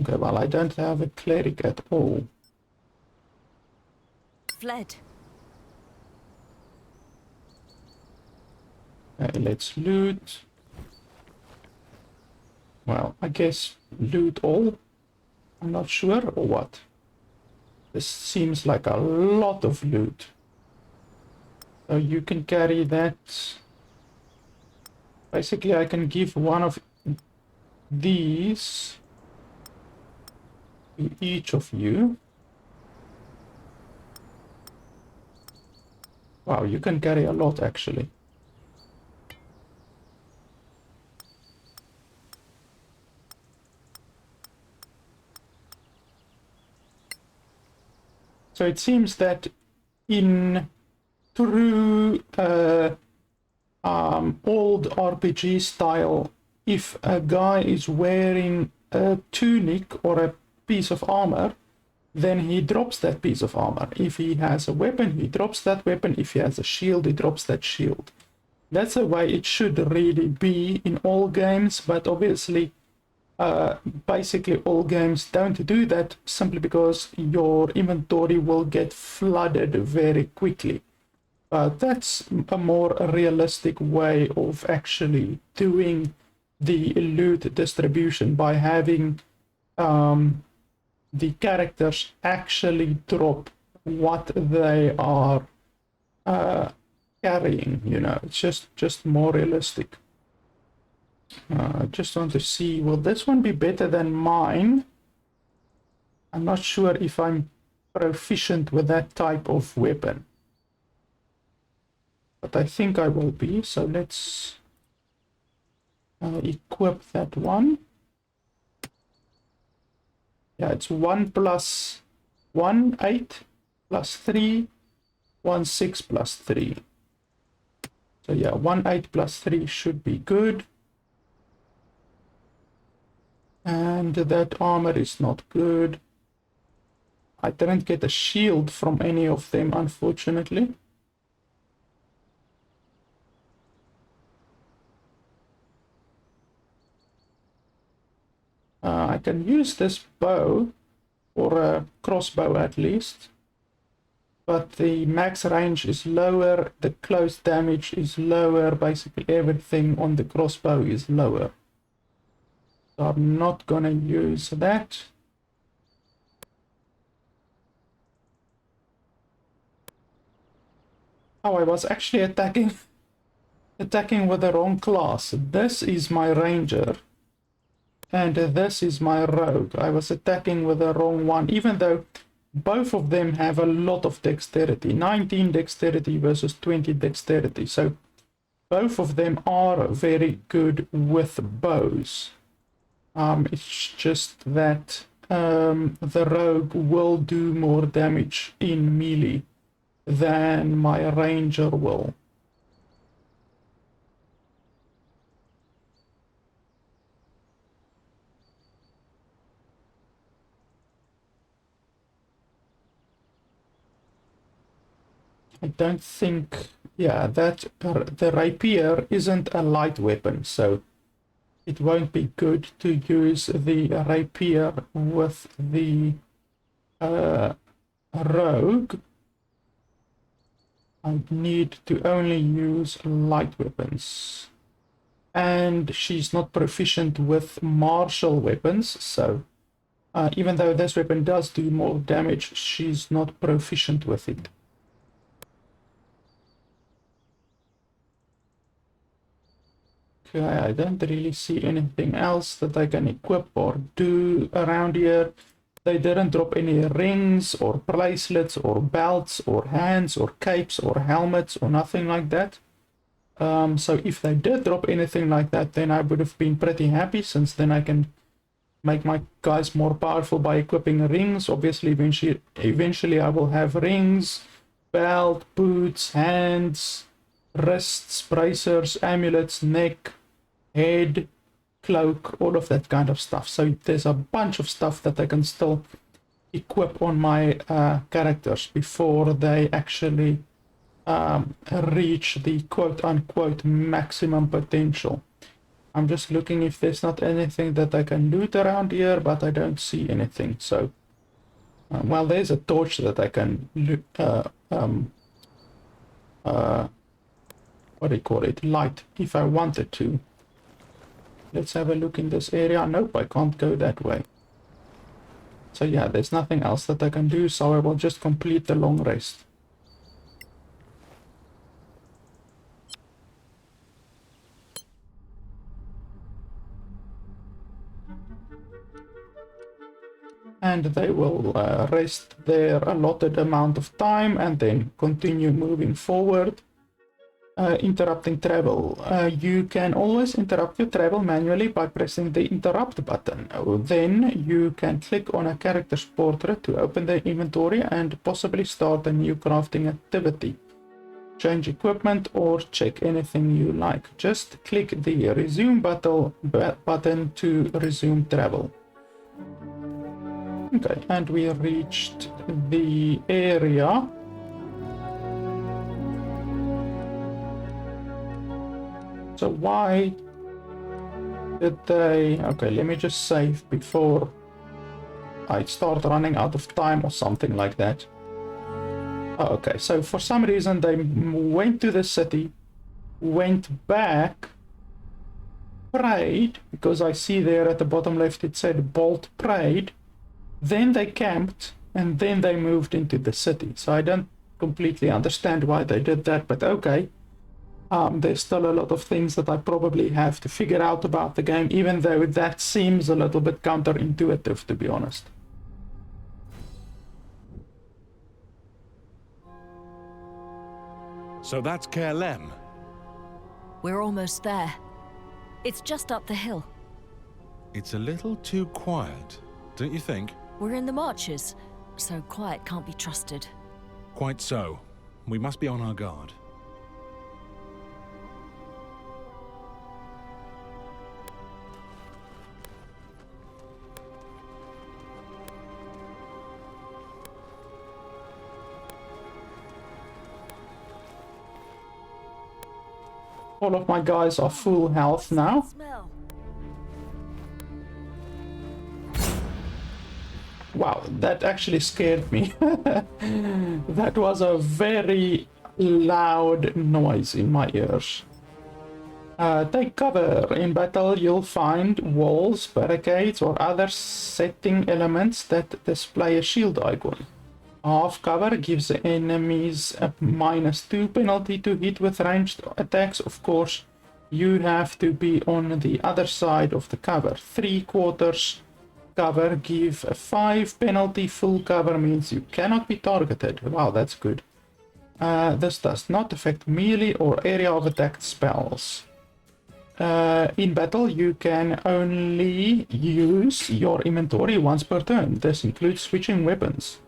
Okay, well, I don't have a cleric at all. Fled. Okay, let's loot. Well, I guess loot all. I'm not sure, or what. This seems like a lot of loot. So you can carry that. Basically, I can give one of these to each of you. Wow, you can carry a lot, actually. So it seems that in true old RPG style, if a guy is wearing a tunic or a piece of armor, then he drops that piece of armor. If he has a weapon, he drops that weapon. If he has a shield, he drops that shield. That's the way it should really be in all games, but obviously basically all games don't do that, simply because your inventory will get flooded very quickly. That's a more realistic way of actually doing the loot distribution, by having the characters actually drop what they are carrying, you know. It's just more realistic. I just want to see, will this one be better than mine? I'm not sure if I'm proficient with that type of weapon, but I think I will be. So let's equip that one. Yeah, it's 1 plus 1, 8 plus 3, 1, 6 plus 3. So yeah, 1, 8 plus 3 should be good. And that armor is not good. I didn't get a shield from any of them, unfortunately. can use this bow, or a crossbow at least, but the max range is lower, the close damage is lower, basically everything on the crossbow is lower. So I'm not gonna use that. Oh, I was actually attacking with the wrong class. This is my ranger and this is my rogue. I was attacking with the wrong one, even though both of them have a lot of dexterity. 19 dexterity versus 20 dexterity. So both of them are very good with bows. It's just that the rogue will do more damage in melee than my ranger will. I don't think, yeah, that the rapier isn't a light weapon, so it won't be good to use the rapier with the rogue. I need to only use light weapons. And she's not proficient with martial weapons, so even though this weapon does do more damage, she's not proficient with it. Okay, I don't really see anything else that I can equip or do around here. They didn't drop any rings or bracelets or belts or hands or capes or helmets or nothing like that. So if they did drop anything like that, then I would have been pretty happy, since then I can make my guys more powerful by equipping rings. Obviously, eventually I will have rings, belt, boots, hands, wrists, bracers, amulets, neck, head, cloak, all of that kind of stuff. So there's a bunch of stuff that I can still equip on my characters before they actually reach the quote-unquote maximum potential. I'm just looking if there's not anything that I can loot around here, but I don't see anything. So well, there's a torch that I can what do you call it, light, if I wanted to. Let's have a look in this area. Nope, I can't go that way. So yeah, there's nothing else that I can do, so I will just complete the long rest. And they will rest their allotted amount of time and then continue moving forward. Interrupting travel. You can always interrupt your travel manually by pressing the interrupt button. Then you can click on a character's portrait to open the inventory and possibly start a new crafting activity. Change equipment or check anything you like. Just click the resume button to resume travel. Okay, and we reached the area. So why did they... Okay, let me just save before I start running out of time or something like that. Oh, okay, so for some reason they went to the city, went back, prayed, because I see there at the bottom left it said Bolt prayed, then they camped, and then they moved into the city. So I don't completely understand why they did that, but okay. There's still a lot of things that I probably have to figure out about the game, even though that seems a little bit counterintuitive, to be honest. So that's Kerlem. We're almost there. It's just up the hill. It's a little too quiet, don't you think? We're in the marches, so quiet can't be trusted. Quite so. We must be on our guard. All of my guys are full health now. Wow, that actually scared me. That was a very loud noise in my ears. Take cover. In battle, you'll find walls, barricades, or other setting elements that display a shield icon. Half cover gives enemies a -2 penalty to hit with ranged attacks. Of course, you have to be on the other side of the cover. 3/4 cover give a 5 penalty. Full cover means you cannot be targeted. Wow, that's good. This does not affect melee or area of attack spells. In battle, you can only use your inventory once per turn. This includes switching weapons.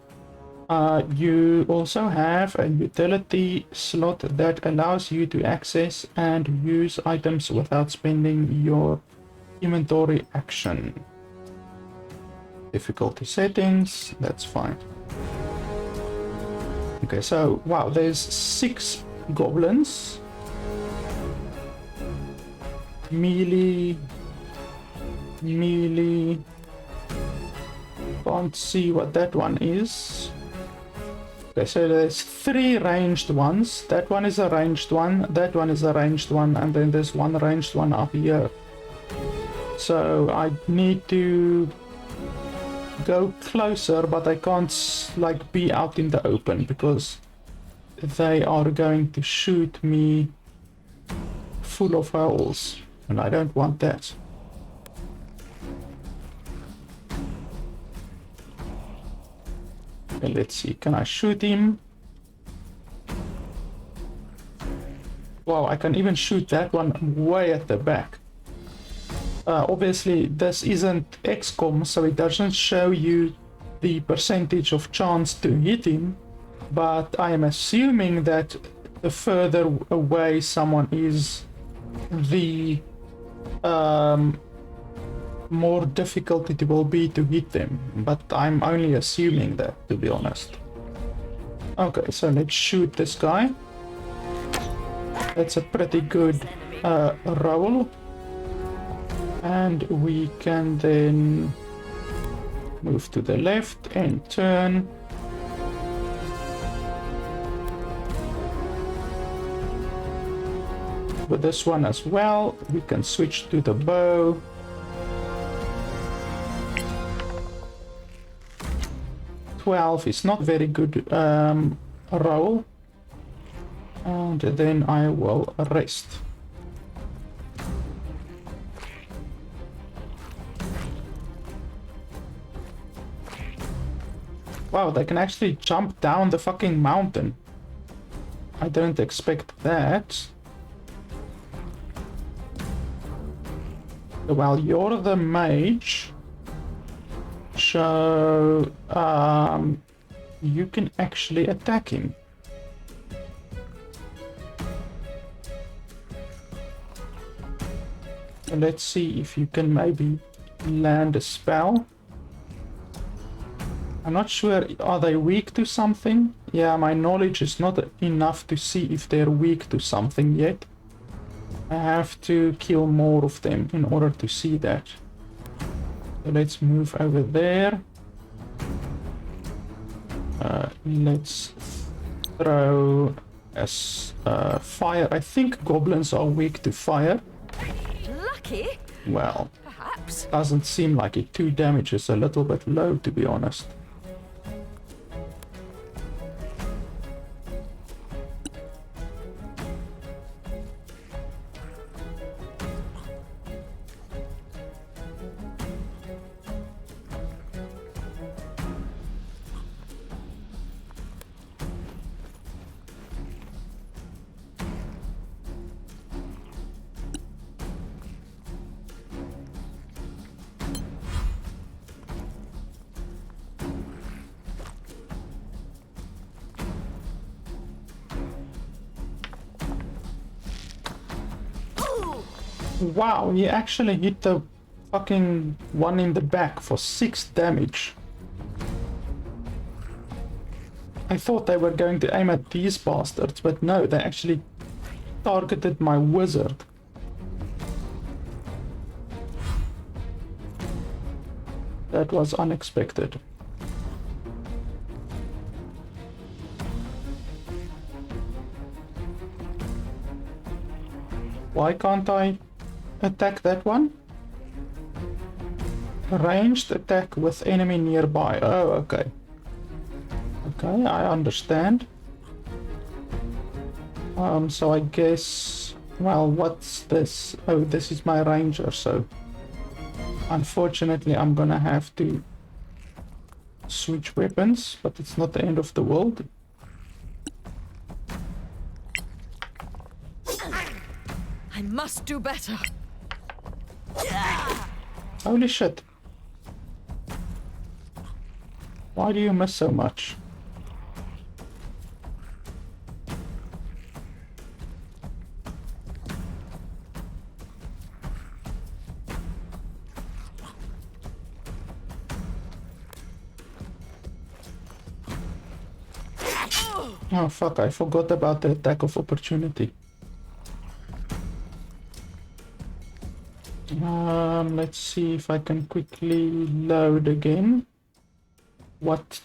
You also have a utility slot that allows you to access and use items without spending your inventory action. Difficulty settings, that's fine. Okay, so, wow, there's 6 goblins. Melee. Can't see what that one is. Okay, so there's 3 ranged ones. That one is a ranged one, that one is a ranged one, and then there's one ranged one up here. So I need to go closer, but I can't like be out in the open because they are going to shoot me full of holes, and I don't want that. Okay, let's see, can I shoot him? Wow, I can even shoot that one way at the back. Obviously, this isn't XCOM, so it doesn't show you the percentage of chance to hit him, but I am assuming that the further away someone is, the more difficult it will be to hit them, but I'm only assuming that, to be honest. Okay, so let's shoot this guy. That's a pretty good roll. And we can then move to the left and turn. With this one as well, we can switch to the bow. Is not very good roll. And then I will rest. Wow, they can actually jump down the fucking mountain. I don't expect that. Well, you're the mage. So, you can actually attack him. Let's see if you can maybe land a spell. I'm not sure, are they weak to something? Yeah, my knowledge is not enough to see if they're weak to something yet. I have to kill more of them in order to see that. So let's move over there. Let's throw a fire. I think goblins are weak to fire. Lucky? Well, perhaps. Doesn't seem like it. 2 damage is a little bit low, to be honest. Wow, he actually hit the fucking one in the back for 6 damage. I thought they were going to aim at these bastards, but no, they actually targeted my wizard. That was unexpected. Why can't I attack that one? Ranged attack with enemy nearby. Oh, okay. Okay, I understand. So I guess... Well, what's this? Oh, this is my ranger, so... Unfortunately, I'm gonna have to switch weapons, but it's not the end of the world. I must do better. Holy shit. Why do you miss so much? Oh fuck, I forgot about the attack of opportunity. Let's see if I can quickly load again. What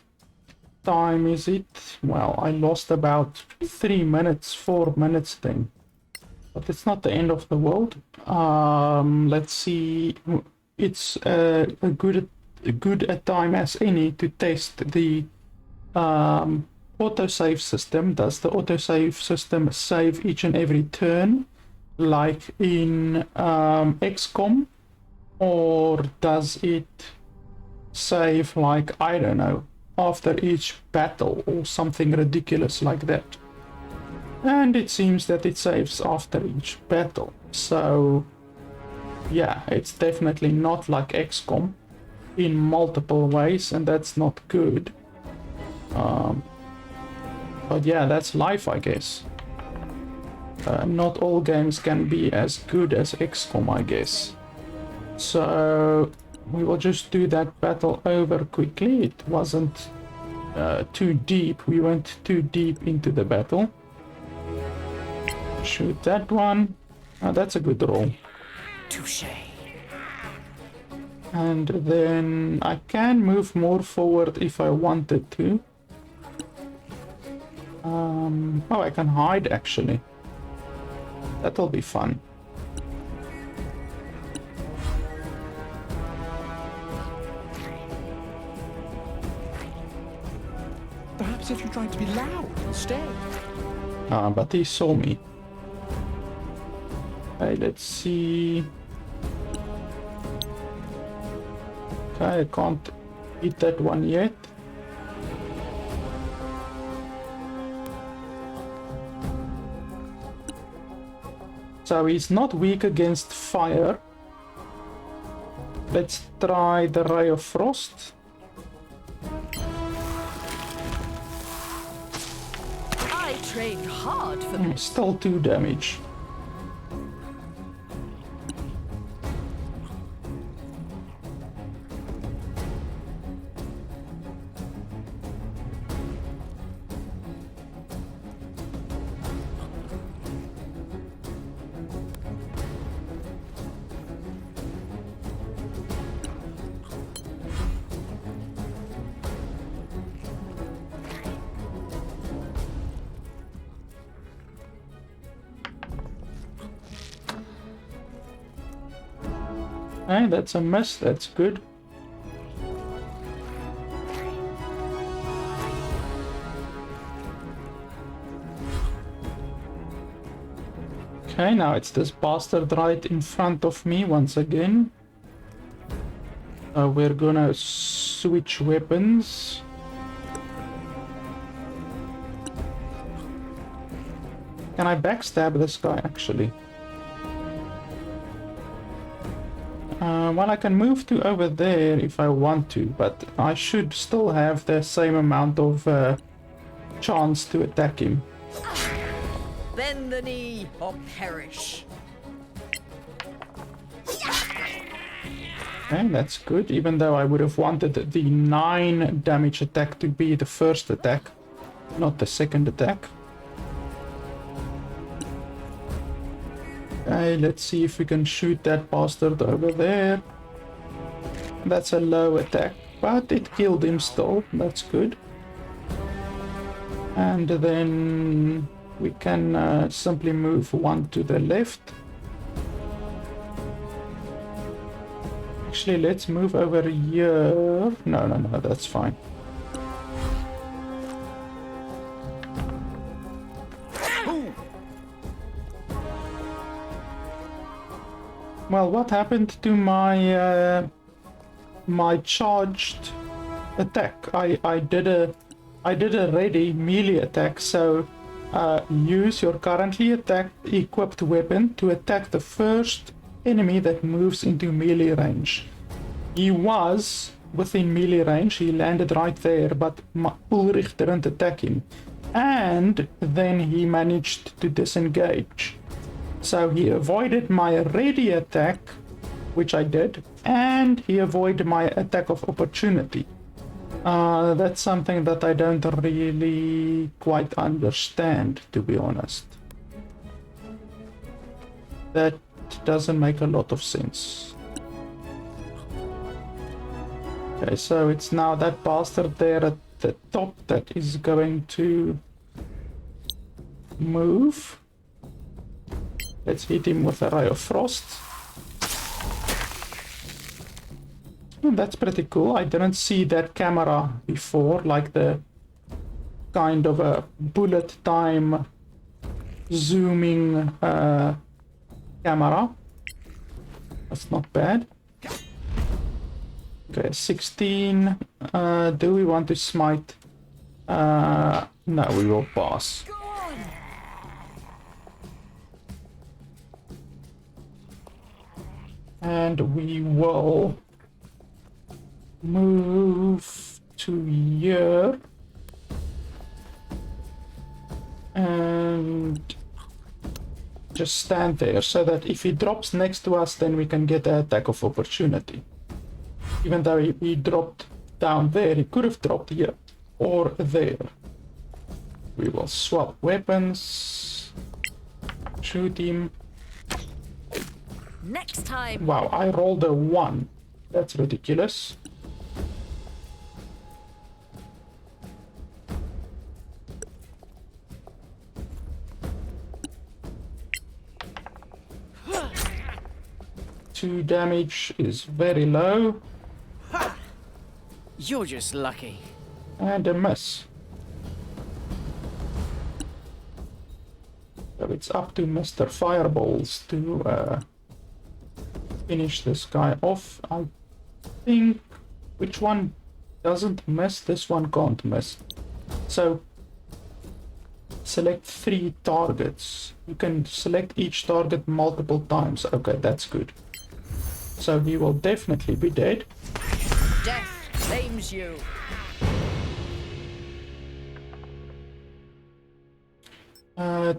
time is it? Well, I lost about 3 minutes, 4 minutes then. But it's not the end of the world. Let's see. It's a good a time as any to test the autosave system. Does the autosave system save each and every turn like in XCOM, or does it save like, I don't know, after each battle or something ridiculous like that? And it seems that it saves after each battle, so yeah, it's definitely not like XCOM in multiple ways, and that's not good. But yeah, that's life, I guess. Not all games can be as good as XCOM, I guess. So we will just do that battle over quickly. It wasn't too deep. We went too deep into the battle. Shoot that one. That's a good roll. Touché. And then I can move more forward if I wanted to. Oh, I can hide actually. That'll be fun. Perhaps if you tried to be loud instead. But he saw me. Okay, let's see. Okay, I can't hit that one yet. So he's not weak against fire. Let's try the Ray of Frost. I trained hard for this. Still 2 damage. Hey, that's a miss, that's good. Okay, now it's this bastard right in front of me once again. We're gonna switch weapons. Can I backstab this guy actually? Well, I can move to over there if I want to, but I should still have the same amount of chance to attack him. Bend the knee or perish. Okay, that's good, even though I would have wanted the 9 damage attack to be the first attack, not the second attack. Okay, let's see if we can shoot that bastard over there. That's a low attack, but it killed him still, that's good. And then we can simply move one to the left. Actually, let's move over here. No, that's fine. Well, what happened to my my charged attack? I did a ready melee attack, so use your currently equipped weapon to attack the first enemy that moves into melee range. He was within melee range, he landed right there, but Ulrich didn't attack him. And then he managed to disengage. So he avoided my ready attack, which I did, and he avoided my attack of opportunity. That's something that I don't really quite understand, to be honest. That doesn't make a lot of sense. Okay, so it's now that bastard there at the top that is going to move. Let's hit him with a Ray of Frost. And that's pretty cool. I didn't see that camera before, like the kind of a bullet time zooming camera. That's not bad. Okay, 16. Do we want to smite? No, we will pass. And we will move to here. And just stand there so that if he drops next to us, then we can get an attack of opportunity. Even though he dropped down there, he could have dropped here or there. We will swap weapons. Shoot him. Next time. Wow, I rolled a 1. That's ridiculous. Two damage is very low. You're just lucky. And a miss. So it's up to Mr. Fireballs to finish this guy off. I think which one doesn't miss? This one can't miss. So select 3 targets. You can select each target multiple times. Okay, that's good. So he will definitely be dead. Death claims you.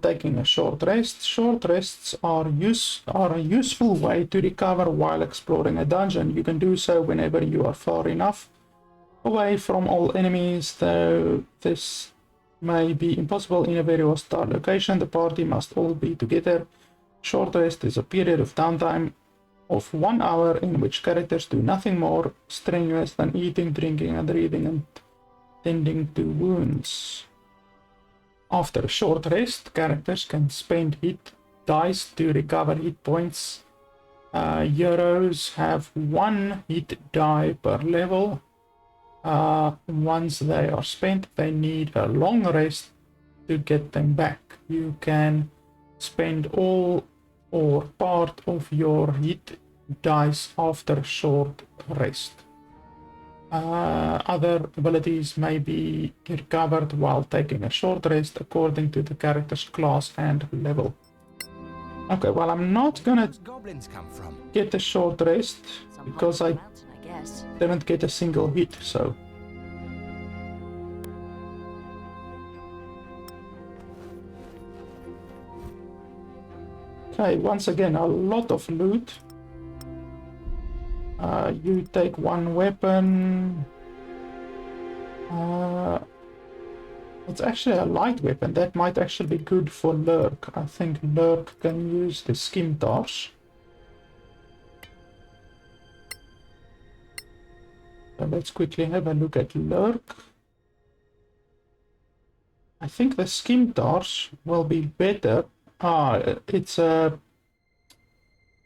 Taking a short rest. Short rests are a useful way to recover while exploring a dungeon. You can do so whenever you are far enough away from all enemies, though this may be impossible in a very hostile location. The party must all be together. Short rest is a period of downtime of 1 hour in which characters do nothing more strenuous than eating, drinking, and reading and tending to wounds. After a short rest, characters can spend hit dice to recover hit points. Heroes have 1 hit die per level. Once they are spent, they need a long rest to get them back. You can spend all or part of your hit dice after a short rest. Other abilities may be recovered while taking a short rest according to the character's class and level. Okay, well, I'm not gonna get a short rest because I didn't get a single hit, so. Okay, once again, a lot of loot. You take 1 weapon. It's actually a light weapon. That might actually be good for Lurk. I think Lurk can use the scimitars. So let's quickly have a look at Lurk. I think the scimitars will be better. It's a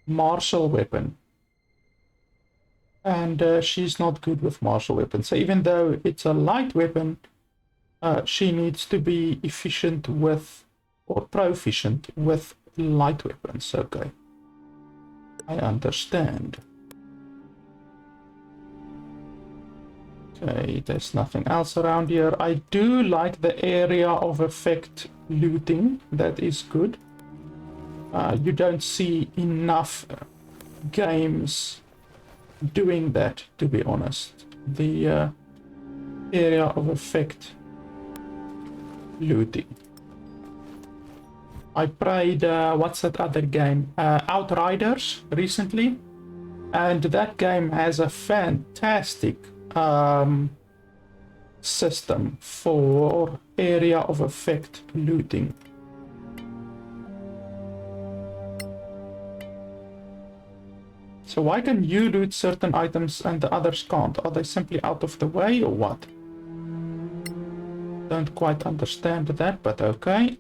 martial weapon. And she's not good with martial weapons. So even though it's a light weapon, she needs to be efficient with, or proficient with, light weapons. Okay, I understand. Okay, there's nothing else around here. I do like the area of effect looting. That is good. You don't see enough games doing that, to be honest. The area of effect looting. I played what's that other game, Outriders, recently, and that game has a fantastic system for area of effect looting. So why can you loot certain items and the others can't? Are they simply out of the way or what? Don't quite understand that, but okay.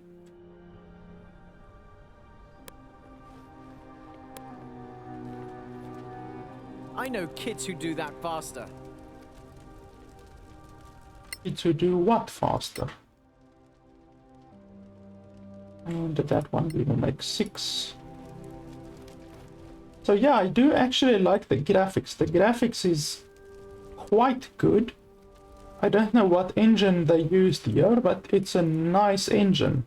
I know kids who do that faster. Kids who do what faster? And that one we will make 6. So yeah, I do actually like the graphics. The graphics is quite good. I don't know what engine they used here, but it's a nice engine.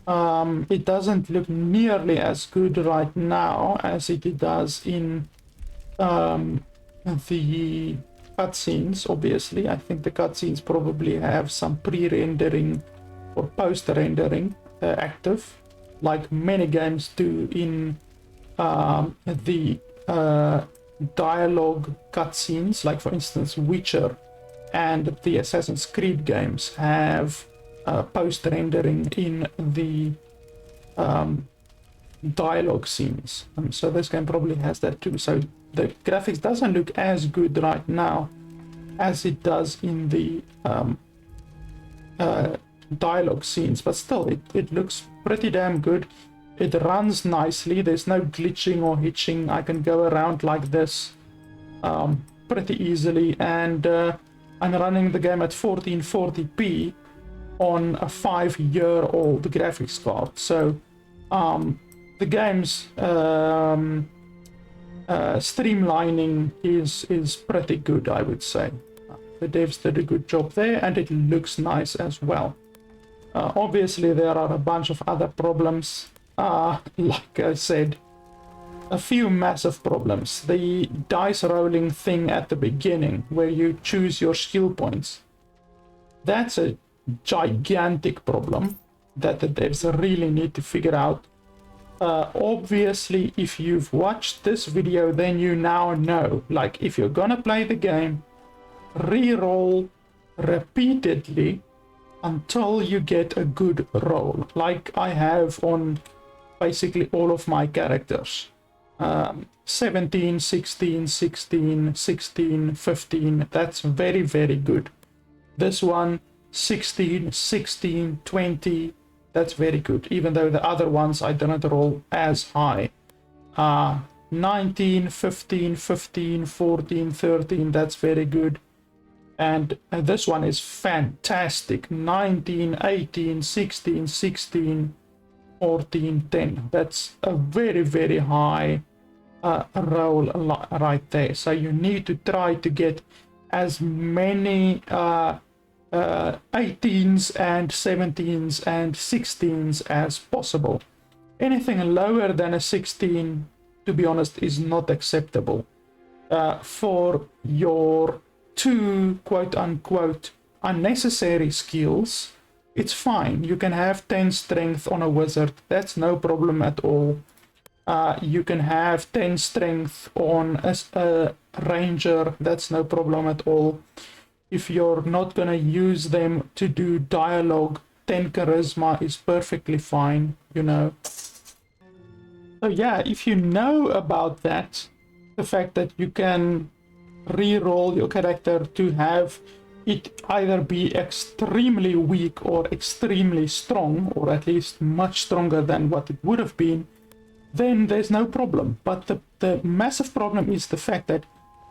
It doesn't look nearly as good right now as it does in the cutscenes, obviously. I think the cutscenes probably have some pre-rendering or post-rendering active, like many games do in the dialogue cutscenes. Like for instance, Witcher and the Assassin's Creed games have post-rendering in the dialogue scenes. So this game probably has that too. So the graphics doesn't look as good right now as it does in the dialogue scenes, but still it looks pretty damn good. It runs nicely. There's no glitching or hitching. I can go around like this pretty easily, and I'm running the game at 1440p on a 5-year-old graphics card. So the game's streamlining is pretty good, I would say. The devs did a good job there, and it looks nice as well. Obviously, there are a bunch of other problems. Like I said, a few massive problems. The dice rolling thing at the beginning, where you choose your skill points. That's a gigantic problem that the devs really need to figure out. Obviously, if you've watched this video, then you now know, like, if you're gonna play the game, re-roll repeatedly until you get a good roll, like I have on basically all of my characters. 17, 16, 16, 16, 15, that's very, very good. This one, 16, 16, 20, that's very good, even though the other ones I didn't roll as high. 19, 15, 15, 14, 13, that's very good. And this one is fantastic. 19, 18, 16, 16, 14, 10. That's a very, very high roll right there. So you need to try to get as many 18s and 17s and 16s as possible. Anything lower than a 16, to be honest, is not acceptable. For your 2 quote-unquote unnecessary skills, it's fine. You can have 10 strength on a wizard. That's no problem at all. You can have 10 strength on a ranger. That's no problem at all. If you're not gonna use them to do dialogue, 10 charisma is perfectly fine, you know. So yeah, if you know about that, the fact that you can re-roll your character to have it either be extremely weak or extremely strong, or at least much stronger than what it would have been, then there's no problem. But the massive problem is the fact that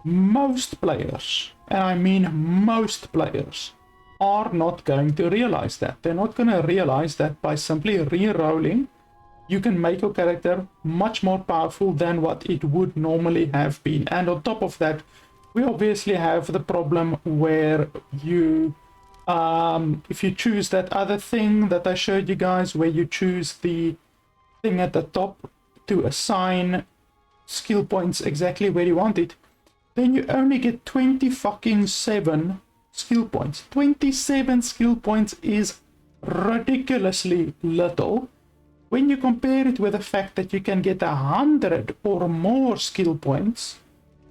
most players, and I mean most players, are not going to realize that. They're not going to realize that by simply re-rolling, you can make your character much more powerful than what it would normally have been. And on top of that, we obviously have the problem where you, if you choose that other thing that I showed you guys, where you choose the thing at the top to assign skill points exactly where you want it, then you only get 27 skill points. 27 skill points is ridiculously little when you compare it with the fact that you can get 100 or more skill points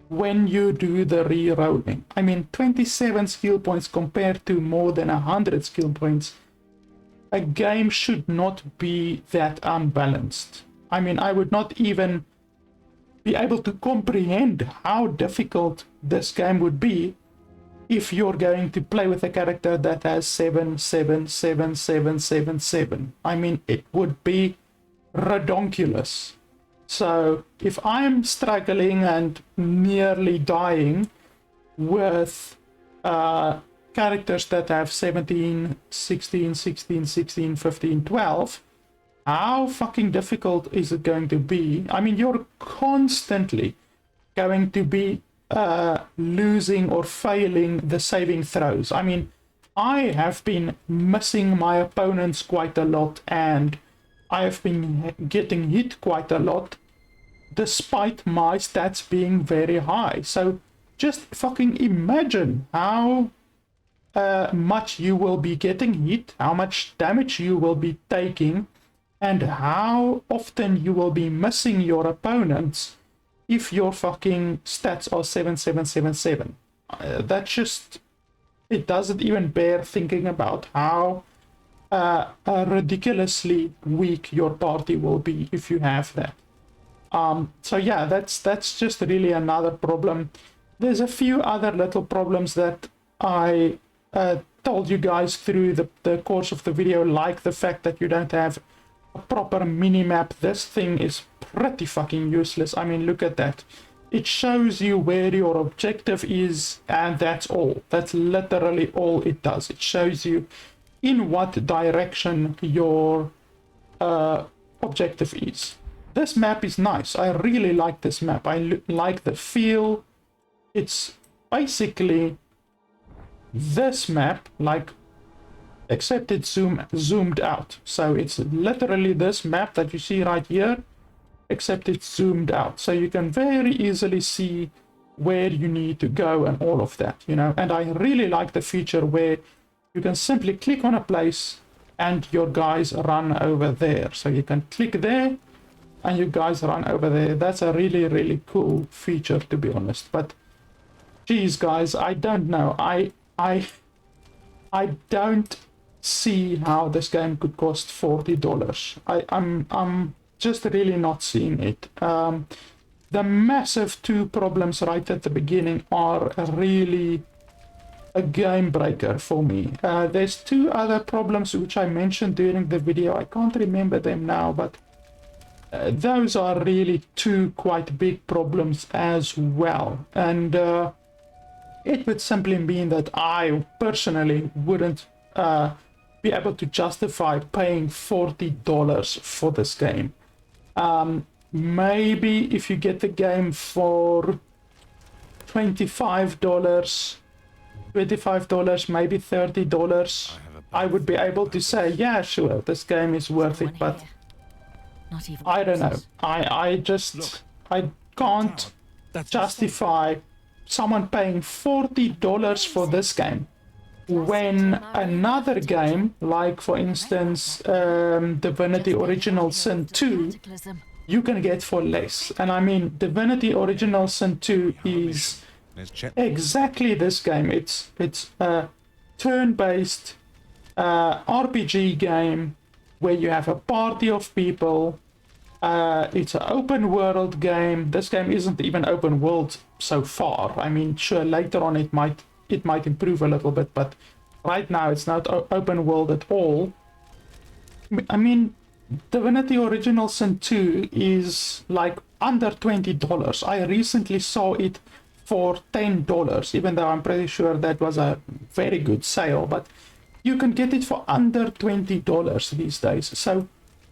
when you do the re-rolling. I mean, 27 skill points compared to more than 100 skill points. A game should not be that unbalanced. I mean, I would not even be able to comprehend how difficult this game would be if you're going to play with a character that has 7, 7, 7, 7, 7, 7. I mean, it would be redonkulous. So if I'm struggling and nearly dying with characters that have 17, 16, 16, 16, 15, 12, how fucking difficult is it going to be? I mean, you're constantly going to be losing or failing the saving throws. I mean, I have been missing my opponents quite a lot, and I have been getting hit quite a lot despite my stats being very high. So just fucking imagine how much you will be getting hit, how much damage you will be taking, and how often you will be missing your opponents if your fucking stats are 7777. That's just, it doesn't even bear thinking about how ridiculously weak your party will be if you have that. So yeah, that's just really another problem. There's a few other little problems that I told you guys through the course of the video, like the fact that you don't have a proper mini-map. This thing is pretty fucking useless. I mean, look at that. It shows you where your objective is, and that's all. That's literally all it does. It shows you in what direction your objective is. This map is nice. I really like this map. I like the feel. It's basically this map, like, except it's zoomed out. So it's literally this map that you see right here, except it's zoomed out. So you can very easily see where you need to go and all of that, you know. And I really like the feature where you can simply click on a place and your guys run over there. So you can click there and you guys run over there. That's a really, really cool feature, to be honest. But geez, guys, I don't know. I don't see how this game could cost $40. I'm just really not seeing it. The massive two problems right at the beginning are really a game breaker for me. There's two other problems which I mentioned during the video. I can't remember them now, but those are really two quite big problems as well. And it would simply mean that I personally wouldn't be able to justify paying $40 for this game. Maybe if you get the game for $25, maybe $30, I would be able to say, yeah, sure, this game is worth it. But I don't know. I can't justify someone paying $40 for this game when another game, like for instance Divinity Original Sin 2, you can get for less. And I mean, Divinity Original Sin 2 is exactly this game. It's a turn-based RPG game where you have a party of people. It's an open world game. This game isn't even open world so far. I mean, sure, later on it might improve a little bit, but right now it's not open world at all. I mean, Divinity Original Sin 2 is like under $20. I recently saw it for $10, even though I'm pretty sure that was a very good sale, but you can get it for under $20 these days. So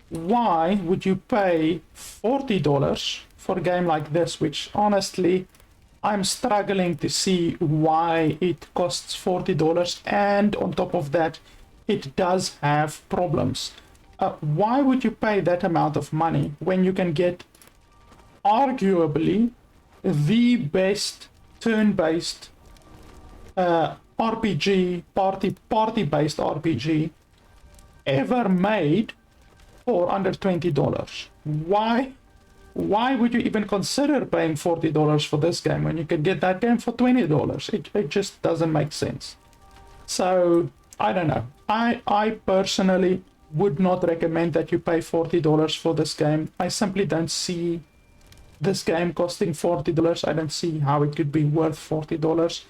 why would you pay $40 for a game like this, which honestly I'm struggling to see why it costs $40, and on top of that it does have problems. Why would you pay that amount of money when you can get arguably the best turn-based RPG, party-based RPG ever made for under $20? Why would you even consider paying $40 for this game when you can get that game for $20? It just doesn't make sense. So I don't know. I personally would not recommend that you pay $40 for this game. I simply don't see this game costing $40. I don't see how it could be worth $40.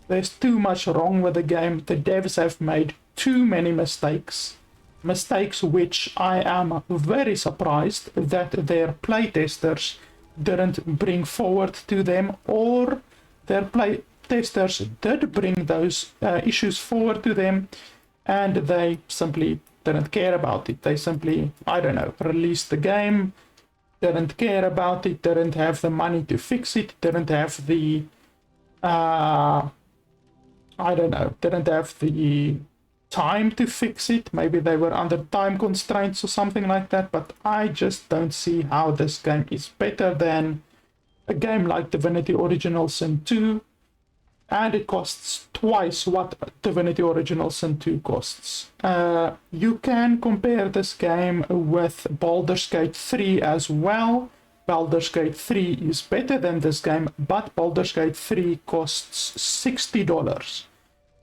There's too much wrong with the game. The devs have made too many mistakes. Mistakes which I am very surprised that their playtesters didn't bring forward to them, or their playtesters did bring those issues forward to them and they simply didn't care about it. They simply, I don't know, released the game, didn't care about it, didn't have the money to fix it, didn't have the I don't know, didn't have the time to fix it. Maybe they were under time constraints or something like that, but I just don't see how this game is better than a game like Divinity Original Sin 2, and it costs twice what Divinity Original Sin 2 costs. You can compare this game with Baldur's Gate 3 as well. Baldur's Gate 3 is better than this game, but Baldur's Gate 3 costs $60.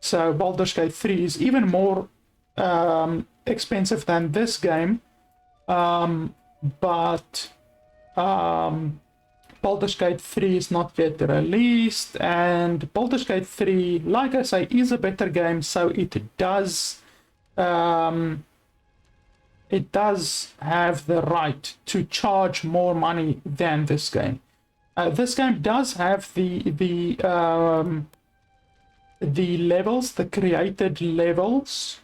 So Baldur's Gate 3 is even more expensive than this game, but Baldur's Gate 3 is not yet released, and Baldur's Gate 3, like I say, is a better game, so it does have the right to charge more money than this game. This game does have the levels, the created levels,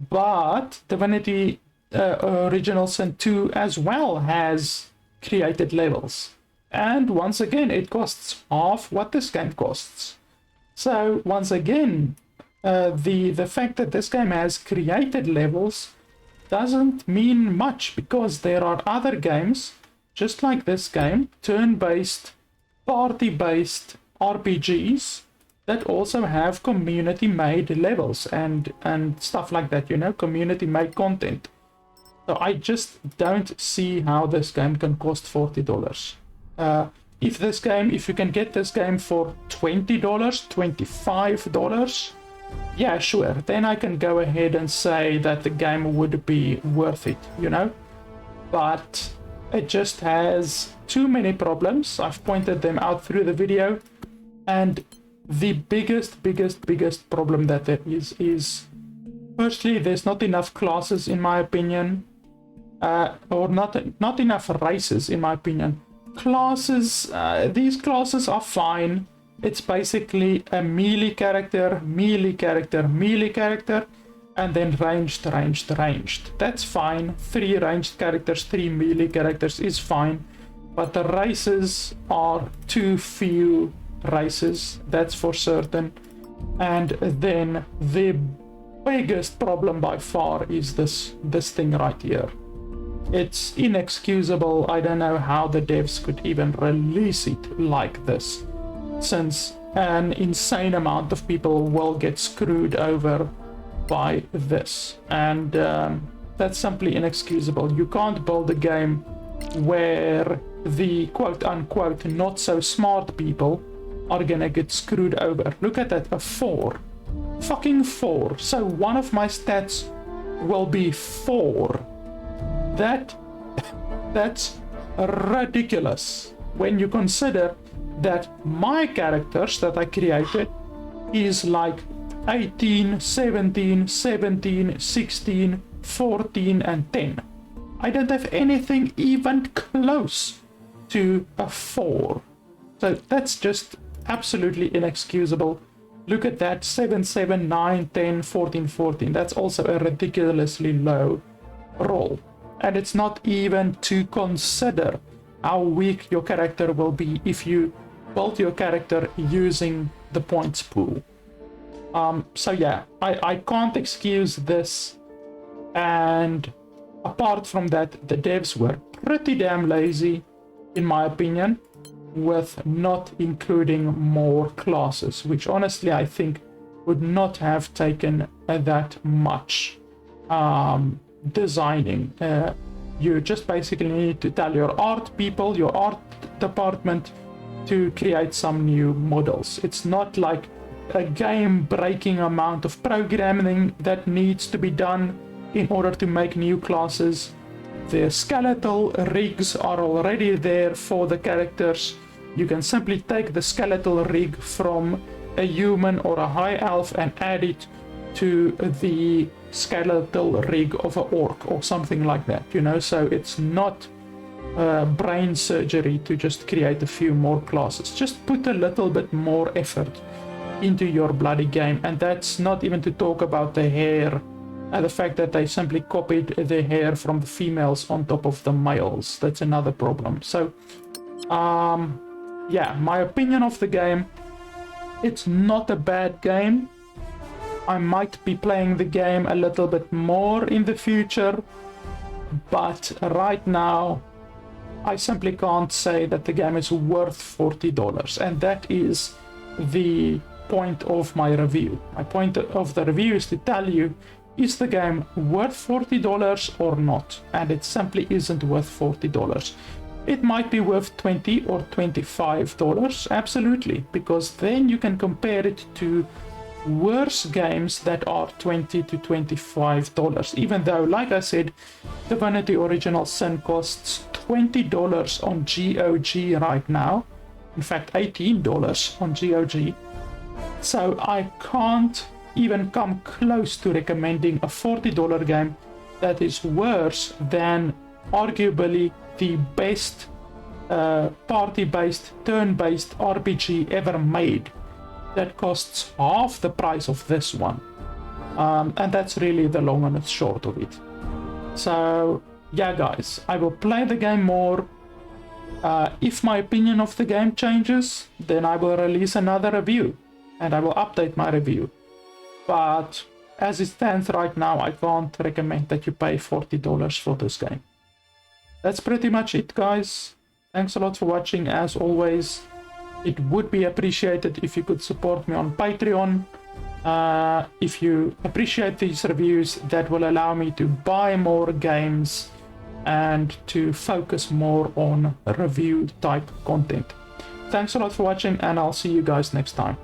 but Divinity Original Sin 2 as well has created levels. And once again, it costs half what this game costs. So once again, the fact that this game has created levels doesn't mean much, because there are other games just like this game, turn-based, party-based RPGs that also have community-made levels and stuff like that, you know, community-made content. So I just don't see how this game can cost $40. If you can get this game for $20, $25, yeah, sure, then I can go ahead and say that the game would be worth it, you know. But it just has too many problems. I've pointed them out through the video, and the biggest problem that there is firstly, there's not enough classes in my opinion, or not enough races in my opinion. Classes, these classes are fine. It's basically a melee character, and then ranged. That's fine. 3 ranged characters, 3 melee characters is fine, but the races are too few races, that's for certain. And then the biggest problem by far is this thing right here. It's inexcusable. I don't know how the devs could even release it like this, since an insane amount of people will get screwed over by this, and that's simply inexcusable. You can't build a game where the quote-unquote not so smart people are gonna get screwed over. Look at that, a 4. Fucking 4. So one of my stats will be 4. That's ridiculous when you consider that my characters that I created is like 18, 17, 16, 14, and 10. I don't have anything even close to a 4. So that's just absolutely inexcusable. Look at that, 7, 7, 9, 10, 14, 14. That's also a ridiculously low roll. And it's not even to consider how weak your character will be if you build your character using the points pool. So yeah, I can't excuse this. And apart from that, the devs were pretty damn lazy, in my opinion, with not including more classes, which honestly I think would not have taken that much designing. You just basically need to tell your art people, your art department, to create some new models. It's not like a game-breaking amount of programming that needs to be done in order to make new classes. The skeletal rigs are already there for the characters. You can simply take the skeletal rig from a human or a high elf and add it to the skeletal rig of an orc or something like that, you know. So it's not brain surgery to just create a few more classes. Just put a little bit more effort into your bloody game. And that's not even to talk about the hair and the fact that they simply copied the hair from the females on top of the males. That's another problem. So yeah, my opinion of the game, it's not a bad game. I might be playing the game a little bit more in the future, but right now I simply can't say that the game is worth $40, and that is the point of my review. My point of the review is to tell you, is the game worth $40 or not? And it simply isn't worth $40. It might be worth $20 or $25, absolutely, because then you can compare it to worse games that are $20 to $25, even though, like I said, Divinity Original Sin costs $20 on GOG right now. In fact, $18 on GOG. So I can't even come close to recommending a $40 game that is worse than arguably the best party-based, turn-based RPG ever made, that costs half the price of this one. And that's really the long and the short of it. So yeah, guys, I will play the game more. If my opinion of the game changes, then I will release another review and I will update my review. But as it stands right now, I can't recommend that you pay $40 for this game. That's pretty much it, guys. Thanks a lot for watching. As always, it would be appreciated if you could support me on Patreon. If you appreciate these reviews, that will allow me to buy more games and to focus more on review type content. Thanks a lot for watching, and I'll see you guys next time.